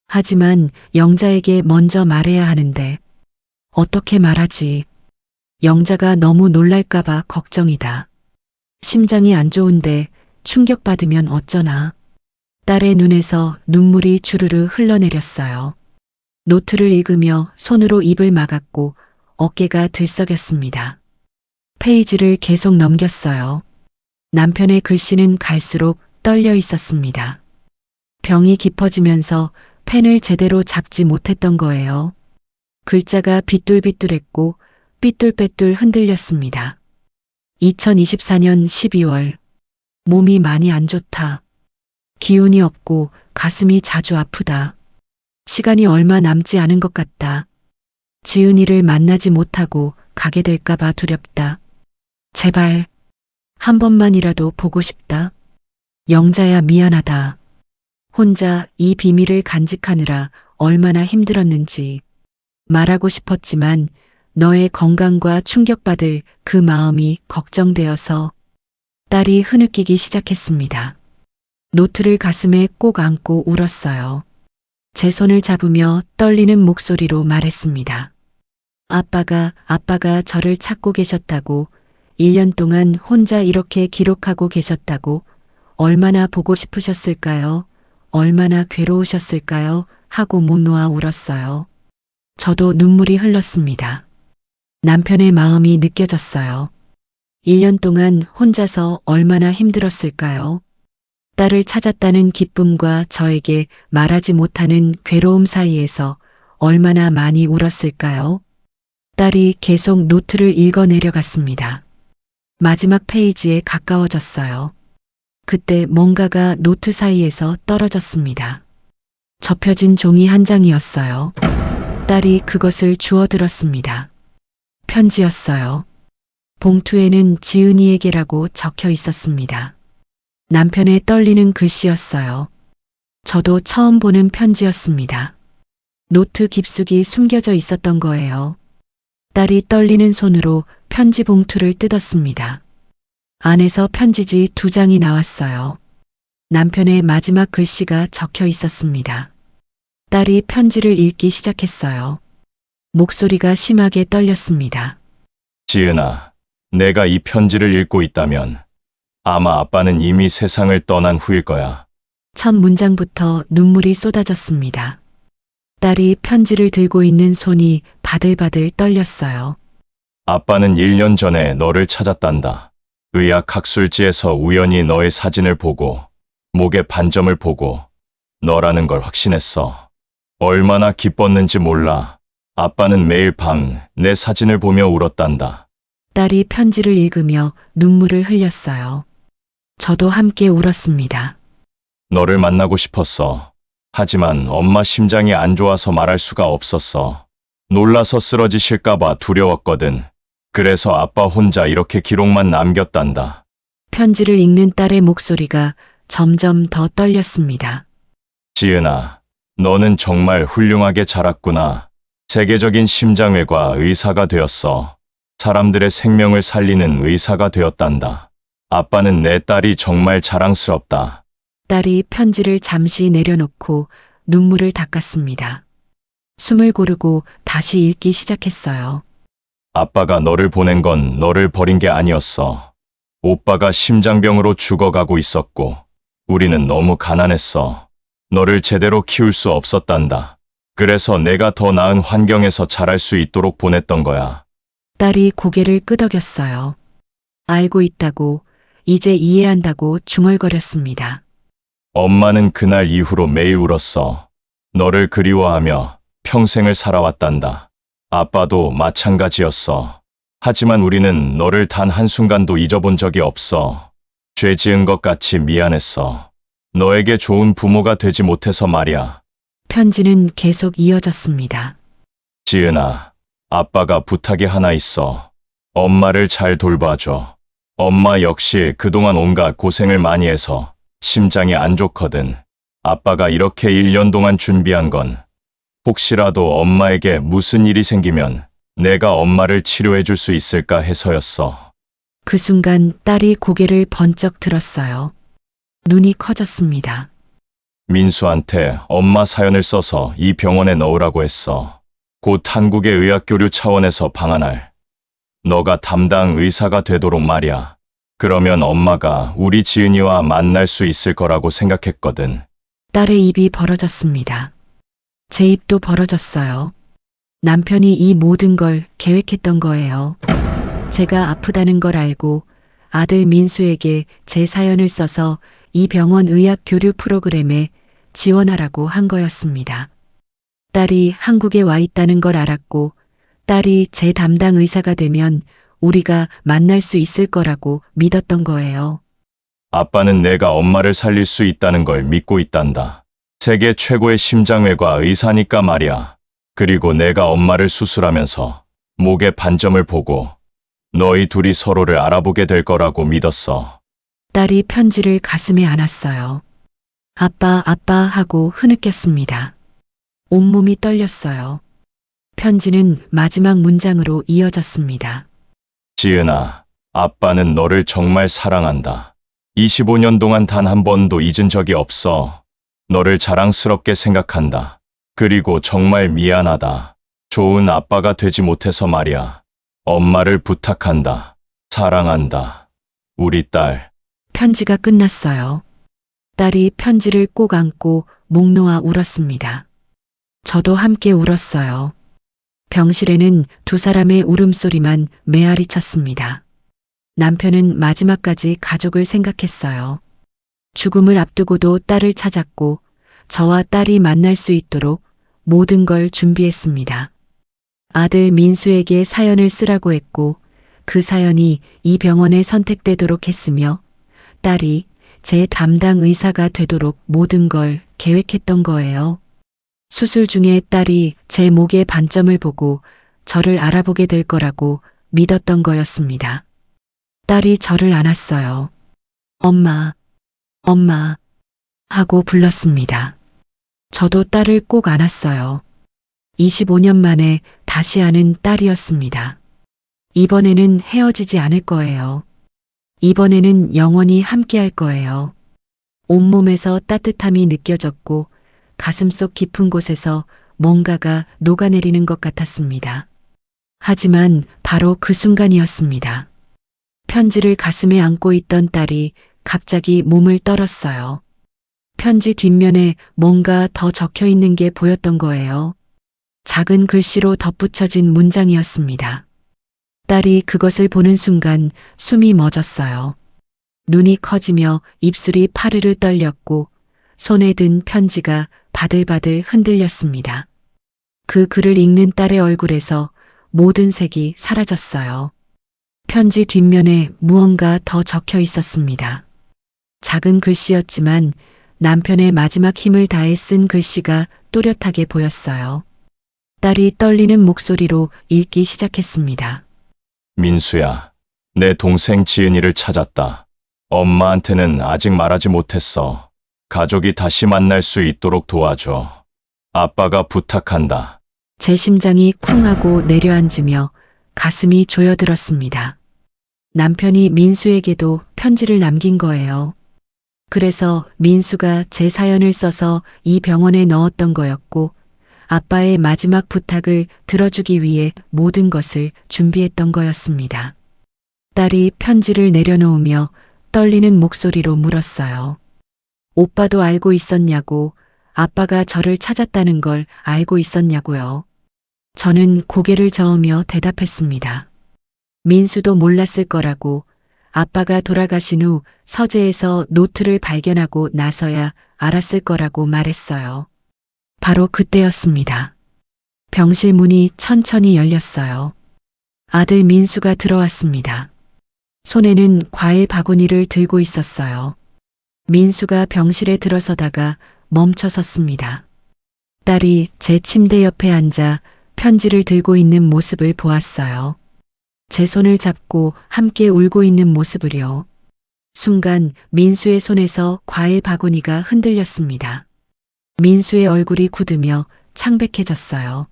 하지만 영자에게 먼저 말해야 하는데 어떻게 말하지? 영자가 너무 놀랄까봐 걱정이다. 심장이 안 좋은데 충격받으면 어쩌나. 딸의 눈에서 눈물이 주르르 흘러내렸어요. 노트를 읽으며 손으로 입을 막았고 어깨가 들썩였습니다. 페이지를 계속 넘겼어요. 남편의 글씨는 갈수록 떨려 있었습니다. 병이 깊어지면서 펜을 제대로 잡지 못했던 거예요. 글자가 비뚤비뚤했고 삐뚤빼뚤 흔들렸습니다. 2024년 12월. 몸이 많이 안 좋다. 기운이 없고 가슴이 자주 아프다. 시간이 얼마 남지 않은 것 같다. 지은이를 만나지 못하고 가게 될까봐 두렵다. 제발 한 번만이라도 보고 싶다. 영자야 미안하다. 혼자 이 비밀을 간직하느라 얼마나 힘들었는지 말하고 싶었지만 너의 건강과 충격받을 그 마음이 걱정되어서 딸이 흐느끼기 시작했습니다. 노트를 가슴에 꼭 안고 울었어요. 제 손을 잡으며 떨리는 목소리로 말했습니다. 아빠가 저를 찾고 계셨다고, 1년 동안 혼자 이렇게 기록하고 계셨다고, 얼마나 보고 싶으셨을까요? 얼마나 괴로우셨을까요? 하고 못 놓아 울었어요. 저도 눈물이 흘렀습니다. 남편의 마음이 느껴졌어요. 1년 동안 혼자서 얼마나 힘들었을까요? 딸을 찾았다는 기쁨과 저에게 말하지 못하는 괴로움 사이에서 얼마나 많이 울었을까요? 딸이 계속 노트를 읽어 내려갔습니다. 마지막 페이지에 가까워졌어요. 그때 뭔가가 노트 사이에서 떨어졌습니다. 접혀진 종이 한 장이었어요. 딸이 그것을 주워들었습니다. 편지였어요. 봉투에는 지은이에게라고 적혀 있었습니다. 남편의 떨리는 글씨였어요. 저도 처음 보는 편지였습니다. 노트 깊숙이 숨겨져 있었던 거예요. 딸이 떨리는 손으로 편지 봉투를 뜯었습니다. 안에서 편지지 2장이 나왔어요. 남편의 마지막 글씨가 적혀 있었습니다. 딸이 편지를 읽기 시작했어요. 목소리가 심하게 떨렸습니다. 지은아, 내가 이 편지를 읽고 있다면 아마 아빠는 이미 세상을 떠난 후일 거야. 첫 문장부터 눈물이 쏟아졌습니다. 딸이 편지를 들고 있는 손이 바들바들 떨렸어요. 아빠는 1년 전에 너를 찾았단다. 의학 학술지에서 우연히 너의 사진을 보고 목에 반점을 보고 너라는 걸 확신했어. 얼마나 기뻤는지 몰라. 아빠는 매일 밤 내 사진을 보며 울었단다. 딸이 편지를 읽으며 눈물을 흘렸어요. 저도 함께 울었습니다. 너를 만나고 싶었어. 하지만 엄마 심장이 안 좋아서 말할 수가 없었어. 놀라서 쓰러지실까봐 두려웠거든. 그래서 아빠 혼자 이렇게 기록만 남겼단다. 편지를 읽는 딸의 목소리가 점점 더 떨렸습니다. 지은아, 너는 정말 훌륭하게 자랐구나. 세계적인 심장외과 의사가 되었어. 사람들의 생명을 살리는 의사가 되었단다. 아빠는 내 딸이 정말 자랑스럽다. 딸이 편지를 잠시 내려놓고 눈물을 닦았습니다. 숨을 고르고 다시 읽기 시작했어요. 아빠가 너를 보낸 건 너를 버린 게 아니었어. 오빠가 심장병으로 죽어가고 있었고 우리는 너무 가난했어. 너를 제대로 키울 수 없었단다. 그래서 내가 더 나은 환경에서 자랄 수 있도록 보냈던 거야. 딸이 고개를 끄덕였어요. 알고 있다고, 이제 이해한다고 중얼거렸습니다. 엄마는 그날 이후로 매일 울었어. 너를 그리워하며 평생을 살아왔단다. 아빠도 마찬가지였어. 하지만 우리는 너를 단 한순간도 잊어본 적이 없어. 죄 지은 것 같이 미안했어. 너에게 좋은 부모가 되지 못해서 말이야. 편지는 계속 이어졌습니다. 지은아, 아빠가 부탁이 하나 있어. 엄마를 잘 돌봐줘. 엄마 역시 그동안 온갖 고생을 많이 해서 심장이 안 좋거든. 아빠가 이렇게 1년 동안 준비한 건 혹시라도 엄마에게 무슨 일이 생기면 내가 엄마를 치료해 줄 수 있을까 해서였어. 그 순간 딸이 고개를 번쩍 들었어요. 눈이 커졌습니다. 민수한테 엄마 사연을 써서 이 병원에 넣으라고 했어. 곧 한국의 의학교류 차원에서 방한할. 너가 담당 의사가 되도록 말이야. 그러면 엄마가 우리 지은이와 만날 수 있을 거라고 생각했거든. 딸의 입이 벌어졌습니다. 제 입도 벌어졌어요. 남편이 이 모든 걸 계획했던 거예요. 제가 아프다는 걸 알고 아들 민수에게 제 사연을 써서 이 병원 의학 교류 프로그램에 지원하라고 한 거였습니다. 딸이 한국에 와 있다는 걸 알았고 딸이 제 담당 의사가 되면 우리가 만날 수 있을 거라고 믿었던 거예요. 아빠는 내가 엄마를 살릴 수 있다는 걸 믿고 있단다. 세계 최고의 심장외과 의사니까 말이야. 그리고 내가 엄마를 수술하면서 목에 반점을 보고 너희 둘이 서로를 알아보게 될 거라고 믿었어. 딸이 편지를 가슴에 안았어요. 아빠, 아빠 하고 흐느꼈습니다. 온몸이 떨렸어요. 편지는 마지막 문장으로 이어졌습니다. 지은아, 아빠는 너를 정말 사랑한다. 25년 동안 단 한 번도 잊은 적이 없어. 너를 자랑스럽게 생각한다. 그리고 정말 미안하다. 좋은 아빠가 되지 못해서 말이야. 엄마를 부탁한다. 사랑한다. 우리 딸. 편지가 끝났어요. 딸이 편지를 꼭 안고 목 놓아 울었습니다. 저도 함께 울었어요. 병실에는 두 사람의 울음소리만 메아리 쳤습니다. 남편은 마지막까지 가족을 생각했어요. 죽음을 앞두고도 딸을 찾았고 저와 딸이 만날 수 있도록 모든 걸 준비했습니다. 아들 민수에게 사연을 쓰라고 했고 그 사연이 이 병원에 선택되도록 했으며 딸이 제 담당 의사가 되도록 모든 걸 계획했던 거예요. 수술 중에 딸이 제 목에 반점을 보고 저를 알아보게 될 거라고 믿었던 거였습니다. 딸이 저를 안았어요. 엄마, 엄마 하고 불렀습니다. 저도 딸을 꼭 안았어요. 25년 만에 다시 아는 딸이었습니다. 이번에는 헤어지지 않을 거예요. 이번에는 영원히 함께 할 거예요. 온몸에서 따뜻함이 느껴졌고 가슴속 깊은 곳에서 뭔가가 녹아내리는 것 같았습니다. 하지만 바로 그 순간이었습니다. 편지를 가슴에 안고 있던 딸이 갑자기 몸을 떨었어요. 편지 뒷면에 뭔가 더 적혀 있는 게 보였던 거예요. 작은 글씨로 덧붙여진 문장이었습니다. 딸이 그것을 보는 순간 숨이 멎었어요. 눈이 커지며 입술이 파르르 떨렸고 손에 든 편지가 바들바들 흔들렸습니다. 그 글을 읽는 딸의 얼굴에서 모든 색이 사라졌어요. 편지 뒷면에 무언가 더 적혀 있었습니다. 작은 글씨였지만 남편의 마지막 힘을 다해 쓴 글씨가 또렷하게 보였어요. 딸이 떨리는 목소리로 읽기 시작했습니다. 민수야, 내 동생 지은이를 찾았다. 엄마한테는 아직 말하지 못했어. 가족이 다시 만날 수 있도록 도와줘. 아빠가 부탁한다. 제 심장이 쿵 하고 내려앉으며 가슴이 조여들었습니다. 남편이 민수에게도 편지를 남긴 거예요. 그래서 민수가 제 사연을 써서 이 병원에 넣었던 거였고 아빠의 마지막 부탁을 들어주기 위해 모든 것을 준비했던 거였습니다. 딸이 편지를 내려놓으며 떨리는 목소리로 물었어요. 오빠도 알고 있었냐고, 아빠가 저를 찾았다는 걸 알고 있었냐고요. 저는 고개를 저으며 대답했습니다. 민수도 몰랐을 거라고, 아빠가 돌아가신 후 서재에서 노트를 발견하고 나서야 알았을 거라고 말했어요. 바로 그때였습니다. 병실 문이 천천히 열렸어요. 아들 민수가 들어왔습니다. 손에는 과일 바구니를 들고 있었어요. 민수가 병실에 들어서다가 멈춰섰습니다. 딸이 제 침대 옆에 앉아 편지를 들고 있는 모습을 보았어요. 제 손을 잡고 함께 울고 있는 모습을요. 순간 민수의 손에서 과일 바구니가 흔들렸습니다. 민수의 얼굴이 굳으며 창백해졌어요.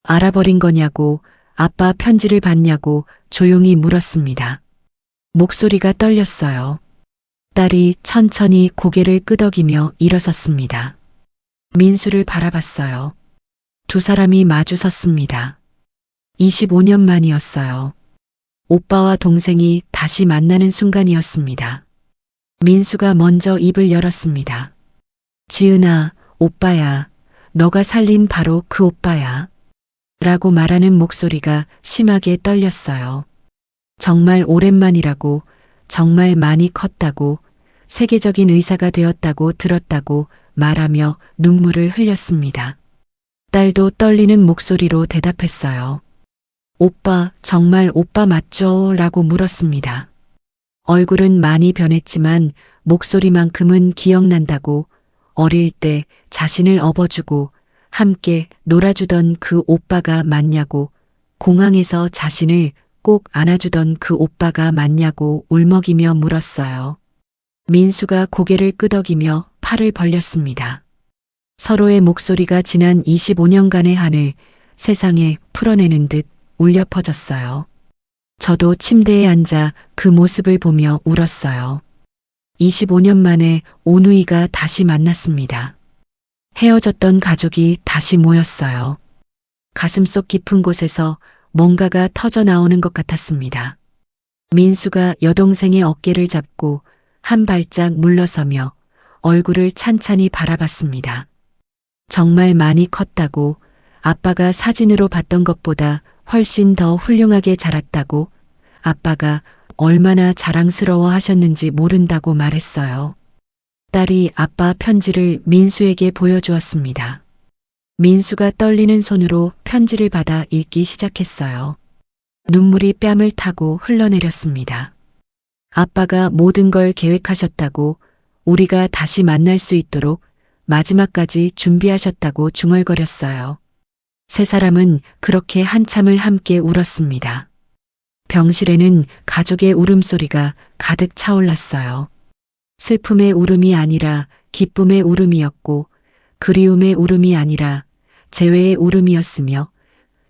알아버린 거냐고, 아빠 편지를 봤냐고 조용히 물었습니다. 목소리가 떨렸어요. 딸이 천천히 고개를 끄덕이며 일어섰습니다. 민수를 바라봤어요. 두 사람이 마주 섰습니다. 25년 만이었어요. 오빠와 동생이 다시 만나는 순간이었습니다. 민수가 먼저 입을 열었습니다. 지은아, 오빠야, 너가 살린 바로 그 오빠야. 라고 말하는 목소리가 심하게 떨렸어요. 정말 오랜만이라고 정말 많이 컸다고, 세계적인 의사가 되었다고 들었다고 말하며 눈물을 흘렸습니다. 딸도 떨리는 목소리로 대답했어요. 오빠, 정말 오빠 맞죠? 라고 물었습니다. 얼굴은 많이 변했지만 목소리만큼은 기억난다고, 어릴 때 자신을 업어주고 함께 놀아주던 그 오빠가 맞냐고, 공항에서 자신을 꼭 안아주던 그 오빠가 맞냐고 울먹이며 물었어요. 민수가 고개를 끄덕이며 팔을 벌렸습니다. 서로의 목소리가 지난 25년간의 한을 세상에 풀어내는 듯 울려 퍼졌어요. 저도 침대에 앉아 그 모습을 보며 울었어요. 25년 만에 오누이가 다시 만났습니다. 헤어졌던 가족이 다시 모였어요. 가슴속 깊은 곳에서 뭔가가 터져 나오는 것 같았습니다. 민수가 여동생의 어깨를 잡고 한 발짝 물러서며 얼굴을 찬찬히 바라봤습니다. 정말 많이 컸다고, 아빠가 사진으로 봤던 것보다 훨씬 더 훌륭하게 자랐다고, 아빠가 얼마나 자랑스러워 하셨는지 모른다고 말했어요. 딸이 아빠 편지를 민수에게 보여주었습니다. 민수가 떨리는 손으로 편지를 받아 읽기 시작했어요. 눈물이 뺨을 타고 흘러내렸습니다. 아빠가 모든 걸 계획하셨다고, 우리가 다시 만날 수 있도록 마지막까지 준비하셨다고 중얼거렸어요. 세 사람은 그렇게 한참을 함께 울었습니다. 병실에는 가족의 울음소리가 가득 차올랐어요. 슬픔의 울음이 아니라 기쁨의 울음이었고, 그리움의 울음이 아니라 재회의 울음이었으며,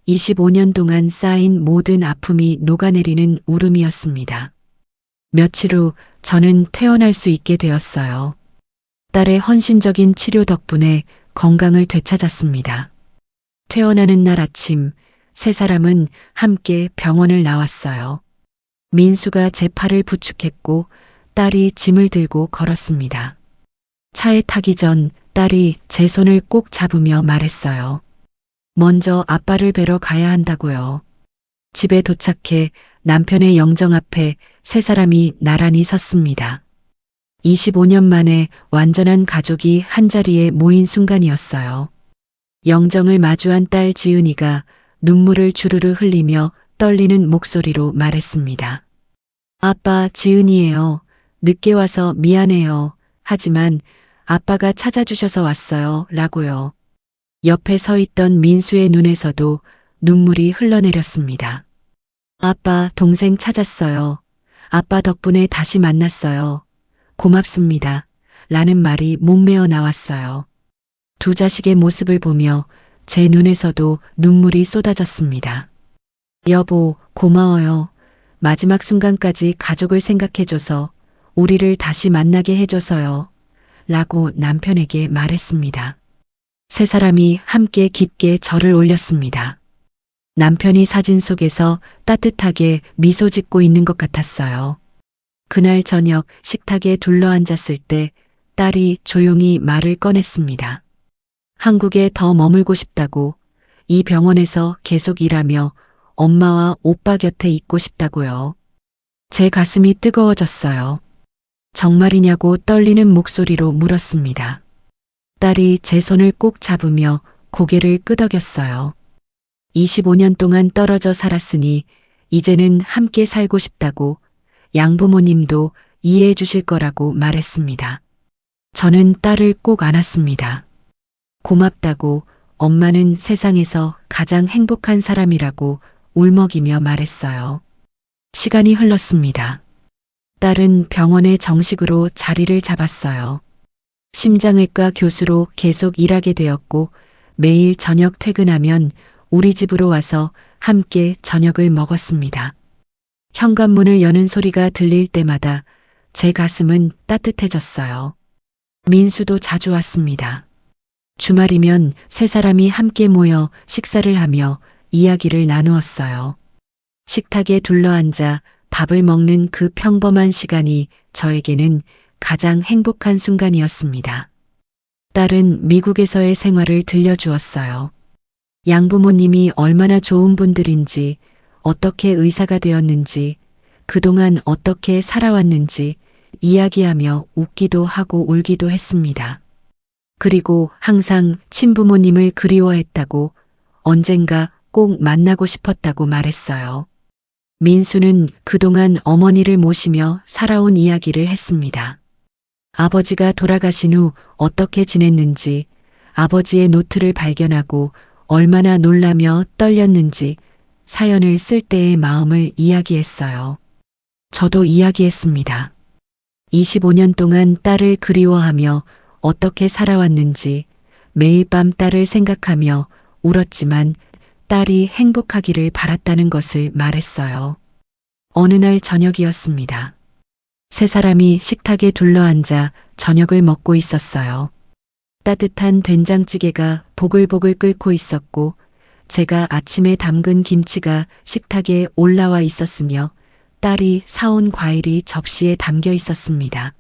25년 동안 쌓인 모든 아픔이 녹아내리는 울음이었습니다. 며칠 후 저는 퇴원할 수 있게 되었어요. 딸의 헌신적인 치료 덕분에 건강을 되찾았습니다. 퇴원하는 날 아침, 세 사람은 함께 병원을 나왔어요. 민수가 제 팔을 부축했고 딸이 짐을 들고 걸었습니다. 차에 타기 전 딸이 제 손을 꼭 잡으며 말했어요. 먼저 아빠를 뵈러 가야 한다고요. 집에 도착해 남편의 영정 앞에 세 사람이 나란히 섰습니다. 25년 만에 완전한 가족이 한자리에 모인 순간이었어요. 영정을 마주한 딸 지은이가 눈물을 주르르 흘리며 떨리는 목소리로 말했습니다. 아빠, 지은이에요. 늦게 와서 미안해요. 하지만 아빠가 찾아주셔서 왔어요. 라고요. 옆에 서 있던 민수의 눈에서도 눈물이 흘러내렸습니다. 아빠, 동생 찾았어요. 아빠 덕분에 다시 만났어요. 고맙습니다. 라는 말이 목매어 나왔어요. 두 자식의 모습을 보며 제 눈에서도 눈물이 쏟아졌습니다. 여보, 고마워요. 마지막 순간까지 가족을 생각해줘서, 우리를 다시 만나게 해줘서요. 라고 남편에게 말했습니다. 세 사람이 함께 깊게 절을 올렸습니다. 남편이 사진 속에서 따뜻하게 미소 짓고 있는 것 같았어요. 그날 저녁 식탁에 둘러앉았을 때 딸이 조용히 말을 꺼냈습니다. 한국에 더 머물고 싶다고, 이 병원에서 계속 일하며 엄마와 오빠 곁에 있고 싶다고요. 제 가슴이 뜨거워졌어요. 정말이냐고 떨리는 목소리로 물었습니다. 딸이 제 손을 꼭 잡으며 고개를 끄덕였어요. 25년 동안 떨어져 살았으니 이제는 함께 살고 싶다고, 양부모님도 이해해 주실 거라고 말했습니다. 저는 딸을 꼭 안았습니다. 고맙다고, 엄마는 세상에서 가장 행복한 사람이라고 울먹이며 말했어요. 시간이 흘렀습니다. 딸은 병원에 정식으로 자리를 잡았어요. 심장외과 교수로 계속 일하게 되었고, 매일 저녁 퇴근하면 우리 집으로 와서 함께 저녁을 먹었습니다. 현관문을 여는 소리가 들릴 때마다 제 가슴은 따뜻해졌어요. 민수도 자주 왔습니다. 주말이면 세 사람이 함께 모여 식사를 하며 이야기를 나누었어요. 식탁에 둘러앉아 밥을 먹는 그 평범한 시간이 저에게는 가장 행복한 순간이었습니다. 딸은 미국에서의 생활을 들려주었어요. 양부모님이 얼마나 좋은 분들인지, 어떻게 의사가 되었는지, 그동안 어떻게 살아왔는지 이야기하며 웃기도 하고 울기도 했습니다. 그리고 항상 친부모님을 그리워했다고, 언젠가 꼭 만나고 싶었다고 말했어요. 민수는 그동안 어머니를 모시며 살아온 이야기를 했습니다. 아버지가 돌아가신 후 어떻게 지냈는지, 아버지의 노트를 발견하고 얼마나 놀라며 떨렸는지 사연을 쓸 때의 마음을 이야기했어요. 저도 이야기했습니다. 25년 동안 딸을 그리워하며 어떻게 살아왔는지 매일 밤 딸을 생각하며 울었지만 딸이 행복하기를 바랐다는 것을 말했어요. 어느 날 저녁이었습니다. 세 사람이 식탁에 둘러앉아 저녁을 먹고 있었어요. 따뜻한 된장찌개가 보글보글 끓고 있었고 제가 아침에 담근 김치가 식탁에 올라와 있었으며 딸이 사온 과일이 접시에 담겨 있었습니다.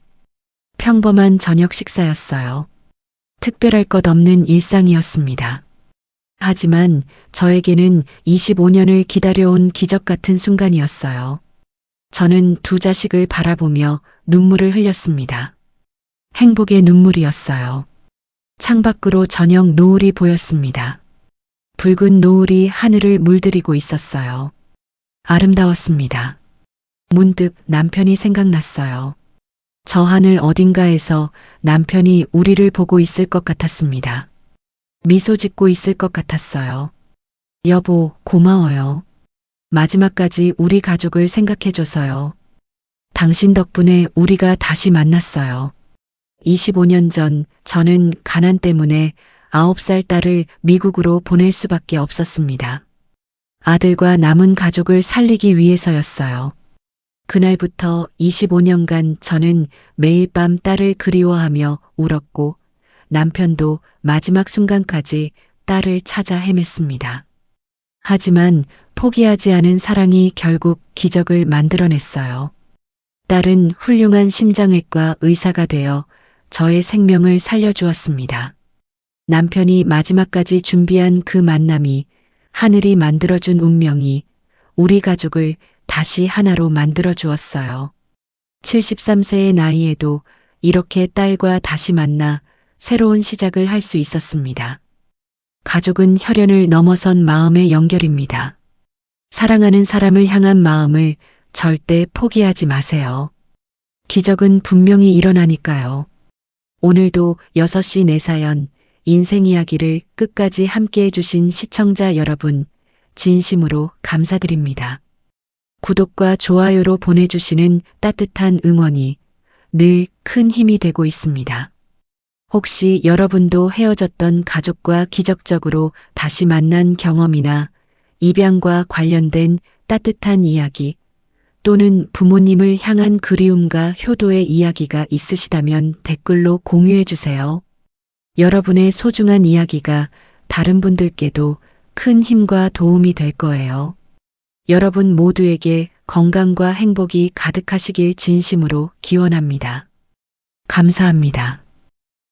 평범한 저녁 식사였어요. 특별할 것 없는 일상이었습니다. 하지만 저에게는 25년을 기다려온 기적 같은 순간이었어요. 저는 두 자식을 바라보며 눈물을 흘렸습니다. 행복의 눈물이었어요. 창밖으로 저녁 노을이 보였습니다. 붉은 노을이 하늘을 물들이고 있었어요. 아름다웠습니다. 문득 남편이 생각났어요. 저 하늘 어딘가에서 남편이 우리를 보고 있을 것 같았습니다. 미소 짓고 있을 것 같았어요. 여보, 고마워요. 마지막까지 우리 가족을 생각해줘서요. 당신 덕분에 우리가 다시 만났어요. 25년 전 저는 가난 때문에 9살 딸을 미국으로 보낼 수밖에 없었습니다. 아들과 남은 가족을 살리기 위해서였어요. 그날부터 25년간 저는 매일 밤 딸을 그리워하며 울었고 남편도 마지막 순간까지 딸을 찾아 헤맸습니다. 하지만 포기하지 않은 사랑이 결국 기적을 만들어냈어요. 딸은 훌륭한 심장외과 의사가 되어 저의 생명을 살려주었습니다. 남편이 마지막까지 준비한 그 만남이, 하늘이 만들어준 운명이 우리 가족을 다시 하나로 만들어 주었어요. 73세의 나이에도 이렇게 딸과 다시 만나 새로운 시작을 할 수 있었습니다. 가족은 혈연을 넘어선 마음의 연결입니다. 사랑하는 사람을 향한 마음을 절대 포기하지 마세요. 기적은 분명히 일어나니까요. 오늘도 6시 내 사연, 인생 이야기를 끝까지 함께 해주신 시청자 여러분, 진심으로 감사드립니다. 구독과 좋아요로 보내주시는 따뜻한 응원이 늘 큰 힘이 되고 있습니다. 혹시 여러분도 헤어졌던 가족과 기적적으로 다시 만난 경험이나 입양과 관련된 따뜻한 이야기 또는 부모님을 향한 그리움과 효도의 이야기가 있으시다면 댓글로 공유해 주세요. 여러분의 소중한 이야기가 다른 분들께도 큰 힘과 도움이 될 거예요. 여러분 모두에게 건강과 행복이 가득하시길 진심으로 기원합니다. 감사합니다.